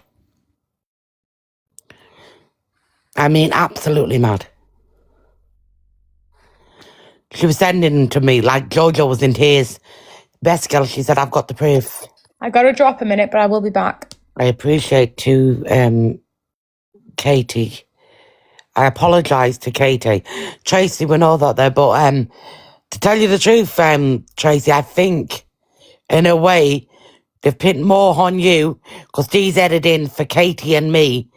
I mean, absolutely mad. She was sending them to me like Jojo was in tears. Best girl, she said, I've got the proof. I got to drop a minute, but I will be back. I appreciate to Katie. I apologise to Katie. Tracy, we know that there, but to tell you the truth, Tracy, I think in a way they've pinned more on you because these editing for Katie and me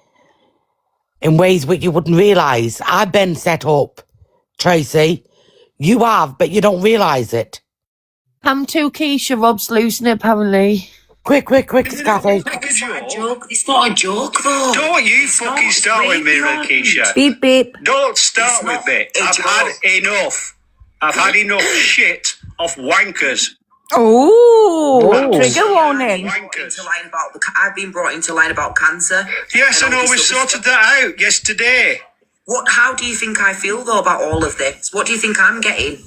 in ways which you wouldn't realise. I've been set up, Tracy. You have, but you don't realise it. I'm too Keisha. Rob's losing it, apparently. Quick, Scotty. It's not a joke. It's not a joke, though. Don't you fucking start with me, Lakeisha. Beep, beep. Don't start with me. I've had enough. I've had enough shit off wankers. Trigger warning. I've been brought into line about cancer. Yes, I know. We sorted that out yesterday. How do you think I feel, though, about all of this? What do you think I'm getting?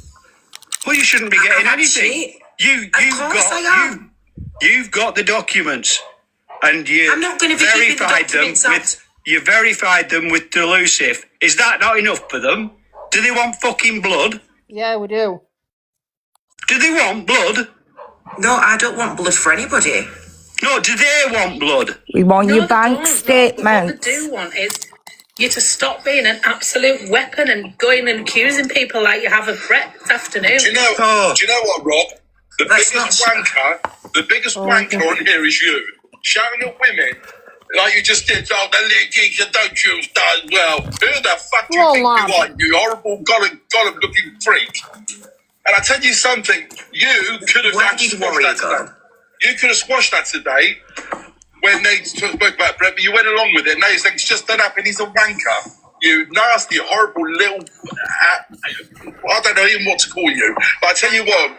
Well, you shouldn't be getting anything. You've got the documents, and you verified them with Delusive. Is that not enough for them? Do they want fucking blood? Yeah, we do. Do they want blood? No, I don't want blood for anybody. No, do they want blood? We want your bank statement. What they do want is you to stop being an absolute weapon and going and accusing people like you have a threat this afternoon. Do you know what, Rob? The biggest wanker on here is you. Shouting at women Like you just did, oh, the little geezer, don't use that as well. Who the fuck do you think you are, you horrible, gollum looking freak? And I tell you something, you could have actually squashed that today. You could have squashed that today when they spoke about Brett, but you went along with it. Now you're saying it's just done up and he's a wanker. You nasty, horrible little... I don't know even what to call you. But I tell you what,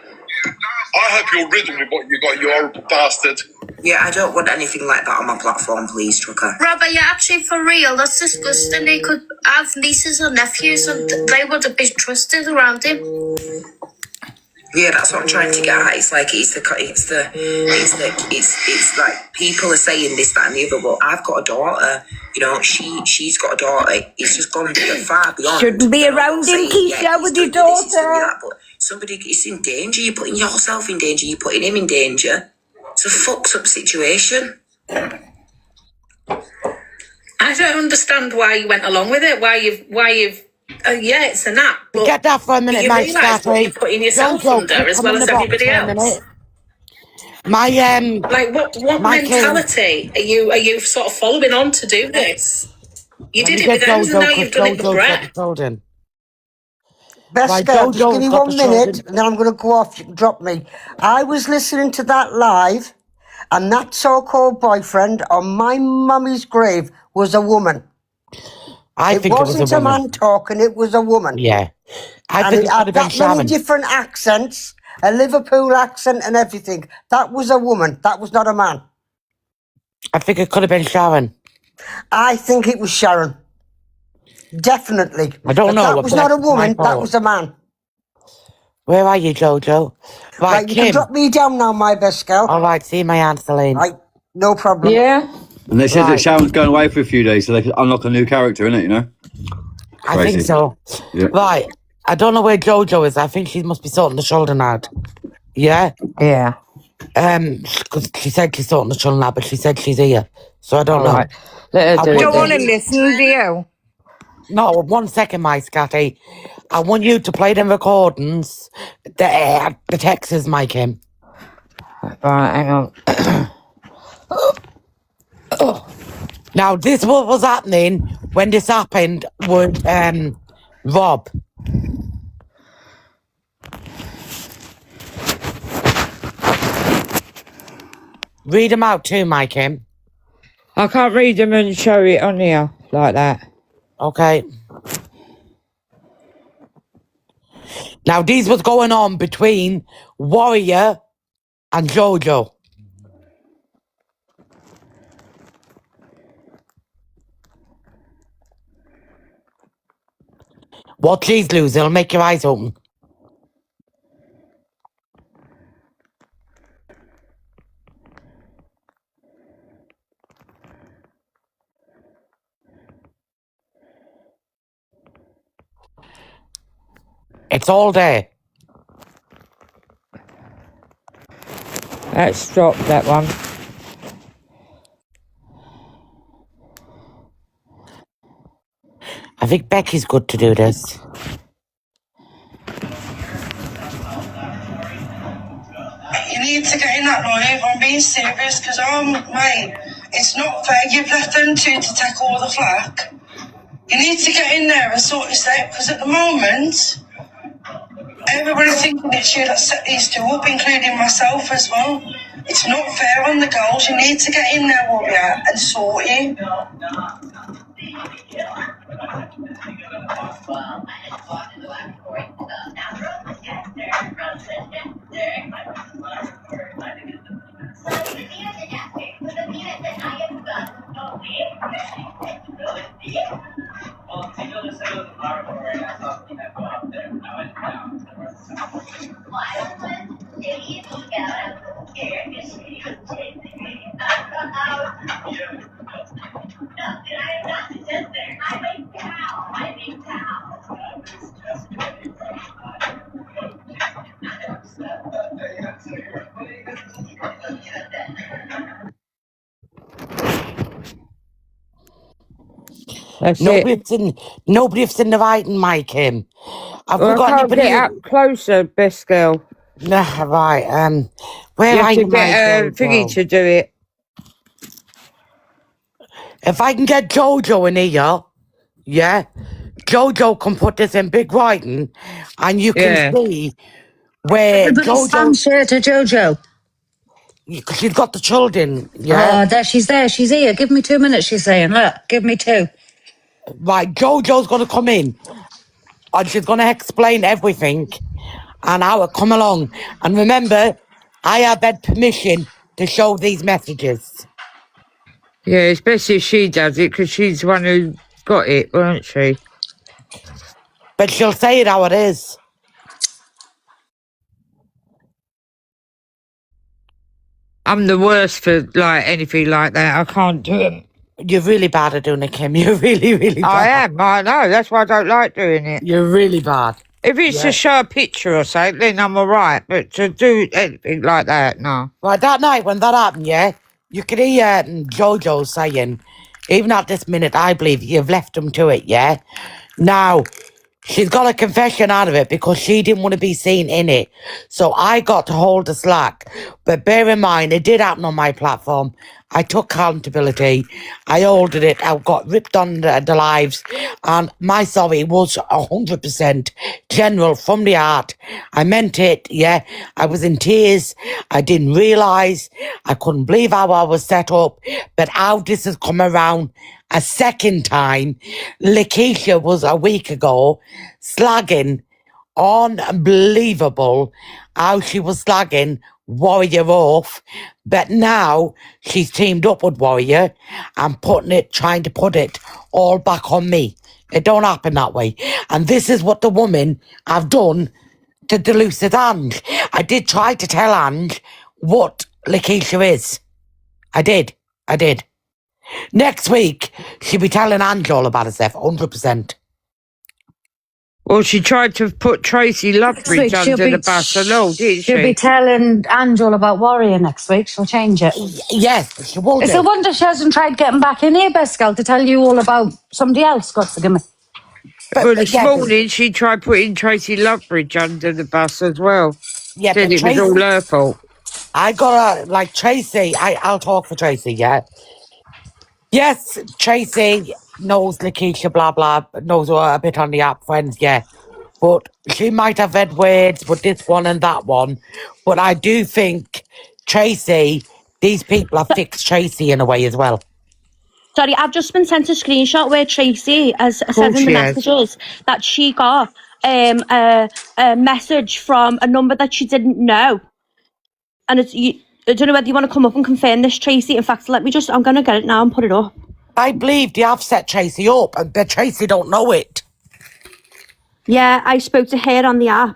I hope you're ridden with what you got, you horrible bastard. Yeah, I don't want anything like that on my platform, please, Trucker. Rob, are you actually for real? That's disgusting. They could have nieces or nephews and they would have been trusted around him. Yeah, that's what I'm trying to get at. It's like it's like people are saying this, that, and the other. But I've got a daughter. You know, she's got a daughter. It's just gone far beyond. Shouldn't be around him, Keisha, with your daughter. But somebody is in danger. You're putting yourself in danger. You're putting him in danger. It's a fucked up situation. I don't understand why you went along with it. Why you've. Yeah, it's an app. But get that for a minute, Mike. What you're putting yourself under as well as everybody else. My like what mentality are you sort of following on to do this? You did it with them, and now you've done it with Brett. Best girl, just give me 1 minute, and then I'm going to go off. You can drop me. I was listening to that live, and that so-called boyfriend on my mummy's grave was a woman. I think it wasn't a man talking, it was a woman. Yeah. I think it had that many different accents, a Liverpool accent and everything. That was a woman. That was not a man. I think it could have been Sharon. I think it was Sharon. Definitely. I don't know. That was not a woman, that was a man. Where are you, Jojo? Right, you can drop me down now, my best girl. All right, see my Aunt Celine. Right, no problem. Yeah. And they said that Sharon's going away for a few days, so they could unlock a new character, innit, you know? I think so. Yeah. Right. I don't know where Jojo is. I think she must be sorting the children out. Yeah? Yeah. Because she said she's sorting the children out, but she said she's here. So I don't know. Right. Let her do it. I don't want to listen to you. No, 1 second, my Scatty. I want you to play them recordings. The Texas Mike him. Right, hang on. Now, this what was happening when this happened with Rob. Read them out too, Mike him. I can't read them and show it on here like that. Okay. Now, these was going on between Warrior and Jojo. Watch these, Lose. It'll make your eyes open. It's all there. Let's drop that one. I think Becky's good to do this. You need to get in that live. I'm being serious because mate, it's not fair. You've left them two to take all the flack. You need to get in there and sort this out because at the moment, everybody's thinking it's you that set these two up, including myself as well. It's not fair on the girls. You need to get in there, Warrior, and sort it. Nobody's seen the writing, Mike him. I can't get up closer, best girl. Nah, right. Where you are have you, to get a thingy to do it. If I can get Jojo in here, yeah, Jojo can put this in big writing, and you can see where Everybody stand share to Jojo. She's got the children, yeah. Oh, there she's there. She's here. Give me 2 minutes, she's saying. Look, give me 2. Right, Jojo's going to come in, and she's going to explain everything, and how it come along. And remember, I have had permission to show these messages. Yeah, it's best if she does it, because she's the one who got it, won't she? But she'll say it how it is. I'm the worst for like anything like that. I can't do it. You're really bad at doing it, Kim. You're really, really bad. I am. I know. That's why I don't like doing it. You're really bad. If it's to show a picture or something, then I'm all right. But to do anything like that, no. Right, that night when that happened, yeah, you could hear Jojo saying, even at this minute, I believe you've left him to it, yeah? Now, she's got a confession out of it because she didn't want to be seen in it. So I got to hold the slack. But bear in mind, it did happen on my platform. I took accountability. I ordered it. I got ripped on the lives. And my sorry was 100% general from the heart. I meant it, yeah. I was in tears. I didn't realise. I couldn't believe how I was set up. But how this has come around a second time. Lakeisha was a week ago slagging, unbelievable how she was slagging Warrior off, but now she's teamed up with Warrior and trying to put it all back on me. It don't happen that way. And this is what the woman have done to Delucid Ange. I did try to tell Ange what Lakeisha is. I did. Next week, she'll be telling Ange all about herself, 100%. Well, she tried to put Tracy Loveridge under the bus and all, didn't she? She'll be telling Ange all about Warrior next week. She'll change it. Yes, she will. It's a wonder she hasn't tried getting back in here, Bescal, to tell you all about somebody else. God forgive me. Well, this morning she tried putting Tracy Loveridge under the bus as well. Yeah, said it was all her fault. I got like Tracy. I'll talk for Tracy. Yeah. Yes, Tracy knows Lakeisha, blah blah, knows her a bit on the app, friends. Yeah, but she might have read words with this one and that one. But I do think Tracy, these people have fixed Tracy in a way as well. Sorry, I've just been sent a screenshot where Tracy has said in the messages that she got a message from a number that she didn't know. And I don't know whether you want to come up and confirm this, Tracy. In fact, I'm going to get it now and put it up. I believe they have set Tracy up, but Tracy don't know it. Yeah, I spoke to her on the app.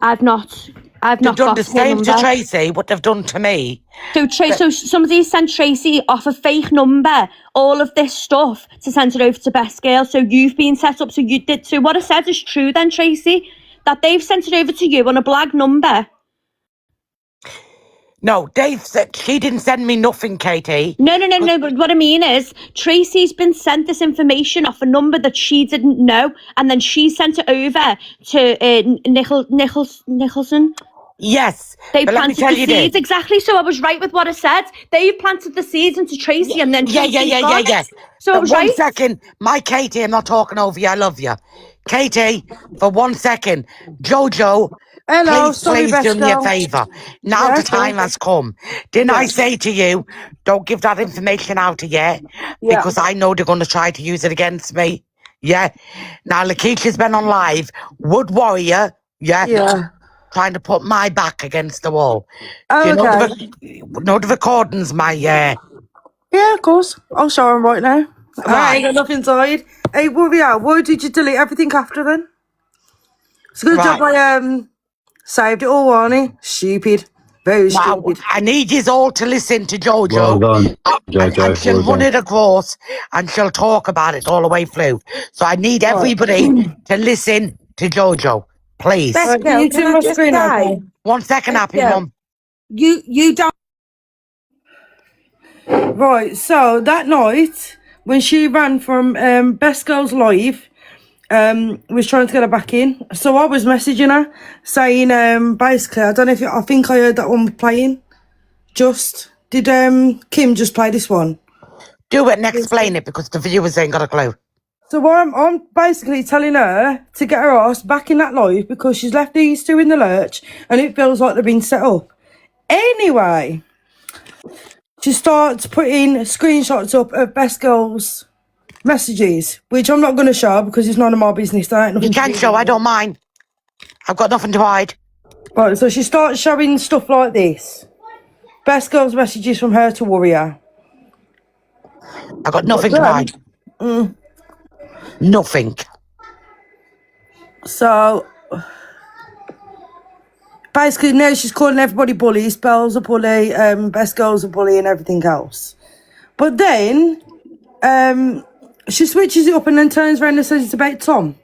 I've not done got the her same number. to Tracy, what they've done to me. So somebody sent Tracy off a fake number, all of this stuff, to send it over to Best Girl. So you've been set up, so you did. So what I said is true then, Tracy, that they've sent it over to you on a black number. No, Dave said she didn't send me nothing, Katie. No. But what I mean is, Tracy's been sent this information off a number that she didn't know, and then she sent it over to Nicholson. Yes, they but planted the seeds exactly. So I was right with what I said. They planted the seeds into Tracy, and then yeah. So I was right. 1 second, my Katie, I'm not talking over you. I love you, Katie. For 1 second, Jojo. Hello, please do me a favour. Now the time has come. Didn't I say to you, don't give that information out yet? Because I know they're going to try to use it against me. Yeah. Now, Lakeisha's been on live. Wood Warrior. Yeah. Trying to put my back against the wall. Oh, do you know the recordings, my... Yeah, of course. I'll show him right now. Right. I ain't got nothing inside. Hey, Warrior, why did you delete everything after then? It's a good job I saved it all, Arnie. Stupid. Very stupid. I need you all to listen to Jojo. Well done, Jojo. And she'll run it across and she'll talk about it all the way through. So I need everybody to listen to Jojo. Please. Can you turn my screen open? 1 second, Happy Mum. You don't... Right, so that night, when she ran from Best Girls Live, was trying to get her back in. So I was messaging her, saying, basically, I don't know if I think I heard that one playing. Did Kim just play this one? Do it and explain it because the viewers ain't got a clue. So I'm basically telling her to get her ass back in that life because she's left these two in the lurch and it feels like they've been set up. Anyway, she starts putting screenshots up of Best Girl's messages, which I'm not going to show because it's none of my business. There ain't nothing You can show, I don't mind. I've got nothing to hide. Right, so she starts showing stuff like this. Best Girl's messages from her to Warrior. I've got nothing to hide. Nothing. So basically now she's calling everybody bullies. Belle's a bully, Best Girl's a bully and everything else. But then she switches it up and then turns around and says it's about Tom.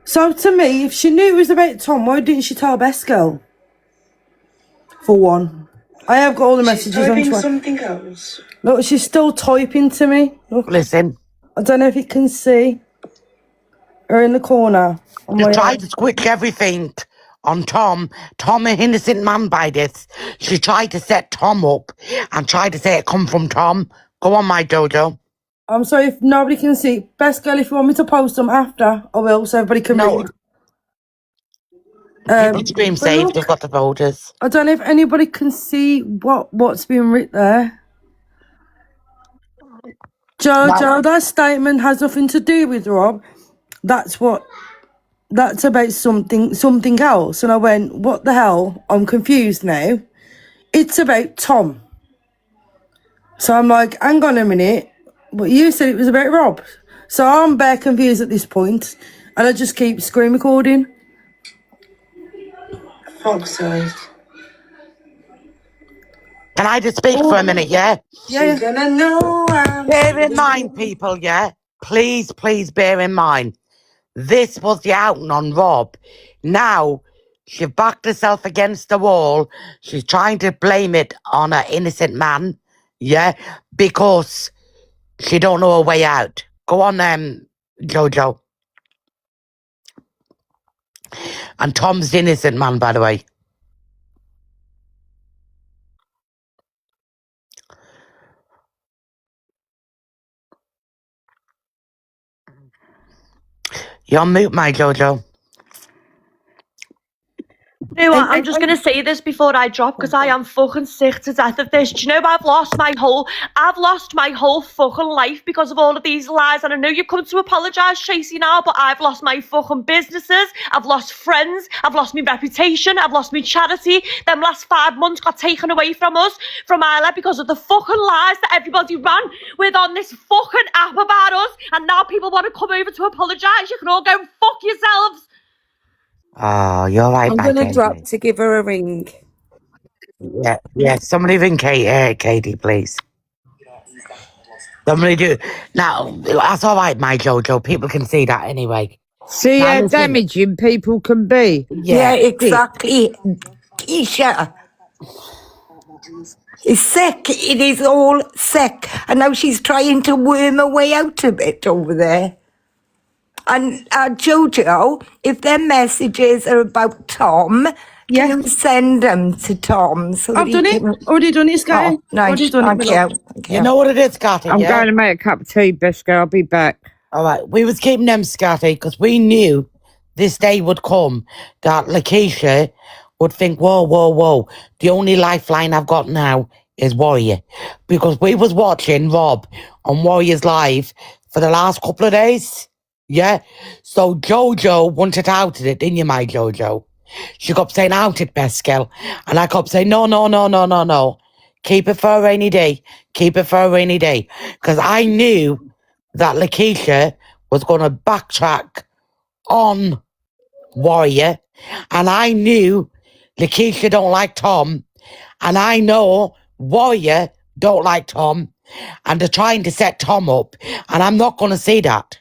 So to me, if she knew it was about Tom, why didn't she tell Best Girl? For one. I have got all the messages on Twitter. Something else. Look, she's still typing to me. Look. Listen. I don't know if you can see her in the corner. She tried to switch everything on Tom. Tom, an innocent man by this. She tried to set Tom up and tried to say it come from Tom. Go on, my Jojo. I'm sorry if nobody can see. Best Girl, if you want me to post them after, I will, so everybody can read. People scream safe, they've got the voters. I don't know if anybody can see what's being written there. Jojo, that statement has nothing to do with Rob. That's about something else. And I went, what the hell? I'm confused now. It's about Tom. So I'm like, hang on a minute. But you said it was about Rob. So I'm bare confused at this point. And I just keep screen recording. Fuck's sake. Can I just speak for a minute, yeah? Yeah. Gonna know bear in mind, people, yeah? Please bear in mind. This was the outing on Rob. Now, she backed herself against the wall. She's trying to blame it on an innocent man, yeah? Because she don't know her way out. Go on, Jojo. And Tom's the innocent man, by the way. You're on mute, my Jojo. You know what, I'm just going to say this before I drop because I am fucking sick to death of this. Do you know I've lost my whole fucking life because of all of these lies, and I know you've come to apologise, Tracy, now, but I've lost my fucking businesses, I've lost friends, I've lost my reputation, I've lost my charity. Them last 5 months got taken away from us, from Isla, because of the fucking lies that everybody ran with on this fucking app about us, and now people want to come over to apologise. You can all go fuck yourselves. Oh, you're right. I'm going to drop to give her a ring. Yeah. Somebody ring Katie, please. Somebody do. Now, that's all right, my Jojo. People can see that anyway. See how damaging people can be. Yeah, exactly. Keisha. It's sick. It is all sick. And now she's trying to worm her way out of it over there. And Jojo, if their messages are about Tom, can you send them to Tom? So I've done it. Already done it, Scotty. Oh, nice. Thank you. You know what it is, Scotty? I'm going to make a cup of tea, Best Girl. I'll be back. All right. We was keeping them, Scotty, because we knew this day would come that Lakeisha would think, whoa. The only lifeline I've got now is Warrior. Because we was watching Rob on Warrior's Live for the last couple of days. Yeah, so Jojo wanted outed it, didn't you, my Jojo? She kept saying out it, Best Girl. And I kept saying, no. Keep it for a rainy day. Because I knew that Lakeisha was going to backtrack on Warrior. And I knew Lakeisha don't like Tom. And I know Warrior don't like Tom. And they're trying to set Tom up. And I'm not going to see that.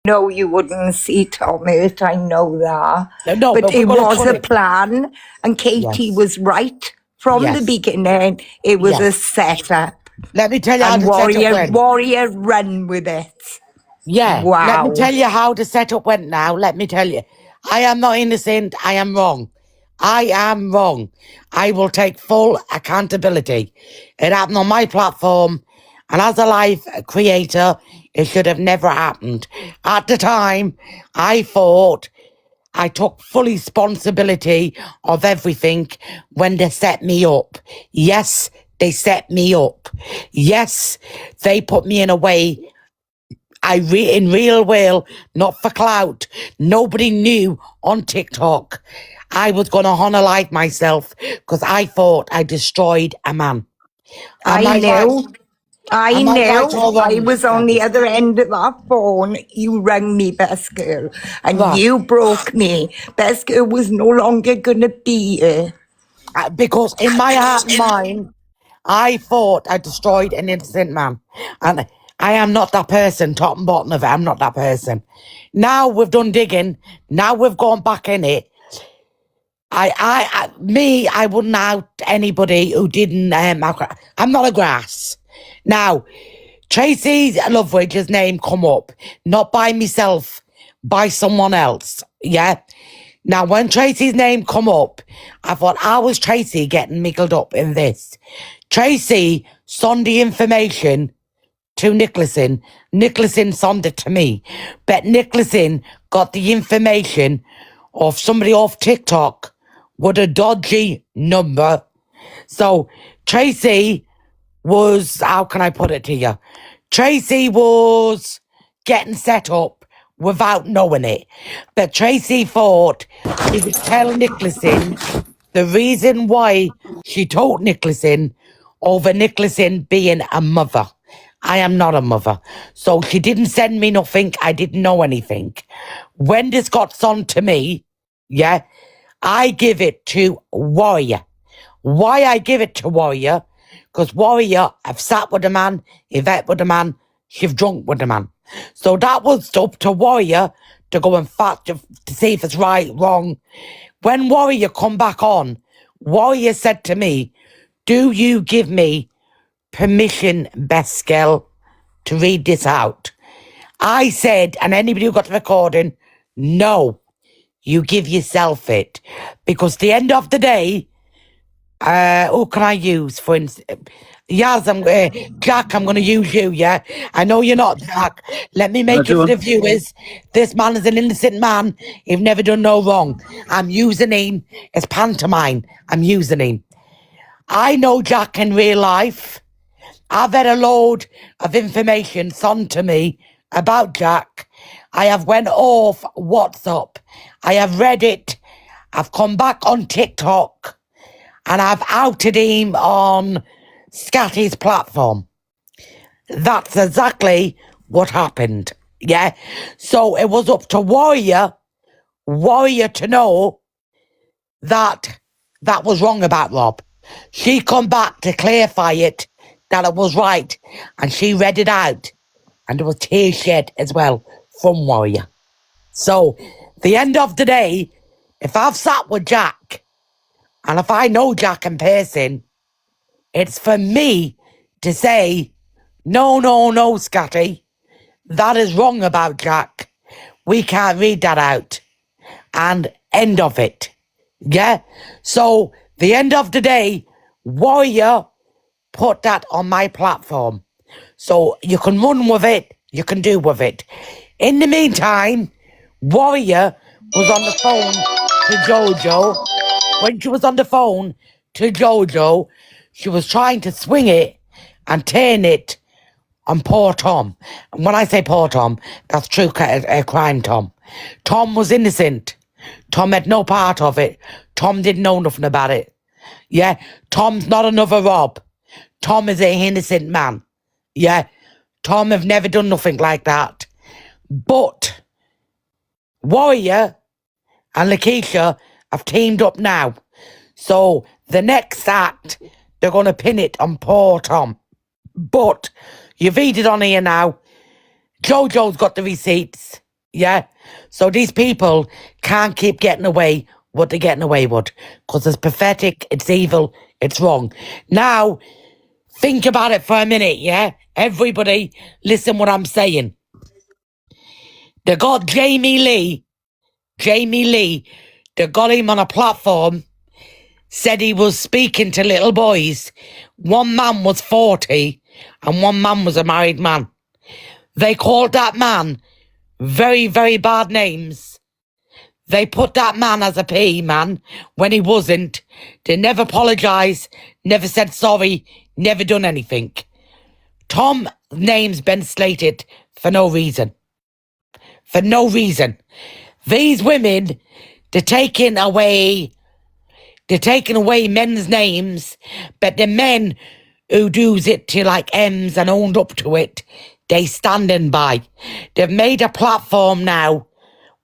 No, you wouldn't see Tom it, I know that. No, but it was a plan, and Katie was right from the beginning. It was a setup. Let me tell you how the setup went. Warrior run with it. Yeah. Wow. Let me tell you how the setup went now. Let me tell you. I am not innocent. I am wrong. I am wrong. I will take full accountability. It happened on my platform, and as a live creator, it should have never happened. At the time, I thought I took full responsibility of everything when they set me up. Yes, they set me up. Yes, they put me in a way in real will, not for clout. Nobody knew on TikTok I was going to honour myself because I thought I destroyed a man. I knew. I Am I right knew. or wrong, I was on the Gabby? other end of that phone. You rang me, best girl, and Right. you broke me. Best girl was no longer gonna be here. Because in my heart and mind, I thought I destroyed an innocent man. And I am not that person, top and bottom of it. I'm not that person. Now we've done digging. Now we've gone back in it. I wouldn't out anybody who didn't. I'm not a grass. Now, Tracy Loveridge's name come up, not by myself, by someone else. Yeah. Now, when Tracy's name come up, I thought, how was Tracy getting mixed up in this? Tracy sent the information to Nicholson. Nicholson sent it to me. But Nicholson got the information of somebody off TikTok with a dodgy number. So Tracy was, how can I put it to you? Tracy was getting set up without knowing it. But Tracy thought she would tell Nicholson the reason why she told Nicholson over Nicholson being a mother. I am not a mother. So she didn't send me nothing. I didn't know anything. When this got sent to me, yeah, I give it to Warrior. Why I give it to Warrior? Because Warrior have sat with the man, he've ate with the man, she've drunk with the man. So that was up to Warrior to go and fact to see if it's right, wrong. When Warrior come back on, Warrior said to me, do you give me permission, Beskell, to read this out? I said, and anybody who got the recording, no, you give yourself it. Because at the end of the day, who can I use, for instance? Yaz, Jack, I'm going to use you, yeah? I know you're not, Jack. Let me make it for the viewers. This man is an innocent man. He've never done no wrong. I'm using him as pantomime. I'm using him. I know Jack in real life. I've had a load of information sent to me about Jack. I have went off WhatsApp. I have read it. I've come back on TikTok. And I've outed him on Scatty's platform. That's exactly what happened. Yeah. So it was up to Warrior to know that that was wrong about Rob. She come back to clarify it, that it was right. And she read it out. And there was tears shed as well from Warrior. So the end of the day, if I've sat with Jack, and if I know Jack in person, it's for me to say, no, Scatty, that is wrong about Jack. We can't read that out. And end of it. Yeah? So, the end of the day, Warrior put that on my platform. So, you can run with it, you can do with it. In the meantime, Warrior was on the phone to Jojo. When she was on the phone to Jojo, she was trying to swing it and turn it on poor Tom. And when I say poor Tom, that's true crime Tom. Tom was innocent. Tom had no part of it. Tom didn't know nothing about it. Yeah, Tom's not another Rob. Tom is an innocent man. Yeah, Tom have never done nothing like that. But Warrior and Lakeisha have teamed up now. So the next act, they're going to pin it on poor Tom. But you've read it on here now. Jojo's got the receipts. Yeah. So these people can't keep getting away what they're getting away with. Because it's pathetic, it's evil, it's wrong. Now, think about it for a minute, yeah? Everybody, listen what I'm saying. They got Jamie Lee that got him on a platform said he was speaking to little boys. One man was 40 and one man was a married man. They called that man very, very bad names. They put that man as a PE man when he wasn't. They never apologised, never said sorry, never done anything. Tom's name's been slated for no reason. For no reason. These women, they're taking away men's names, but the men who does it to like M's and owned up to it, they standing by. They've made a platform now.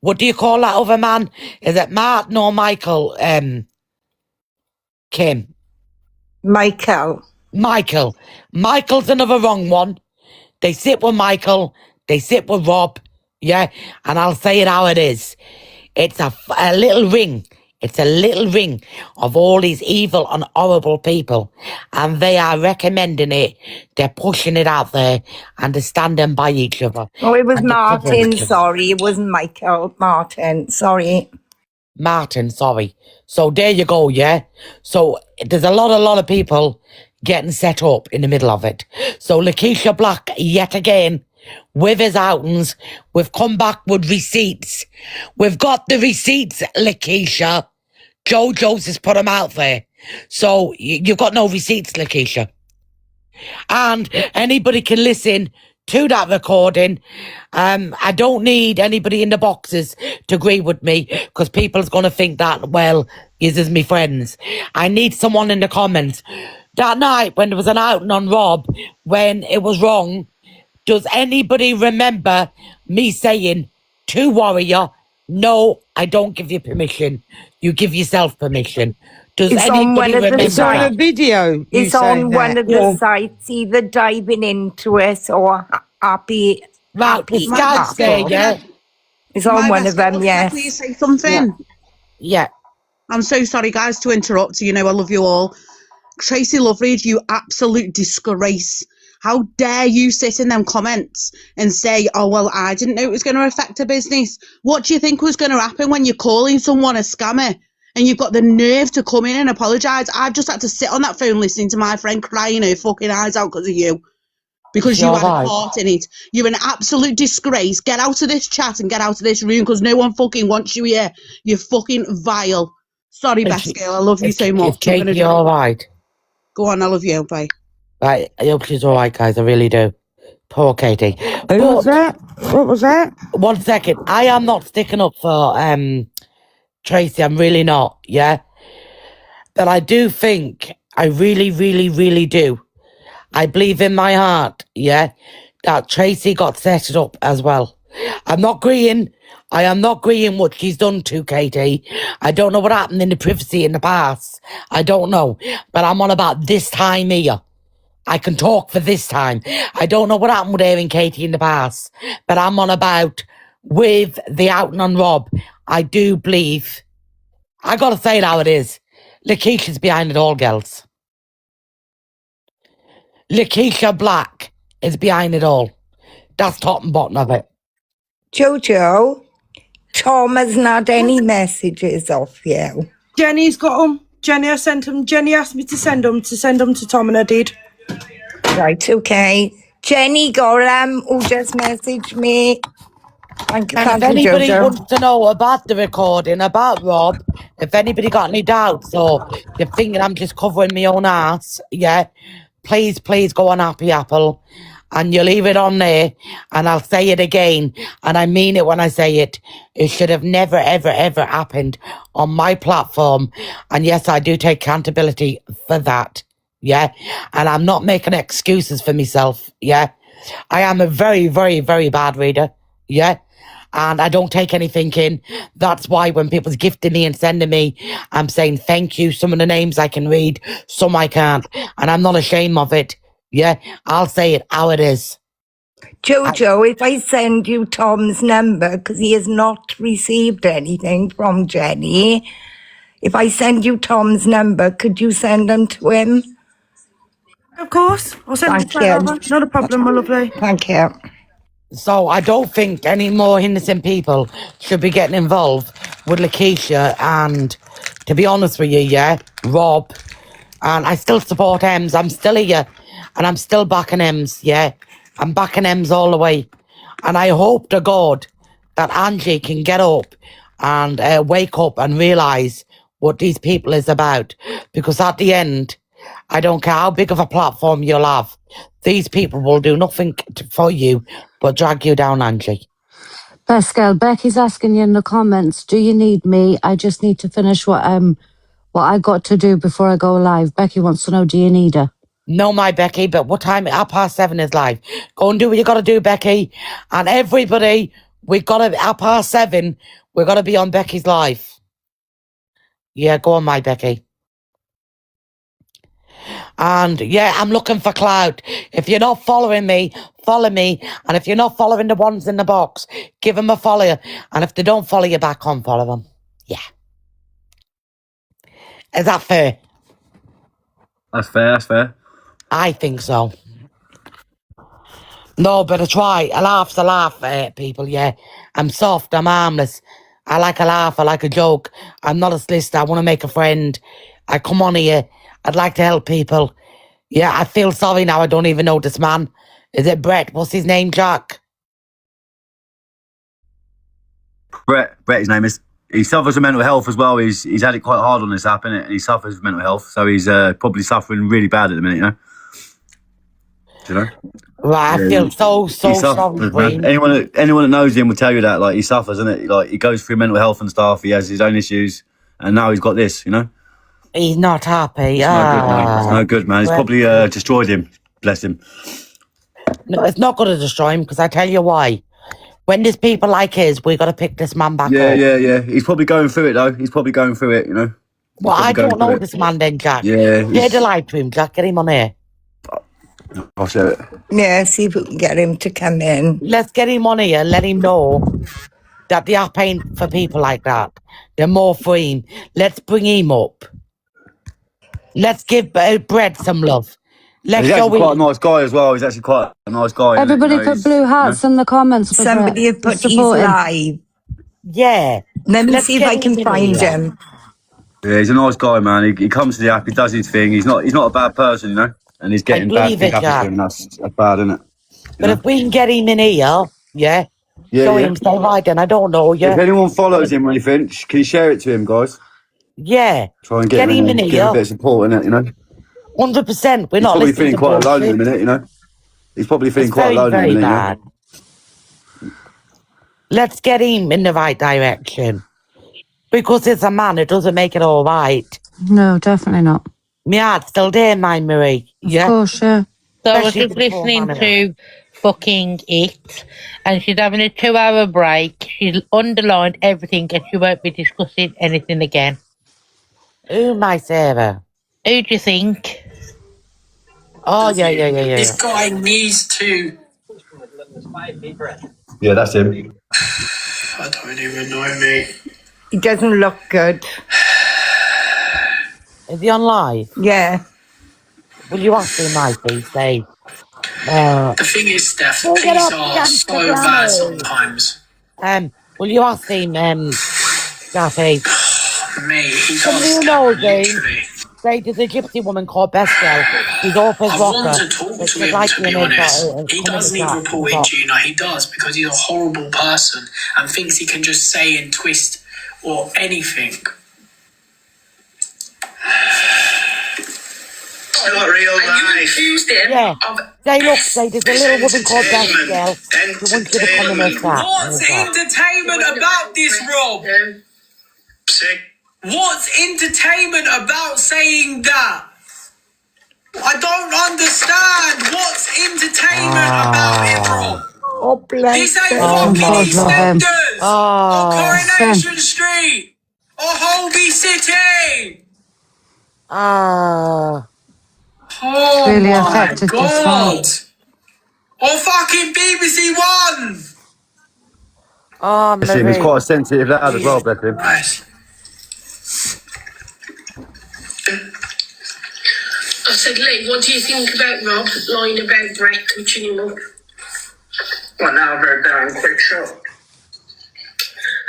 What do you call that other man? Is it Martin or Michael? Kim? Michael. Michael's another wrong one. They sit with Michael. They sit with Rob. Yeah, and I'll say it how it is. It's a little ring. It's a little ring of all these evil and horrible people. And they are recommending it. They're pushing it out there. And they're standing by each other. Oh, it was Martin, sorry. It wasn't Michael. Martin, sorry. Martin, sorry. So there you go, yeah? So there's a lot of people getting set up in the middle of it. So Lakeisha Black, yet again, with his outings, we've come back with receipts. We've got the receipts, Lakeisha. Jojo's has put them out there. So you've got no receipts, Lakeisha. And anybody can listen to that recording. I don't need anybody in the boxes to agree with me because people's going to think that, well, yous is me friends. I need someone in the comments. That night when there was an outing on Rob, when it was wrong, does anybody remember me saying to Warrior, no, I don't give you permission. You give yourself permission. Does It's on anybody one of the remember sites. that? Video. It's on one of the sites, either diving into it or happy. Right, the Scout's there, yeah? It's on one of them, Can I yes. please say something? Yeah. I'm so sorry, guys, to interrupt. You know I love you all. Tracy Loveridge, you absolute disgrace. How dare you sit in them comments and say, oh, well, I didn't know it was going to affect a business. What do you think was going to happen when you're calling someone a scammer and you've got the nerve to come in and apologise? I've just had to sit on that phone listening to my friend crying her fucking eyes out because of you. Because you had a part in it. You're an absolute disgrace. Get out of this chat and get out of this room because no one fucking wants you here. You're fucking vile. Sorry, best girl. I love you so much. Katie, all right? Go on, I love you. Bye. Right, I hope she's all right, guys. I really do. Poor Katie. What was that? What was that? 1 second. I am not sticking up for Tracy. I'm really not, yeah? But I do think, I really, really, really do. I believe in my heart, yeah, that Tracy got set it up as well. I'm not agreeing. I am not agreeing what she's done to Katie. I don't know what happened in the privacy in the past. I don't know. But I'm on about this time here. I can talk for this time. I don't know what happened with her and Katie in the past. But I'm on about with the outing on Rob. I do believe. I got to say it how it is. Lakeisha's behind it all, girls. Lakeisha Black is behind it all. That's top and bottom of it. Jojo, Tom hasn't had any messages off you. Jenny's got them. Jenny, I sent them. Jenny asked me to send them to Tom, and I did. Right, okay. Jenny Gorham, who just messaged me. Thank you, And if anybody wants to know about the recording, about Rob, if anybody got any doubts or you're thinking I'm just covering my own ass, yeah, please go on Happy Apple and you leave it on there and I'll say it again and I mean it when I say it. It should have never, ever, ever happened on my platform. And yes, I do take accountability for that, yeah? And I'm not making excuses for myself, yeah? I am a very, very, very bad reader, yeah? And I don't take anything in. That's why when people's gifting me and sending me, I'm saying thank you. Some of the names I can read, some I can't. And I'm not ashamed of it. Yeah, I'll say it how it is. Jojo, if I send you Tom's number, because he has not received anything from Jenny, if I send you Tom's number, could you send them to him? Of course. I'll send Thank it straight you. over. Not a problem, my lovely. Thank you. So I don't think any more innocent people should be getting involved with Lakeisha and, to be honest with you, yeah, Rob. And I still support Ems. I'm still here. And I'm still backing Ems, yeah. I'm backing Ems all the way. And I hope to God that Angie can get up and wake up and realise what these people is about. Because at the end, I don't care how big of a platform you'll have. These people will do nothing for you but drag you down, Angie. Pascal, Becky's asking you in the comments, do you need me? I just need to finish what I got to do before I go live. Becky wants to know, do you need her? No, my Becky, but what time? 7:30 is live. Go and do what you got to do, Becky. And everybody, we got to, 7:30, we're going to be on Becky's live. Yeah, go on, my Becky. And yeah, I'm looking for clout. If you're not following me, follow me. And if you're not following the ones in the box, give them a follow. And if they don't follow you back, unfollow them. Yeah. Is that fair? That's fair, that's fair. I think so. No, but I try. A laugh's a laugh, people, yeah. I'm soft, I'm harmless. I like a laugh, I like a joke. I'm not a solicitor, I want to make a friend. I come on here, I'd like to help people. Yeah, I feel sorry now, I don't even know this man. Is it Brett? What's his name, Jack? Brett, his name is. He suffers with mental health as well. He's had it quite hard on this app, innit? And he suffers with mental health, so he's probably suffering really bad at the minute, you know? Do you know? Right, I feel so sorry for him. Anyone that knows him will tell you that, like, he suffers, innit? Like, he goes through mental health and stuff, he has his own issues, and now he's got this, you know? He's not happy. It's no good, man. It's probably destroyed him. Bless him. No, it's not going to destroy him, because I tell you why. When there's people like his, we got to pick this man back up. Yeah. He's probably going through it, though. He's probably going through it, you know? Well, I don't know this man then, Jack. Yeah. Get a lie to him, Jack. Get him on here. I'll share it. Yeah, see if we can get him to come in. Let's get him on here. Let him know that the app ain't for people like that. They're more for him. Let's bring him up. Let's give Brett some love. Let's He's show actually him. quite a nice guy as well. He's actually quite a nice guy. Everybody put blue hearts in the comments. For Somebody Brett. had put his Support him. live. Yeah. Let me Let's see if get I can him in find here. him. Yeah, he's a nice guy, man. He comes to the app, he does his thing. He's not a bad person, you know? And he's getting bad believe it, things happen to him. That's bad, isn't it? But if we can get him in here, yeah, show him, say hi then. I don't know, yeah. If anyone follows him or anything, can you share it to him, guys? Yeah. Try and get him in here. give him a bit of support, innit, you know? 100%. We're He's not probably listening feeling to quite alone bullshit. in a minute, you know? He's probably feeling It's quite very, alone in a very minute, bad. Let's get him in the right direction. Because it's a man, it doesn't make it all right. No, definitely not. My heart's still there, mine, Marie. Of course, yeah. So I was Especially just the poor listening man. to fucking it, and she's having a 2-hour break. She's underlined everything, and she won't be discussing anything again. Who, my Sarah? Who do you think? Oh, yeah. This guy needs to. Yeah, that's him. I don't even know, mate. He doesn't look good. Is he on live? Yeah. Will you ask him, Mikey? Say, The thing is, Steph, Well, these get up, are Gangster so bad Granny. sometimes. will you ask him, Gaffy? Mate, he Somebody does who knows him, literally. say there's a gypsy woman called Bestel. She's off his I rocker. want to talk but to she'd him, like to you be in his honest. chat, He come in does the need chat, reporting, talk. Gina. He does, because he's a horrible person and thinks he can just say and twist or anything. It's not real life. Accused him Yeah. of Say, look, say there's a little woman called Bestel. She wants you to come in her chat. What's entertainment about this, Rob? Sick. What's entertainment about saying that? I don't understand. What's entertainment about it, Rob? Oh, bless This ain't him. fucking God love him. EastEnders or Coronation Street or Holby City. Oh Really my affected this one. god. Or fucking BBC One. Oh, Bless him. He's quite a sensitive lad as well, bless him. Right. I said, Lee, what do you think about Rob lying about Brett touching him up? Well, now I've heard that. I'm quite shocked.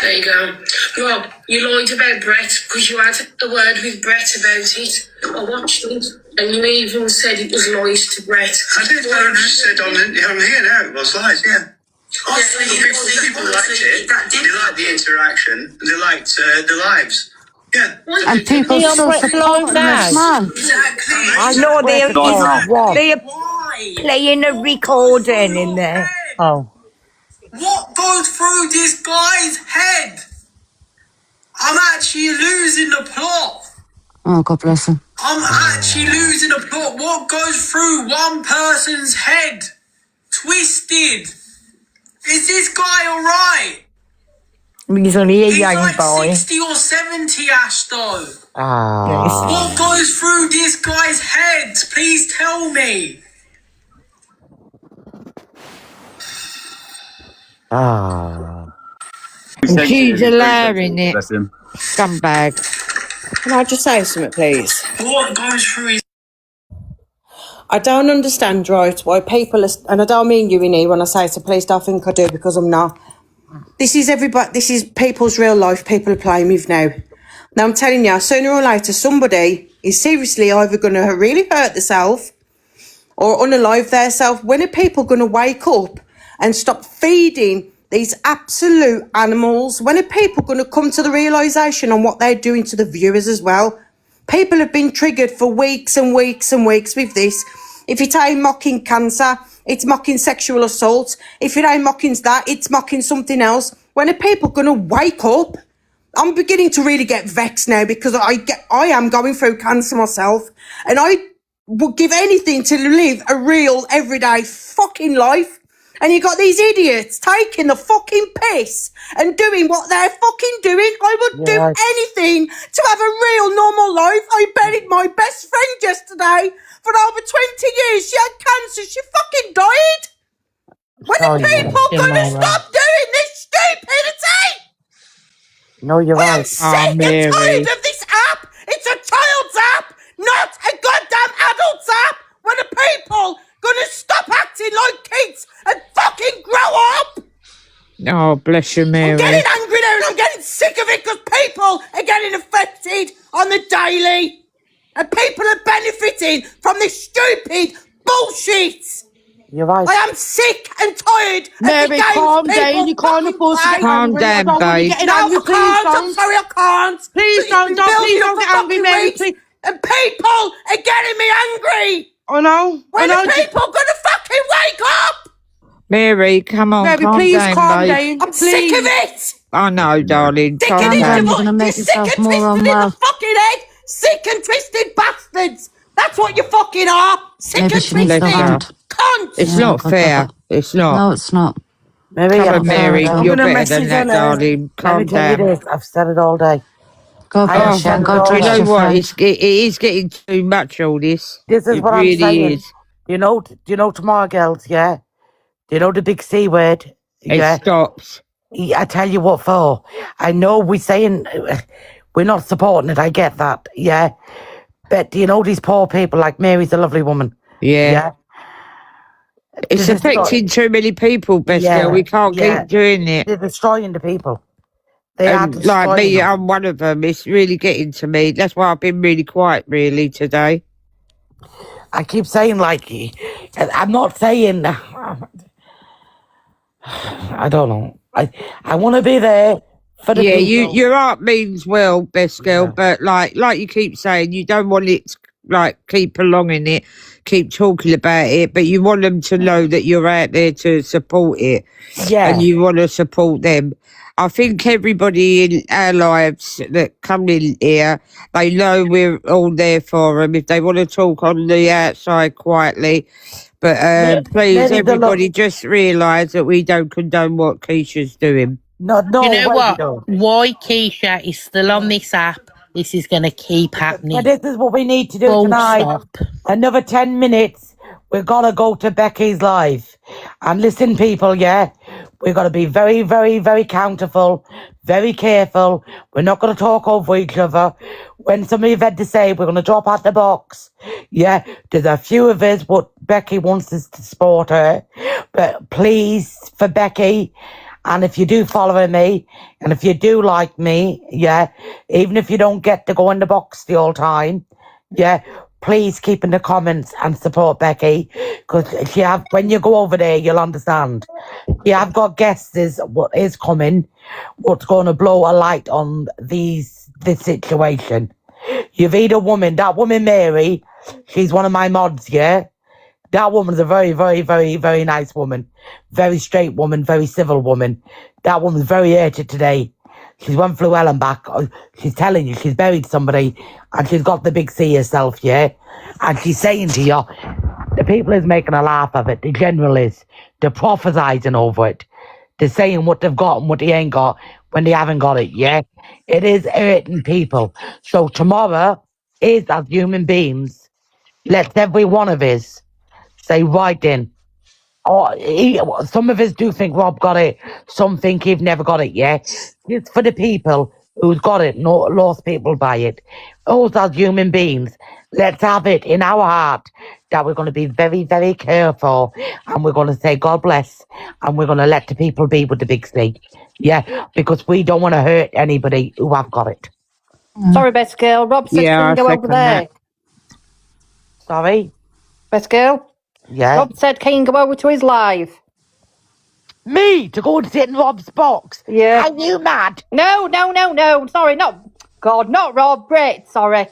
There you go. Rob, you lied about Brett because you had a word with Brett about it. I watched it, and you even said it was lies to Brett. I did. I just said I'm here now. It was lies, yeah. People liked it. They liked the interaction. They liked the lives. Yeah. And people still supporting this man. Exactly. I know they're playing a recording in there. Oh. What goes through this guy's head? I'm actually losing the plot. Oh, God bless him. I'm actually losing the plot. What goes through one person's head? Twisted. Is this guy alright? He's only a He's young like boy. 60 or 70, Ash, though. Ah. What goes through this guy's head? Please tell me. Ah. She's allowing it. Bless him. Scumbag. Can I just say something, please? What goes through his... I don't understand, right, why people are, and I don't mean you in here when I say so, please don't think I do, because I'm not. This is people's real life, people are playing with now. Now I'm telling you, sooner or later, somebody is seriously either going to really hurt themselves or unalive themselves. When are people going to wake up and stop feeding these absolute animals? When are people going to come to the realisation on what they're doing to the viewers as well? People have been triggered for weeks and weeks and weeks with this. If it ain't mocking cancer, it's mocking sexual assault. If it ain't mocking that, it's mocking something else. When are people going to wake up? I'm beginning to really get vexed now because I am going through cancer myself, and I would give anything to live a real everyday fucking life. And you got these idiots taking the fucking piss and doing what they're fucking doing. I would do anything to have a real normal life. I buried my best friend yesterday for over 20 years. She had cancer. She fucking died. When are people going to stop doing this stupidity? No, you're right. I'm sick and tired of this app. It's a child's app, not a goddamn adult's app. When are people going to stop acting like kids and fucking grow up? Oh, bless you, Mary. I'm getting angry now and I'm getting sick of it because people are getting affected on the daily. And people are benefiting from this stupid bullshit. You're right. I am sick and tired of Mary, the games calm people down. You can't afford to get Calm angry. I down, don't want you babe. getting No, angry. I can't. I'm sorry, I can't. Please don't get angry, Mary. Please. And people are getting me angry. Oh no. When are people gonna fucking wake up? Mary, come on, Mary, calm please down, calm babe. down. I'm sick of it. I know, darling. Sick Calm of it. down. You're gonna make You're sick and yourself more twisted in the unwell. fucking head. Sick and twisted bastards. That's what you fucking are. Sick Maybe and she needs twisted the hand. cunts. It's Oh, not God, fair. God. It's not. No, it's not. Mary, Come I've on, Mary. I'm You're gonna better than message that, her. darling. Let Calm me tell you down. this. I've said it all day. God I have bless you said and it God all Do you bless day. know your what? friend. It is getting too much, all this. This is It what I'm really saying. is. Do you know tomorrow, girls? Yeah. Do you know the big C word? It Yeah. stops. I tell you what for. I know we're saying we're not supporting it. I get that. Yeah. But do you know these poor people like Mary's a lovely woman? Yeah. Yeah. It's They're destroy- affecting too many people, best Yeah, girl. We can't yeah. keep doing it. They're destroying the people. They are And destroying like me, them. I'm one of them. It's really getting to me. That's why I've been really quiet, really, today. I keep saying like, I'm not saying. I don't know. I want to be there for the Yeah, people. your art means well, best girl, but like you keep saying, you don't want it to, like, keep prolonging it, keep talking about it, but you want them to know that you're out there to support it. Yeah. And you want to support them. I think everybody in our lives that come in here, they know we're all there for them if they want to talk on the outside quietly. But please, everybody, just realise that we don't condone what Keisha's doing. No, You know way what? we don't. Why Keisha is still on this app, this is going to keep happening. But this is what we need to do Full tonight. stop. Another 10 minutes. We're going to go to Becky's live. And listen, people, yeah, We've got to be very, very, very accountable, very careful. We're not going to talk over each other. When somebody's had to say, we're going to drop out the box. Yeah, there's a few of us, but Becky wants us to support her. But please, for Becky, and if you do follow me, and if you do like me, yeah, even if you don't get to go in the box the whole time, yeah, please keep in the comments and support Becky, because when you go over there, you'll understand. You have got guests what is coming, what's going to blow a light on this situation. You've either woman, that woman Mary, she's one of my mods, yeah? That woman's a very, very, very, very nice woman. Very straight woman, very civil woman. That woman's very irritated today. She's went through hell and back. She's telling you she's buried somebody and she's got the big C herself, yeah? And she's saying to you, the people is making a laugh of it. The general is. They're prophesying over it. They're saying what they've got and what they ain't got when they haven't got it, yeah? It is hurting people. So tomorrow is, as human beings, let's every one of us say right in. Some of us do think Rob got it. Some think he've never got it, yeah? It's for the people who's got it, not lost people by it. Us as human beings, let's have it in our heart that we're going to be very, very careful and we're going to say God bless and we're going to let the people be with the big C. Yeah, because we don't want to hurt anybody who have got it. Sorry, best girl. Rob said can go over there. Sorry? Best girl? Yeah. Rob said can you go over to his live? Me? To go and sit in Rob's box? Yeah. Are you mad? No. Sorry, not Rob. Brett, sorry.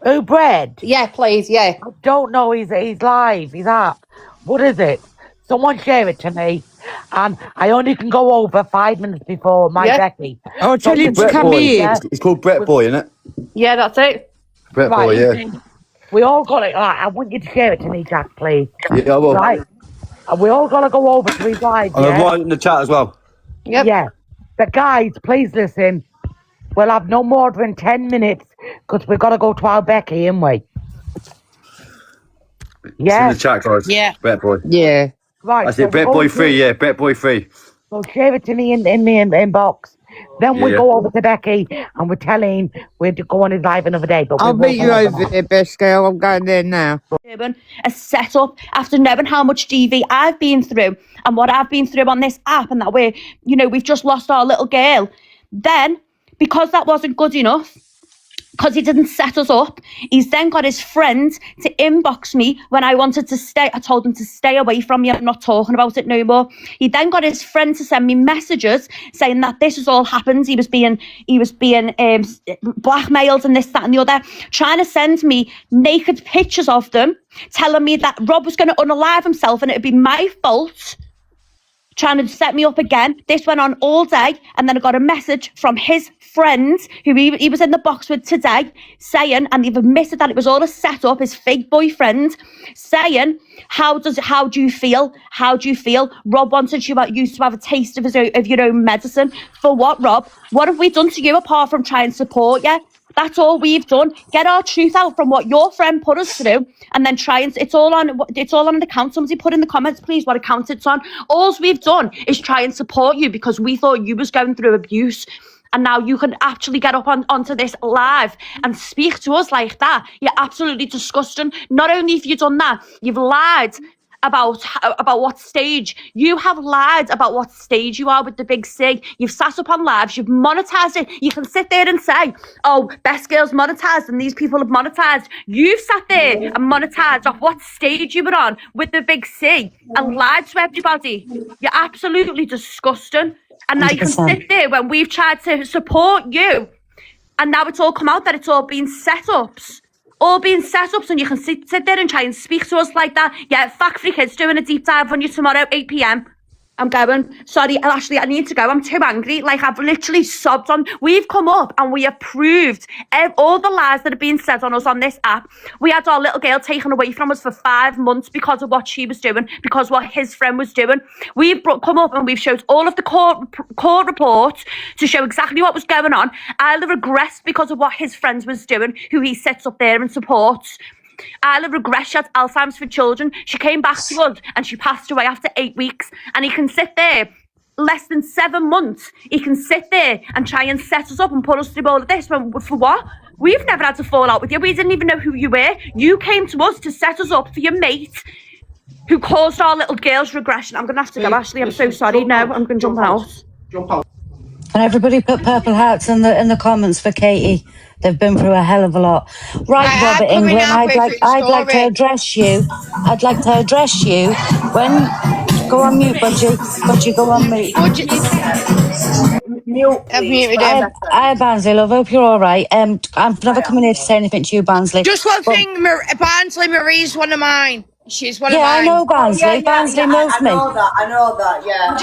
Who, Brett? Yeah, please, yeah. I don't know, he's live, he's up. What is it? Someone share it to me. And I only can go over 5 minutes before my Becky. I'll tell him to come in. It's called Brett Boy, isn't it? Yeah, that's it. Brett Boy, yeah. We all got it. Right, I want you to share it to me, Jack, please. Yeah, I will. Right. And we all got to go over to his live, I'll write in the chat as well. Yep. Yeah. But guys, please listen. We'll have no more than 10 minutes because we've got to go to our Becky, ain't we? Yeah. It's in the chat, guys. Yeah. Brett Boy. Yeah. Right. That's it. Brett Boy 3, yeah. Brett Boy 3. So share it to me in inbox. Then we go over to Becky and we tell him we're to go on his live another day. But I'll meet you over there, best girl. I'm going there now. A setup after knowing how much DV I've been through and what I've been through on this app, and that we've just lost our little girl. Then, because that wasn't good enough, because he didn't set us up, he's then got his friend to inbox me when I wanted to stay. I told him to stay away from me. I'm not talking about it no more. He then got his friend to send me messages saying that this has all happened. He was being blackmailed and this, that and the other, trying to send me naked pictures of them, telling me that Rob was going to unalive himself and it would be my fault, trying to set me up again. This went on all day, and then I got a message from his friend who he was in the box with today saying, and they've admitted that it was all a setup, his fake boyfriend, saying, how do you feel? Rob wanted you to have a taste of your own medicine. For what, Rob? What have we done to you apart from try and support you? That's all we've done. Get our truth out from what your friend put us through, and then try and it's all on the account. Somebody put in the comments, please, what account it's on. All we've done is try and support you because we thought you was going through abuse, and now you can actually get up onto this live and speak to us like that. You're absolutely disgusting. Not only have you done that, you've lied about what stage. You have lied about what stage you are with the big C. You've sat up on lives, you've monetized it. You can sit there and say, oh, Best Girl's monetized and these people have monetized. You've sat there and monetized off what stage you were on with the big C and lied to everybody. You're absolutely disgusting. And now 100%. You can sit there when we've tried to support you, and now it's all come out that it's all been set-ups. And you can sit there and try and speak to us like that. Yeah, Fact Free Kids doing a deep dive on you tomorrow, 8 p.m. I'm going. Sorry, Ashley, I need to go. I'm too angry. Like, I've literally sobbed on. We've come up and we have proved all the lies that have been said on us on this app. We had our little girl taken away from us for 5 months because of what she was doing, because what his friend was doing. We've come up and we've showed all of the court reports to show exactly what was going on. Isla regressed because of what his friend was doing, who he sits up there and supports. Isla regrets she had Alzheimer's for children. She came back to us and she passed away after 8 weeks. And he can sit there less than 7 months. He can sit there and try and set us up and put us through all of this. For what? We've never had to fall out with you. We didn't even know who you were. You came to us to set us up for your mate who caused our little girl's regression. I'm going to have to go, Ashley. I'm so sorry. No, I'm going to jump out. And everybody put purple hearts in the comments for Katie. They've been through a hell of a lot. Right, Robert England, I'd like to address you. I'd like to address you when... Go on mute, Budgie. Budgie, go on mute. I've muted him. Hi, Barnsley, love. Hope you're all right. I'm never coming here to say anything to you, Barnsley. Just one thing, Barnsley, Marie's one of mine. She's one of Yeah, mine. I know Barnsley. Barnsley knows me. I know that, yeah.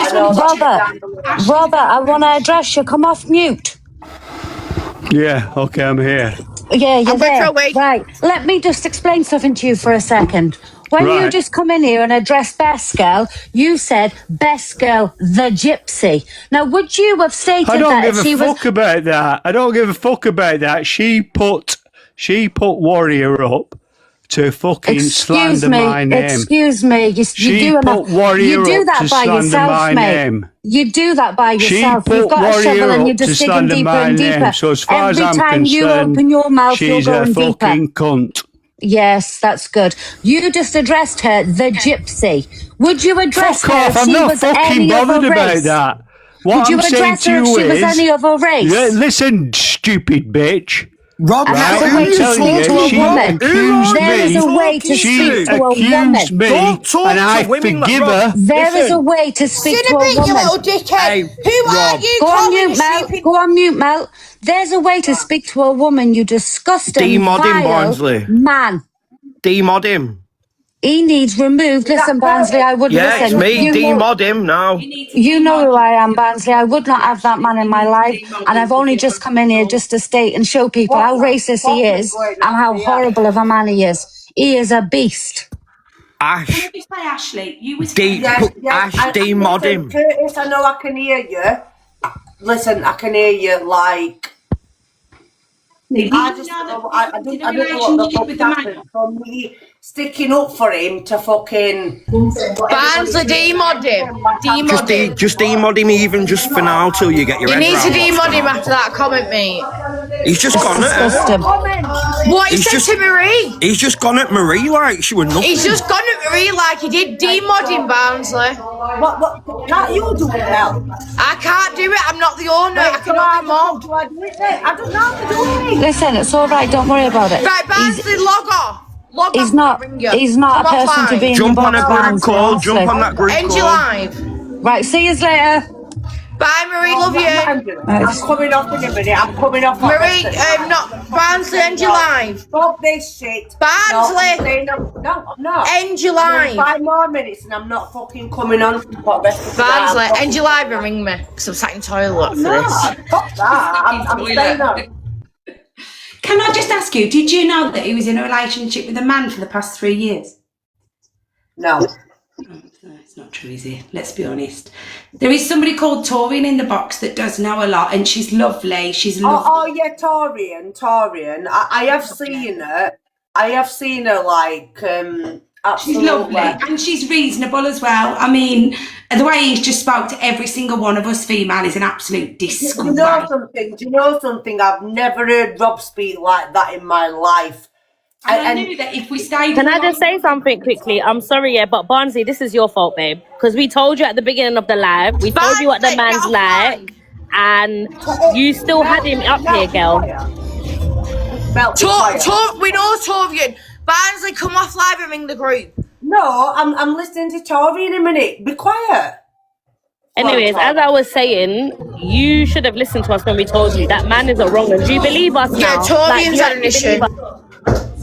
Robert, I want to address you. Come off mute. Yeah, okay, I'm here. Yeah, you're there. Right, let me just explain something to you for a second. When you just come in here and address Best Girl, you said Best Girl the Gypsy. Now, would you have stated that I don't if give a fuck about that. I don't give a fuck about that. She put Warrior up to fucking slander my name. Excuse me. You do that by yourself, mate. You do that by yourself. You've got a shovel and you're just digging deeper and deeper. So as far as I'm Every time you concerned, open your mouth, you're she's a going deeper. fucking cunt. Yes, that's good. You just addressed her, the Gypsy. Would you address Fuck her off, if I'm she not was fucking any bothered other about race? that. What Would you I'm saying address to her if you she was is, any other race? listen, stupid bitch. Rob, And that's a way to speak to a woman. There is a way to speak to a woman. And I forgive her. There is a way to speak to a woman. You little dickhead. Who are you? Go on mute, Mel. Go on mute, Mel. There's a way to speak to a woman, you disgusting, Demod him, vile Barnsley. man. Demod him. He needs removed. Listen, Barnsley, I wouldn't listen. It's me. Demod him now. You know who I am, Barnsley. I would not have that man in my life. And I've only just come in here just to state and show people how racist he is and how horrible of a man he is. He is a beast. Ash. What did you say, Ashley? You was Ash, demod him. Curtis, I know I can hear you. Listen, I can hear you like... I don't know what the fuck happened from me sticking up for him to fucking... Barnsley, demod him. Just demod him even just for now till you get your You head need to round what's demod going him on. after that comment, mate. He's just gone at her. What he He's said just- to Marie? He's just gone at Marie like she was nothing. He's just gone at Marie like he did. Demod him, Barnsley. What? Can't you do it, Mel? I can't do it. I'm not the owner. I can only mod. I don't know how to do it. Listen, it's all right. Don't worry about it. Right, Barnsley, log off. Log He's off. not. He's not a Come person to offline. be in Jump your on box, a group Barnsley, call. Jump honestly. on that group End your call. live. Right, see you later. Bye, Marie. Love you. I'm coming off in a minute. I'm coming off. Marie, not Barnsley. End your live. Stop this shit. Barnsley. No, I'm not. End your live. 5 more minutes and I'm not fucking coming on. Barnsley, end your live and ring me because I'm sat in the toilet for No, this. fuck that. I'm staying on. Can I just ask you, did you know that he was in a relationship with a man for the past 3 years? No. It's not true, is it? Let's be honest. There is somebody called Torian in the box that does know a lot, and she's lovely. She's lovely. Oh yeah, Torian. I have seen her. I have seen her like She's absolutely. lovely and she's reasonable as well. I mean, the way he's just spoke to every single one of us female is an absolute disgrace. Do you know something? I've never heard Rob speak like that in my life. And I knew that if we stayed... Can I just say something quickly? I'm sorry, yeah, but Barnsley, this is your fault, babe. Because we told you at the beginning of the live, we told you what the man's like, and you still had him up here, girl. We know Torian. Barnsley, come off live and ring the group. No, I'm listening to Torian in a minute. Be quiet. Anyways, as I was saying, you should have listened to us when we told you that man isn't wrong. And do you believe us now? Yeah, Torian's had an issue.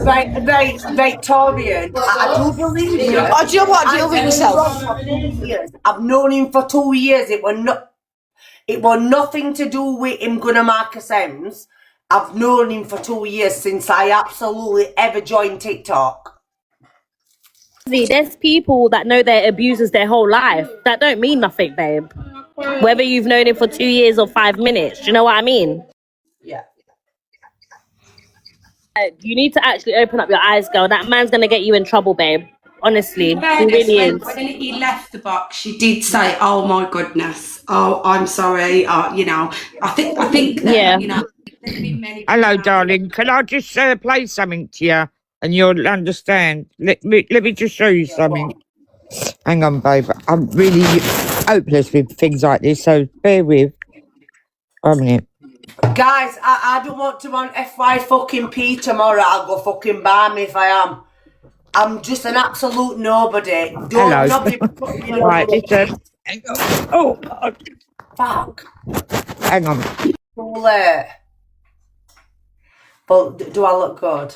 Right, Torian. I do believe you. Oh, do you know what? Deal with yourself. I've known him for 2 years. It was nothing to do with him gonna mark a sounds. I've known him for 2 years since I absolutely ever joined TikTok. There's people that know their abusers their whole life. That don't mean nothing, babe. Whether you've known him for 2 years or 5 minutes. Do you know what I mean? Yeah. You need to actually open up your eyes, girl. That man's gonna get you in trouble, babe. Honestly, he really is. When he left the box, she did say, "Oh my goodness, oh I'm sorry." You know, I think that, Yeah. you know, there's been many. Hello, darling. Can I just play something to you and you'll understand? Let me just show you something. Hang on, babe. I'm really hopeless with things like this, so bear with. 1 minute. Guys, I don't want to on FY fucking P tomorrow. I'll go fucking bar me if I am. I'm just an absolute nobody. Hello. Nobody put me on. Right, listen. Oh, God. Fuck. Hang on. Too late. But do I look good?